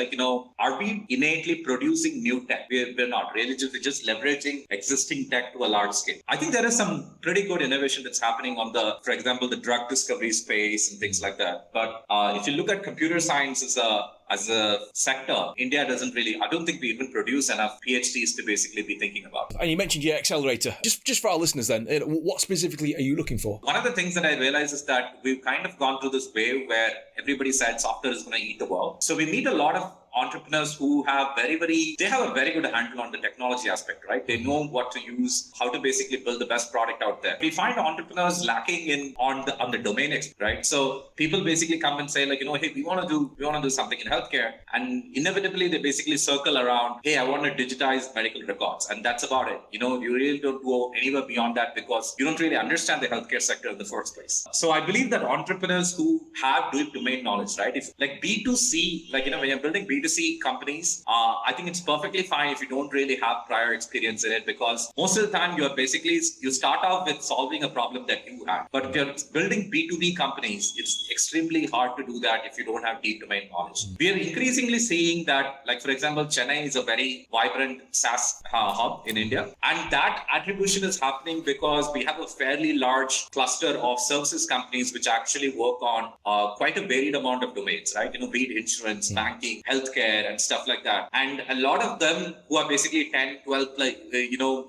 are we innately producing new tech? We're not really. We're just leveraging existing tech to a large scale. I think there is some pretty good innovation that's happening on for example, the drug discovery space and things like that. But if you look at computer science as a sector, India doesn't really, I don't think we even produce enough PhDs to basically be thinking about. And you mentioned your accelerator. Just for our listeners then, what specifically are you looking for? One of the things that I realize is that we've kind of gone through this wave where everybody said software is going to eat the world. So we meet a lot of entrepreneurs who have they have a very good handle on the technology aspect, right? They know what to use, how to basically build the best product out there. We find entrepreneurs lacking on the domain expert, right? So people basically come and say hey, we want to do something in healthcare, and inevitably they basically circle around, hey, I want to digitize medical records, and that's about it. You really don't go anywhere beyond that because you don't really understand the healthcare sector in the first place. So I believe that entrepreneurs who have deep domain knowledge, right? If like B2C, when you're building B2C companies, I think it's perfectly fine if you don't really have prior experience in it, because most of the time you start off with solving a problem that you had. But if you're building B2B companies, it's extremely hard to do that if you don't have deep domain knowledge. We are increasingly seeing that, like for example, Chennai is a very vibrant SaaS hub in India. And that attribution is happening because we have a fairly large cluster of services companies which actually work on quite a varied amount of domains, right? Be it insurance, banking, healthcare, and stuff like that. And a lot of them who are basically 10, 12,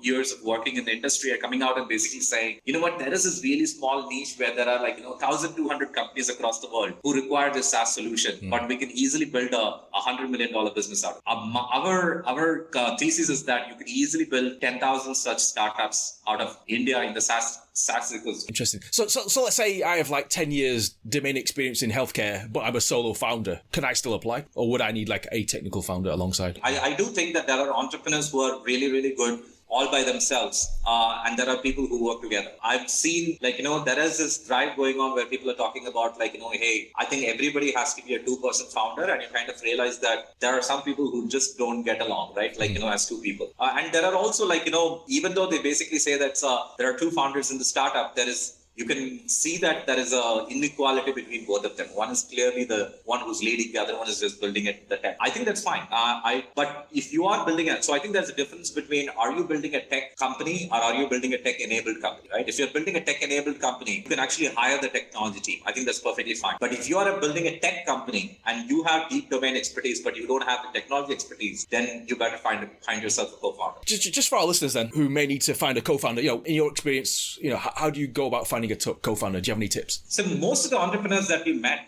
years of working in the industry are coming out and basically saying, there is this really small niche where there are 1,200 companies across the world who require this SaaS solution, but we can easily build a $100 million business out of it. Our thesis is that you can easily build 10,000 such startups out of India in the SaaS ecosystem. Interesting. So let's say I have 10 years domain experience in healthcare, but I'm a solo founder. Can I still apply? Or would I need a technical founder alongside? I do think that there are entrepreneurs who are really, really good all by themselves, and there are people who work together. I've seen, there is this drive going on where people are talking about, hey, I think everybody has to be a two-person founder, and you kind of realize that there are some people who just don't get along, right? As two people. And there are also, even though they basically say that there are two founders in the startup, you can see that there is a inequality between both of them. One is clearly the one who's leading, the other one is just building it, the tech. I think that's fine. But if you are building so I think there's a difference between, are you building a tech company or are you building a tech-enabled company, right? If you're building a tech-enabled company, you can actually hire the technology team. I think that's perfectly fine. But if you are building a tech company and you have deep domain expertise, but you don't have the technology expertise, then you better find yourself a co-founder. Just for our listeners then, who may need to find a co-founder, in your experience, how do you go about finding a co-founder? Do you have any tips? So most of the entrepreneurs that we met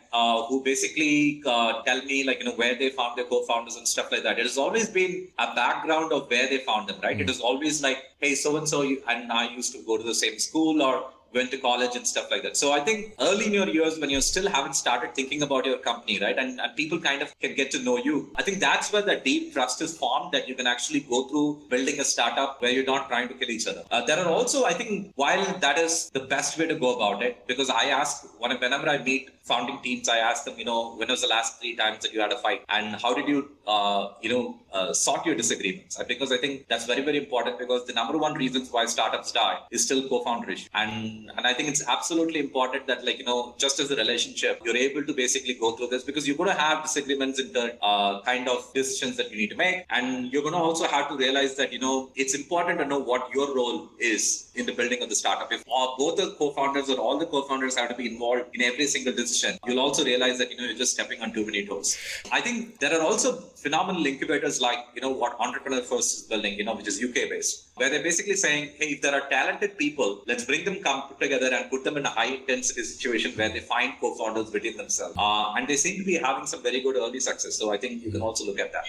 who basically tell me where they found their co-founders and stuff like that, it has always been a background of where they found them, right? It is always hey, so-and-so and I used to go to the same school or went to college and stuff like that. So I think early in your years when you still haven't started thinking about your company, right, and people kind of can get to know you, I think that's where the deep trust is formed, that you can actually go through building a startup where you're not trying to kill each other. There are also, I think, while that is the best way to go about it, because I ask, whenever I meet founding teams, I ask them, when was the last 3 times that you had a fight? And how did you, sort your disagreements? Because I think that's very, very important, because the number one reasons why startups die is still co-founder issue. And and I think it's absolutely important that, like, just as a relationship, you're able to basically go through this, because you're going to have disagreements in the kind of decisions that you need to make. And you're going to also have to realize that, it's important to know what your role is in the building of the startup. If both the co-founders or all the co-founders have to be involved in every single decision, you'll also realize that, you're just stepping on too many toes. I think there are also phenomenal incubators like, what Entrepreneur First is building, which is UK based, where they're basically saying, hey, if there are talented people, let's bring them come together and put them in a high intensity situation where they find co-founders between themselves. And they seem to be having some very good early success. So I think you can also look at that.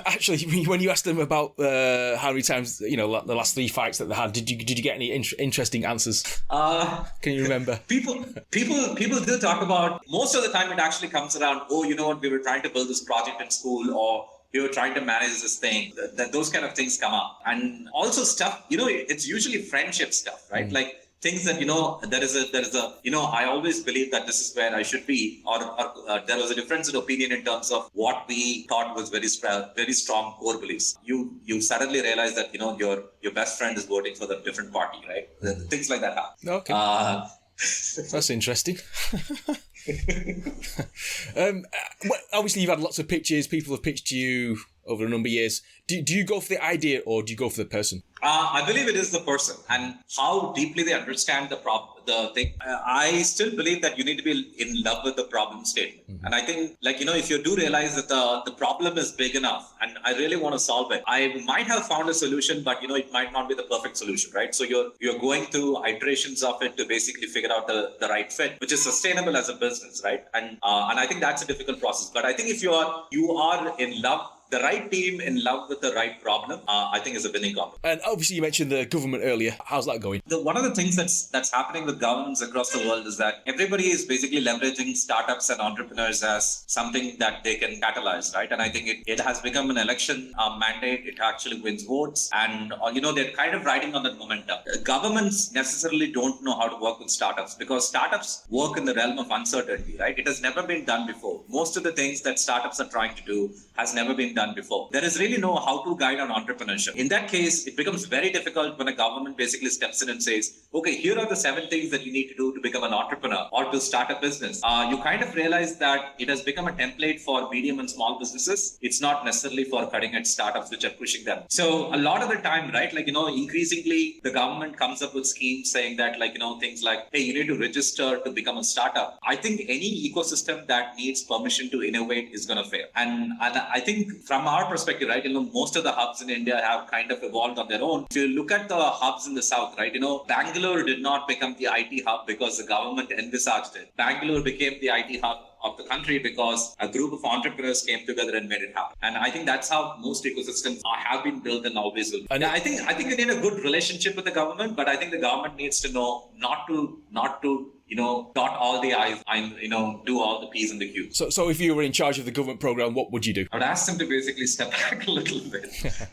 Actually, when you asked them about how many times, the last 3 fights that they had, did you get any interesting answers? Can you remember? People do talk about, most of the time it actually comes around, oh, you know what, we were trying to build this project in school, or we were trying to manage this thing. Those kind of things come up. And also stuff, it's usually friendship stuff, right? Like things that, there is a, I always believe that this is where I should be, or there was a difference in opinion in terms of what we thought was very strong core beliefs. You suddenly realize that, your best friend is voting for the different party, right? Things like that happen. Okay. That's interesting. Obviously, you've had lots of pitches. People have pitched to you over a number of years. Do you go for the idea or do you go for the person? I believe it is the person and how deeply they understand the thing. I still believe that you need to be in love with the problem statement. Mm-hmm. And I think, if you do realize that the problem is big enough and I really want to solve it, I might have found a solution, but, it might not be the perfect solution, right? So you're going through iterations of it to basically figure out the right fit, which is sustainable as a business, right? And I think that's a difficult process. But I think if you are in love, the right team in love with the right problem, I think is a winning problem. And obviously you mentioned the government earlier. How's that going? One of the things that's happening with governments across the world is that everybody is basically leveraging startups and entrepreneurs as something that they can catalyze, right? And I think it has become an election mandate. It actually wins votes. And, they're kind of riding on that momentum. Governments necessarily don't know how to work with startups because startups work in the realm of uncertainty, right? It has never been done before. Most of the things that startups are trying to do has never been done before. There is really no how-to guide on entrepreneurship. In that case, it becomes very difficult when a government basically steps in and says, okay, here are the 7 things that you need to do to become an entrepreneur or to start a business. You kind of realize that it has become a template for medium and small businesses. It's not necessarily for cutting-edge startups which are pushing them. So a lot of the time, right, increasingly the government comes up with schemes saying that, things like, hey, you need to register to become a startup. I think any ecosystem that needs permission to innovate is going to fail. And I think from our perspective, right, most of the hubs in India have kind of evolved on their own. If you look at the hubs in the south, right, Bangalore did not become the IT hub because the government envisaged it. Bangalore became the IT hub of the country because a group of entrepreneurs came together and made it happen. And I think that's how most ecosystems have been built and always will. And I think you need a good relationship with the government, but I think the government needs to know not to dot all the I's and, do all the P's in the Q's. So if you were in charge of the government program, what would you do? I would ask them to basically step back a little bit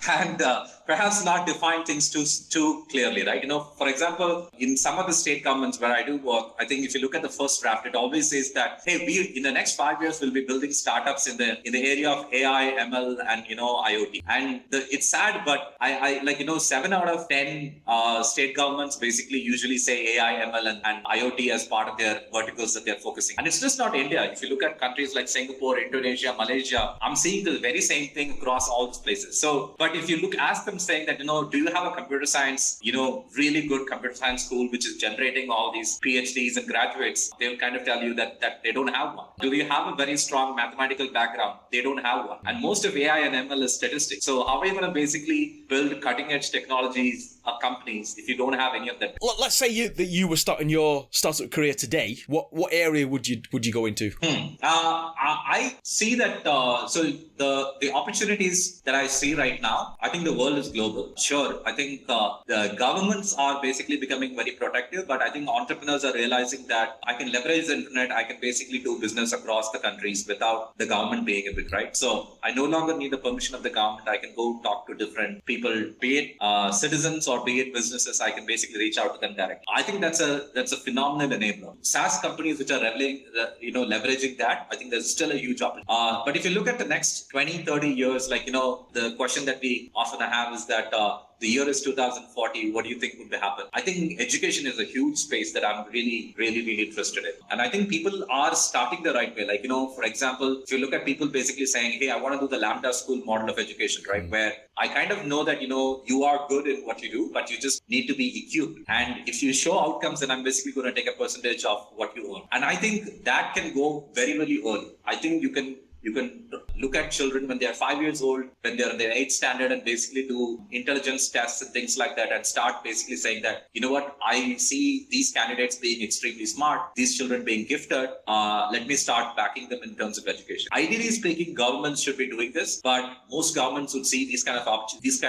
and perhaps not define things too clearly, right? For example, in some of the state governments where I do work, I think if you look at the first draft, it always says that, hey, we in the next 5 years will be building startups in the area of AI, ML, and IoT. And it's sad, but I 7 out of 10 state governments basically usually say AI, ML, and IoT as part of their verticals that they're focusing. And it's just not India. If you look at countries like Singapore, Indonesia, Malaysia, I'm seeing the very same thing across all these places. So, but if you ask them saying that, do you have a computer science, really good computer science school, which is generating all these PhDs and graduates, they'll kind of tell you that they don't have one. Do you have a very strong mathematical background? They don't have one. And most of AI and ML is statistics. So how are you going to basically build cutting edge technologies companies if you don't have any of that? Let's say that you were starting your startup career today. What area would you go into? I see that so the opportunities that I see right now, I think the world is global. Sure, I think the governments are basically becoming very protective, but I think entrepreneurs are realizing that I can leverage the internet. I can basically do business across the countries without the government being a bit, right? So I no longer need the permission of the government. I can go talk to different people, be it citizens or be it businesses. I can basically reach out to them directly. I think that's a phenomenal enabler. SaaS companies which are leveraging that, I think there's still a huge opportunity. But if you look at the next 20, 30 years, the question that we often have is that the year is 2040, what do you think would happen? I think education is a huge space that I'm really interested in. And I think people are starting the right way. Like, for example, if you look at people basically saying, hey, I want to do the Lambda school model of education, right? Where I kind of know that, you are good in what you do, but you just need to be equipped. And if you show outcomes, then I'm basically going to take a percentage of what you earn. And I think that can go very early. I think you can look at children when they are 5 years old, when they're in their 8th standard, and basically do intelligence tests and things like that, and start basically saying that, you know what, I see these candidates being extremely smart, these children being gifted, let me start backing them in terms of education. Ideally speaking, governments should be doing this, but most governments would see these kind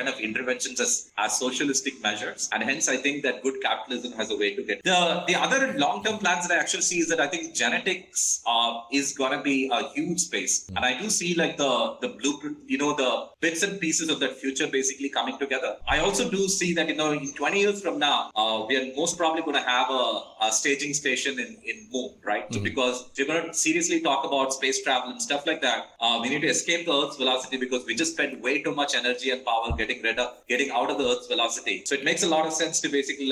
of interventions as socialistic measures, and hence I think that good capitalism has a way to get. The other long-term plans that I actually see is that I think genetics is going to be a huge space. And I do see like the blueprint, the bits and pieces of that future basically coming together. I also do see that, in 20 years from now, we are most probably going to have a staging station in Moon, right? So because if we're going to seriously talk about space travel and stuff like that, we need to escape the Earth's velocity, because we just spend way too much energy and power getting out of the Earth's velocity. So it makes a lot of sense to basically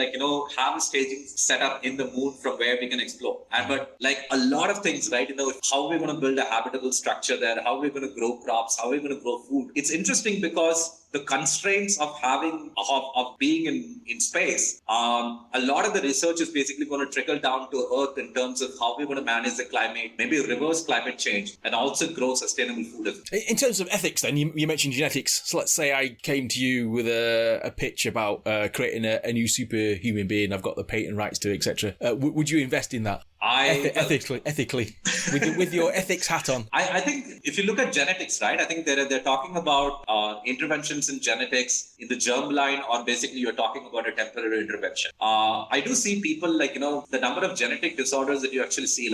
have a staging set up in the Moon from where we can explore. But like a lot of things, right? How we're going to build a habitable structure there, how we're going to grow crops, how we're going to grow food. It's interesting because the constraints of being in space, a lot of the research is basically going to trickle down to Earth in terms of how we're going to manage the climate, maybe reverse climate change, and also grow sustainable food. In terms of ethics, then, you mentioned genetics. So let's say I came to you with a pitch about creating a new superhuman being. I've got the patent rights to, etc. Would you invest in that? Ethically, with your ethics hat on. I think if you look at genetics, right, I think they're talking about interventions in genetics in the germline, or basically you're talking about a temporary intervention. I do see people the number of genetic disorders that you actually see,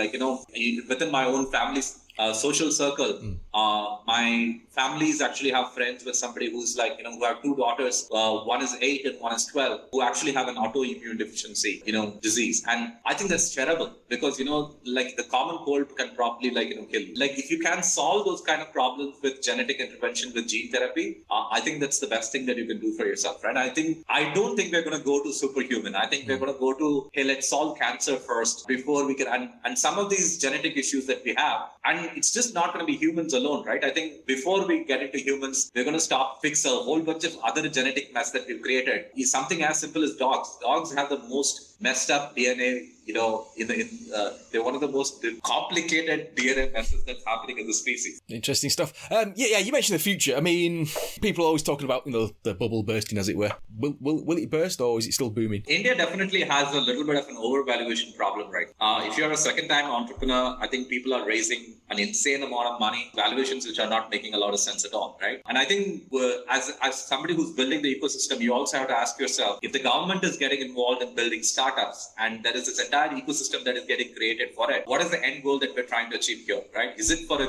within my own family's social circle. My families actually have friends with somebody who's who have 2 daughters. One is 8 and one is 12, who actually have an autoimmune deficiency, disease. And I think that's terrible, because, the common cold can probably kill you. If you can solve those kind of problems with genetic intervention, with gene therapy, I think that's the best thing that you can do for yourself, right? I don't think we're going to go to superhuman. I think we're going to go to, hey, let's solve cancer first before we can, and some of these genetic issues that we have. And it's just not going to be humans alone, right? I think before we get into humans, we're going to fix a whole bunch of other genetic mess that we've created. Is something as simple as dogs. Dogs have the most messed up DNA. They're one of the most complicated DNA messes that's happening in the species. Interesting stuff. You mentioned the future. I mean, people are always talking about the bubble bursting, as it were. Will it burst, or is it still booming? India definitely has a little bit of an overvaluation problem, right? If you're a second-time entrepreneur, I think people are raising an insane amount of money, valuations which are not making a lot of sense at all, right? And I think as somebody who's building the ecosystem, you also have to ask yourself, if the government is getting involved in building startups, and there is this entire ecosystem that is getting created for it, what is the end goal that we're trying to achieve here, right? Is it for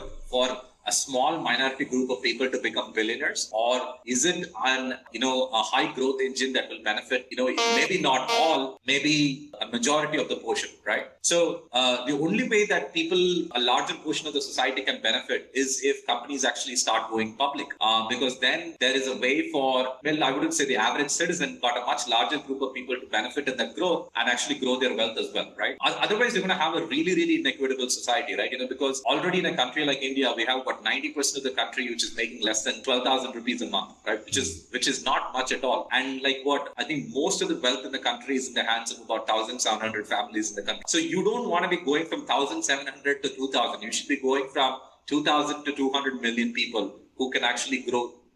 a small minority group of people to become billionaires, or is it a high growth engine that will benefit, maybe not all, maybe a majority of the portion, right? So the only way that a larger portion of the society can benefit is if companies actually start going public, because then there is a way for, I wouldn't say the average citizen, but a much larger group of people to benefit in that growth and actually grow their wealth as well, right? Otherwise, you're going to have a really inequitable society, right? because already in a country like India, we have 90% of the country which is making less than 12,000 rupees a month, right? Which is not much at all. And I think most of the wealth in the country is in the hands of about 1,700 families in the country. So you don't want to be going from 1,700 to 2,000. You should be going from 2,000 to 200 million people who can actually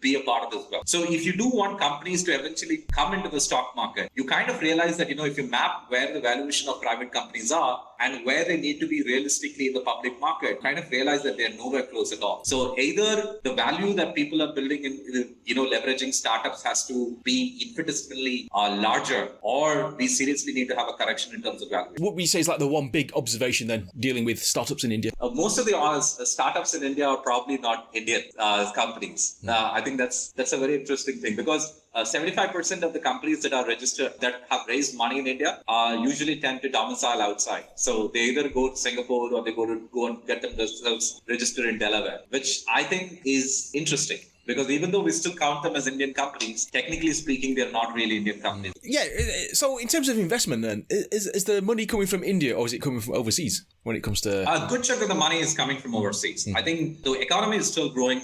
be a part of this wealth. So if you do want companies to eventually come into the stock market, you kind of realize that, if you map where the valuation of private companies are and where they need to be realistically in the public market, kind of realize that they're nowhere close at all. So either the value that people are building in, leveraging startups has to be infinitesimally larger, or we seriously need to have a correction in terms of value. What we say is the one big observation then, dealing with startups in India? Most of the startups in India are probably not Indian companies. I think that's a very interesting thing, because 75% of the companies that are registered, that have raised money in India, usually tend to domicile outside. So they either go to Singapore, or they go and get themselves registered in Delaware, which I think is interesting. Because even though we still count them as Indian companies, technically speaking, they're not really Indian companies. Yeah, so in terms of investment then, is the money coming from India or is it coming from overseas when it comes to... A good chunk of the money is coming from overseas. I think the economy is still growing,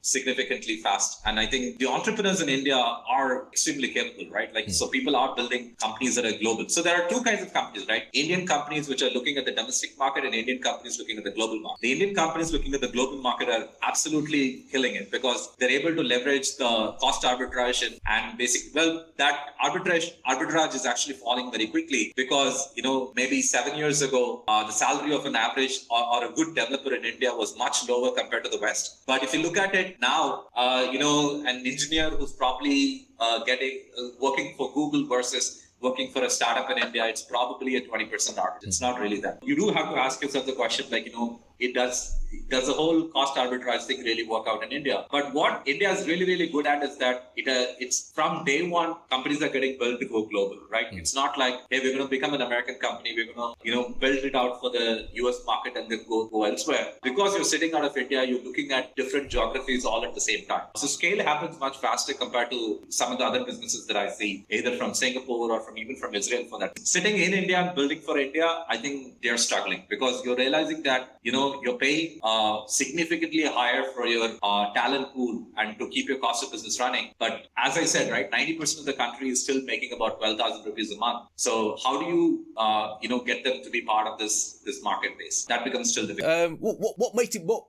significantly fast. And I think the entrepreneurs in India are extremely capable, right? Like, so people are building companies that are global. So there are two kinds of companies, right? Indian companies which are looking at the domestic market and Indian companies looking at the global market. The Indian companies looking at the global market are absolutely killing it because they're able to leverage the cost arbitrage and that arbitrage is actually falling very quickly because, maybe 7 years ago, the salary of an average or a good developer in India was much lower compared to the West. But if you look at it now, an engineer who's probably working for Google versus working for a startup in India, it's probably a 20% arbitrage. It's not really that. You do have to ask yourself the question, does the whole cost arbitrage thing really work out in India? But what India is really, really good at is that it's from day one, companies are getting built to go global, right? It's not like, hey, we're going to become an American company. We're going to, build it out for the US market and then go elsewhere. Because you're sitting out of India, you're looking at different geographies all at the same time. So scale happens much faster compared to some of the other businesses that I see, either from Singapore or even from Israel for that. Sitting in India and building for India, I think they're struggling because you're realizing that, you're paying significantly higher for your talent pool and to keep your cost of business running. But as I said, right, 90% of the country is still making about 12,000 rupees a month. So how do you, get them to be part of this market base? That becomes still difficult. What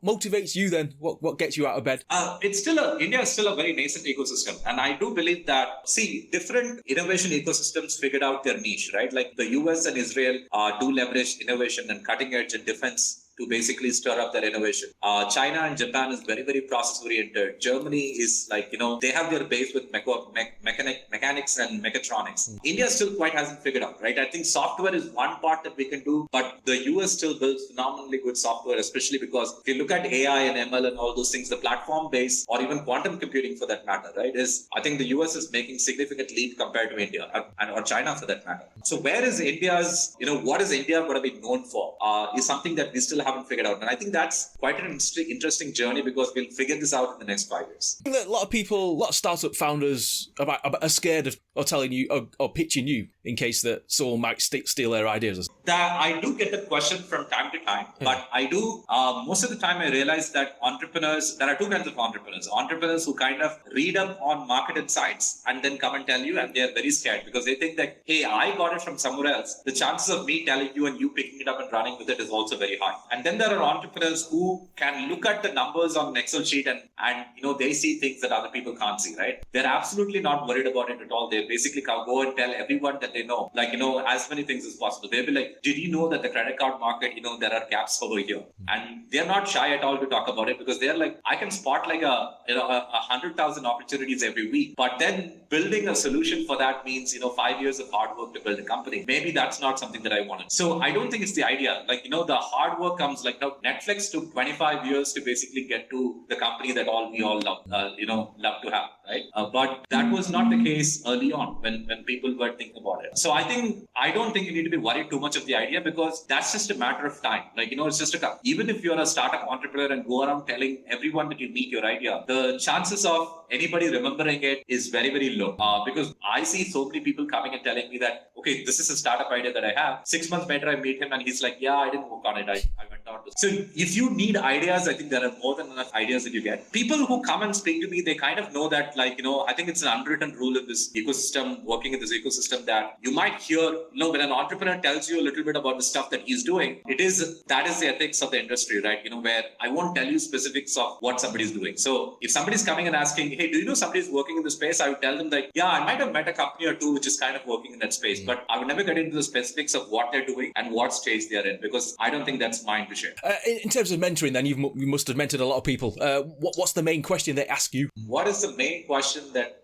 motivates you then? What gets you out of bed? India is still a very nascent ecosystem. And I do believe that, different innovation ecosystems figured out their niche, right? Like the US and Israel do leverage innovation and cutting edge and defense to basically stir up their innovation. China and Japan is very, very process oriented. Germany is they have their base with mechanics and mechatronics. India still quite hasn't figured out, right? I think software is one part that we can do, but the US still builds phenomenally good software, especially because if you look at AI and ML and all those things, the platform base or even quantum computing for that matter, right, I think the US is making significant leap compared to India or China for that matter. So where is India's, what is India going to be known for is something that we still haven't figured out. And I think that's quite an interesting journey because we'll figure this out in the next 5 years. I think that a lot of startup founders are scared of telling you or pitching you in case that someone might steal their ideas. I do get the question from time to time, but I do, most of the time I realize that there are two kinds of entrepreneurs. Entrepreneurs who kind of read up on market insights and then come and tell you, and they're very scared because they think that, hey, I got it from somewhere else. The chances of me telling you and you picking it up and running with it is also very high. And then there are entrepreneurs who can look at the numbers on an Excel sheet and they see things that other people can't see, right? They're absolutely not worried about it at all. They basically go and tell everyone that they know, as many things as possible. They'll be like, did you know that the credit card market, there are gaps over here? And they're not shy at all to talk about it because they're like, I can spot 100,000 opportunities every week. But then building a solution for that means, 5 years of hard work to build a company. Maybe that's not something that I wanted. So I don't think it's the idea. The hard work comes Netflix took 25 years to basically get to the company that we all love to have, right? But that was not the case early on when people were thinking about it. So I don't think you need to be worried too much of the idea because that's just a matter of time. It's just even if you're a startup entrepreneur and go around telling everyone that you meet your idea, the chances of anybody remembering it is very, very low. Because I see so many people coming and telling me that, okay, this is a startup idea that I have. 6 months later, I meet him and he's like, yeah, I didn't work on it. I went out. So if you need ideas, I think there are more than enough ideas that you get. People who come and speak to me, they kind of know that, I think it's an unwritten rule of this ecosystem, working in this ecosystem, that you might hear, when an entrepreneur tells you a little bit about the stuff that he's doing, that is the ethics of the industry, right? Where I won't tell you specifics of what somebody's doing. So if somebody's coming and asking, hey, do you know somebody's working in this space? I would tell them that, yeah, I might have met a company or two which is kind of working in that space, but I would never get into the specifics of what they're doing and what stage they're in because I don't think that's mine to share. In terms of mentoring, then, you must have mentored a lot of people. What's the main question they ask you? What is the main question that...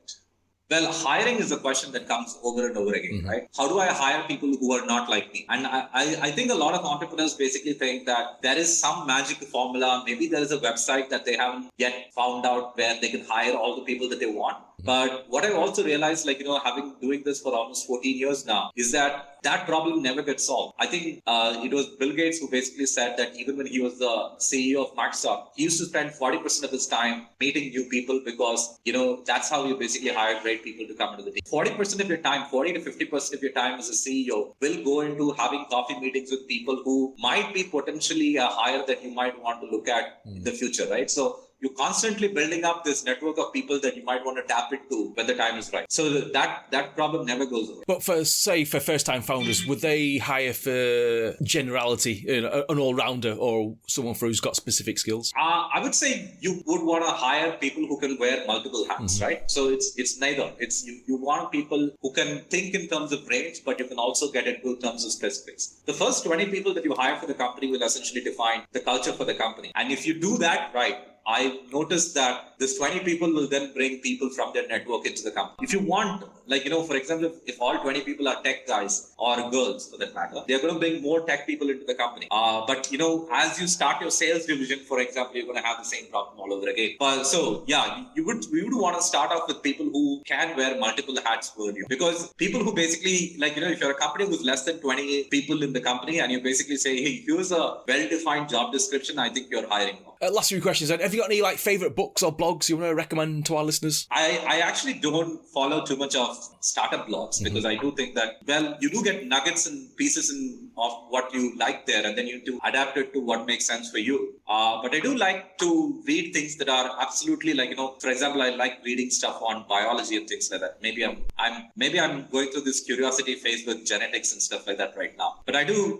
Well, hiring is a question that comes over and over again, right? How do I hire people who are not like me? And I think a lot of entrepreneurs basically think that there is some magic formula. Maybe there is a website that they haven't yet found out where they can hire all the people that they want. But what I've also realized, having doing this for almost 14 years now, is that problem never gets solved. I think it was Bill Gates who basically said that even when he was the CEO of Microsoft, he used to spend 40% of his time meeting new people because, that's how you basically hire great people to come into the team. 40% of your time, 40 to 50% of your time as a CEO will go into having coffee meetings with people who might be potentially a hire that you might want to look at in the future, right? So you're constantly building up this network of people that you might want to tap into when the time is right. So that problem never goes away. But for first-time founders, would they hire for generality, an all-rounder or someone who's got specific skills? I would say you would want to hire people who can wear multiple hats, right? So it's neither. It's you want people who can think in terms of range, but you can also get into terms of specifics. The first 20 people that you hire for the company will essentially define the culture for the company. And if you do that right, I noticed that this 20 people will then bring people from their network into the company. If you want, for example, if all 20 people are tech guys or girls for that matter, they're going to bring more tech people into the company. But as you start your sales division, for example, you're going to have the same problem all over again. So yeah, we would want to start off with people who can wear multiple hats for you. Because people who basically, if you're a company with less than 20 people in the company and you basically say, hey, here's a well-defined job description, I think you're hiring more. Last few questions then. Have you got any favorite books or blogs you want to recommend to our listeners? I actually don't follow too much of startup blogs because I do think that, you do get nuggets and pieces of what you like there, and then you do adapt it to what makes sense for you. But I do like to read things that are absolutely for example, I like reading stuff on biology and things like that. Maybe I'm going through this curiosity phase with genetics and stuff like that right now. But I do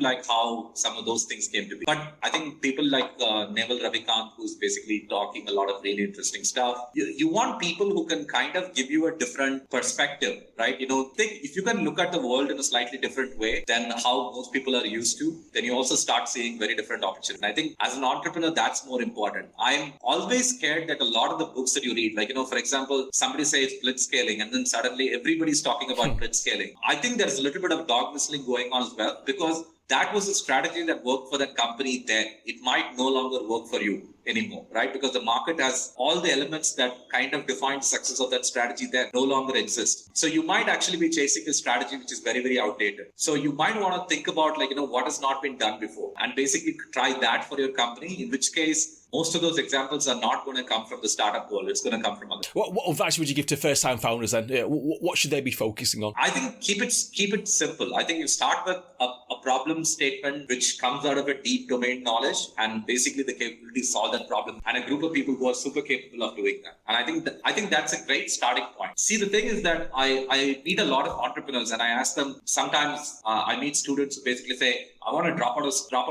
like how some of those things came to be. But I think people like Neville Ravikant, who's basically talking a lot of really interesting stuff. You want people who can kind of give you a different perspective, right? If you can look at the world in a slightly different way than how most people are used to, then you also start seeing very different opportunities. And I think as an entrepreneur, that's more important. I'm always scared that a lot of the books that you read, for example, somebody says blitz scaling, and then suddenly everybody's talking about blitz scaling. I think there's a little bit of dog whistling going on as well, because that was a strategy that worked for that company then. It might no longer work for you anymore, right? Because the market has all the elements that kind of define the success of that strategy that no longer exist. So you might actually be chasing a strategy which is very, very outdated. So you might want to think about what has not been done before and basically try that for your company, in which case most of those examples are not going to come from the startup world. It's going to come from others. What advice would you give to first-time founders then? What should they be focusing on? I think keep it simple. I think you start with a problem statement which comes out of a deep domain knowledge and basically the capability to solve that problem, and a group of people who are super capable of doing that. And I think that's a great starting point. See, the thing is that I meet a lot of entrepreneurs and I ask them, sometimes I meet students who basically say, I want to drop out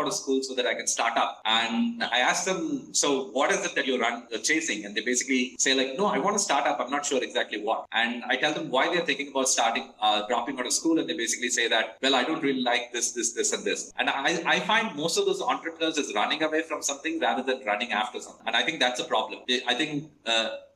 of school so that I can start up. And I ask them, so what is it that you're chasing? And they basically say no, I want to start up. I'm not sure exactly what. And I tell them why they're thinking about dropping out of school. And they basically say that, I don't really like this, and this. And I find most of those entrepreneurs is running away from something rather than running after something. And I think that's a problem. I think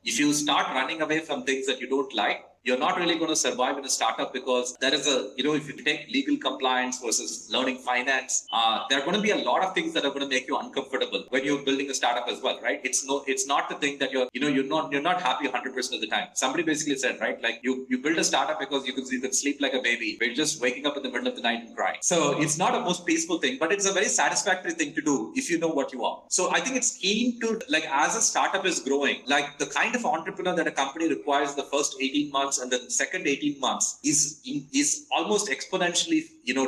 if you start running away from things that you don't like, you're not really going to survive in a startup, because there is if you take legal compliance versus learning finance, there are going to be a lot of things that are going to make you uncomfortable when you're building a startup as well, right? It's not the thing that you're not happy 100% of the time. Somebody basically said, right, you build a startup because you can sleep like a baby, but you're just waking up in the middle of the night and crying. So it's not a most peaceful thing, but it's a very satisfactory thing to do if you know what you are. So I think it's keen to, as a startup is growing, the kind of entrepreneur that a company requires the first 18 months and the second 18 months is almost exponentially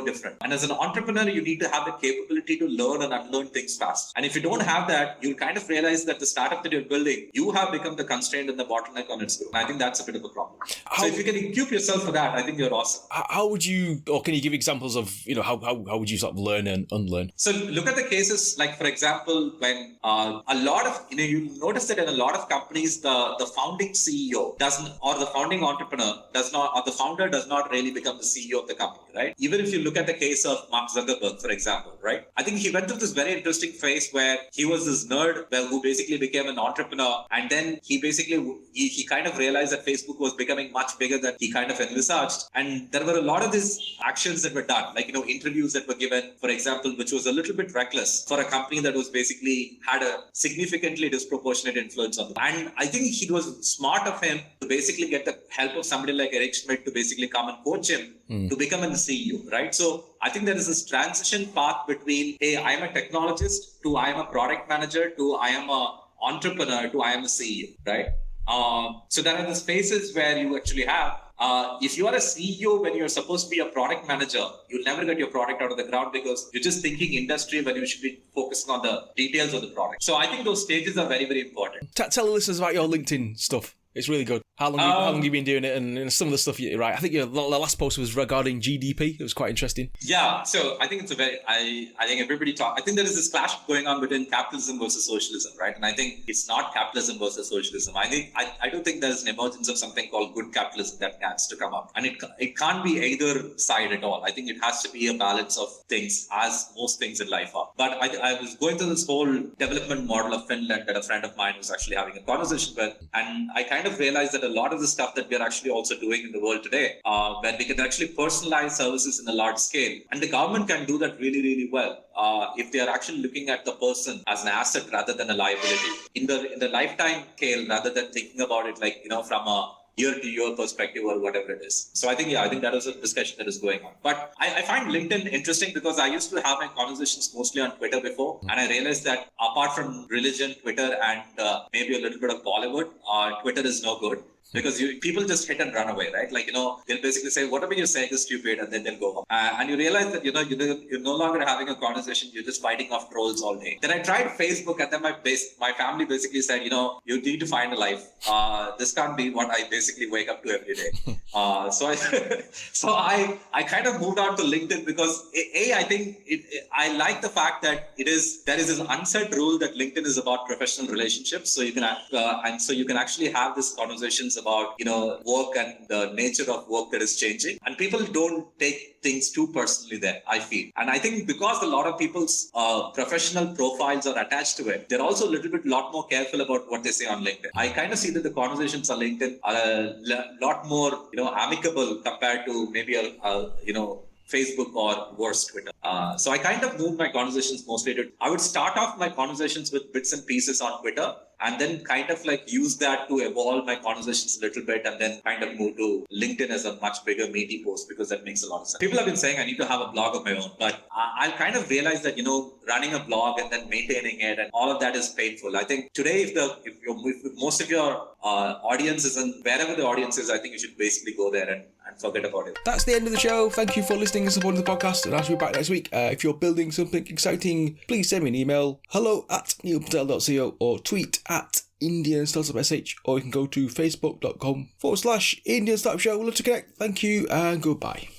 different. And as an entrepreneur, you need to have the capability to learn and unlearn things fast. And if you don't have that, you'll kind of realize that the startup that you're building, you have become the constraint and the bottleneck on its growth. And I think that's a bit of a problem. So if you can equip yourself for that, I think you're awesome. How would you, or can you give examples of, how would you sort of learn and unlearn? So look at the cases, for example, when a lot of, you notice that in a lot of companies, the founding CEO doesn't, or the founding entrepreneur does not, or the founder does not really become the CEO of the company, right? Even if if you look at the case of Mark Zuckerberg, for example, right? I think he went through this very interesting phase where he was this nerd who basically became an entrepreneur, and then he kind of realized that Facebook was becoming much bigger than he kind of envisaged. And there were a lot of these actions that were done, like, interviews that were given, for example, which was a little bit reckless for a company that was basically had a significantly disproportionate influence on them. And I think it was smart of him to basically get the help of somebody like Eric Schmidt to basically come and coach him to become a CEO, right? So I think there is this transition path between, hey, I am a technologist, to I am a product manager, to I am a entrepreneur, to I am a CEO, right? So there are the spaces where you actually have, if you are a CEO when you're supposed to be a product manager, you'll never get your product out of the ground because you're just thinking industry when you should be focusing on the details of the product. So I think those stages are very, very important. Tell the listeners about your LinkedIn stuff. It's really good. How long have you been doing it, and some of the stuff you write? I think the last post was regarding GDP. It was quite interesting. Yeah, so I think it's I think everybody I think there is this clash going on between capitalism versus socialism, right? And I think it's not capitalism versus socialism. I don't think there's an emergence of something called good capitalism that has to come up, and it can't be either side at all. I think it has to be a balance of things, as most things in life are. But I was going through this whole development model of Finland that a friend of mine was actually having a conversation with, and I kind of realized that a lot of the stuff that we're actually also doing in the world today, where we can actually personalize services in a large scale. And the government can do that really, really well if they are actually looking at the person as an asset rather than a liability. In the lifetime scale, rather than thinking about it like, from a year-to-year perspective or whatever it is. So I think that is a discussion that is going on. But I find LinkedIn interesting because I used to have my conversations mostly on Twitter before, and I realized that apart from religion, Twitter, and maybe a little bit of Bollywood, Twitter is no good. Because people just hit and run away, right? Like, they'll basically say, whatever you're saying is stupid, and then they'll go home. And you realize that, you're no longer having a conversation, you're just fighting off trolls all day. Then I tried Facebook, and then my family basically said, you need to find a life. This can't be what I basically wake up to every day. So I kind of moved on to LinkedIn because, I think I like the fact that there is this unsaid rule that LinkedIn is about professional relationships. So you can, you can actually have these conversations about work and the nature of work that is changing, and people don't take things too personally there, I feel. And I think because a lot of people's professional profiles are attached to it, they're also a lot more careful about what they say on LinkedIn. I kind of see that the conversations on LinkedIn are a lot more amicable compared to maybe Facebook or worse, Twitter. So I kind of moved my conversations mostly to, I would start off my conversations with bits and pieces on Twitter, and then kind of like use that to evolve my conversations a little bit, and then kind of move to LinkedIn as a much bigger meaty post, because that makes a lot of sense. People have been saying I need to have a blog of my own, but I kind of realized that, running a blog and then maintaining it and all of that is painful. I think today, if most of your audience is in wherever the audience is, I think you should basically go there and forget about it. That's the end of the show. Thank you for listening and supporting the podcast, and I'll be back next week. If you're building something exciting, please send me an email, hello@neilpatel.co, or tweet at Indian Startup SH, or you can go to facebook.com/Indian Startup Show. We'll love to connect. Thank you and goodbye.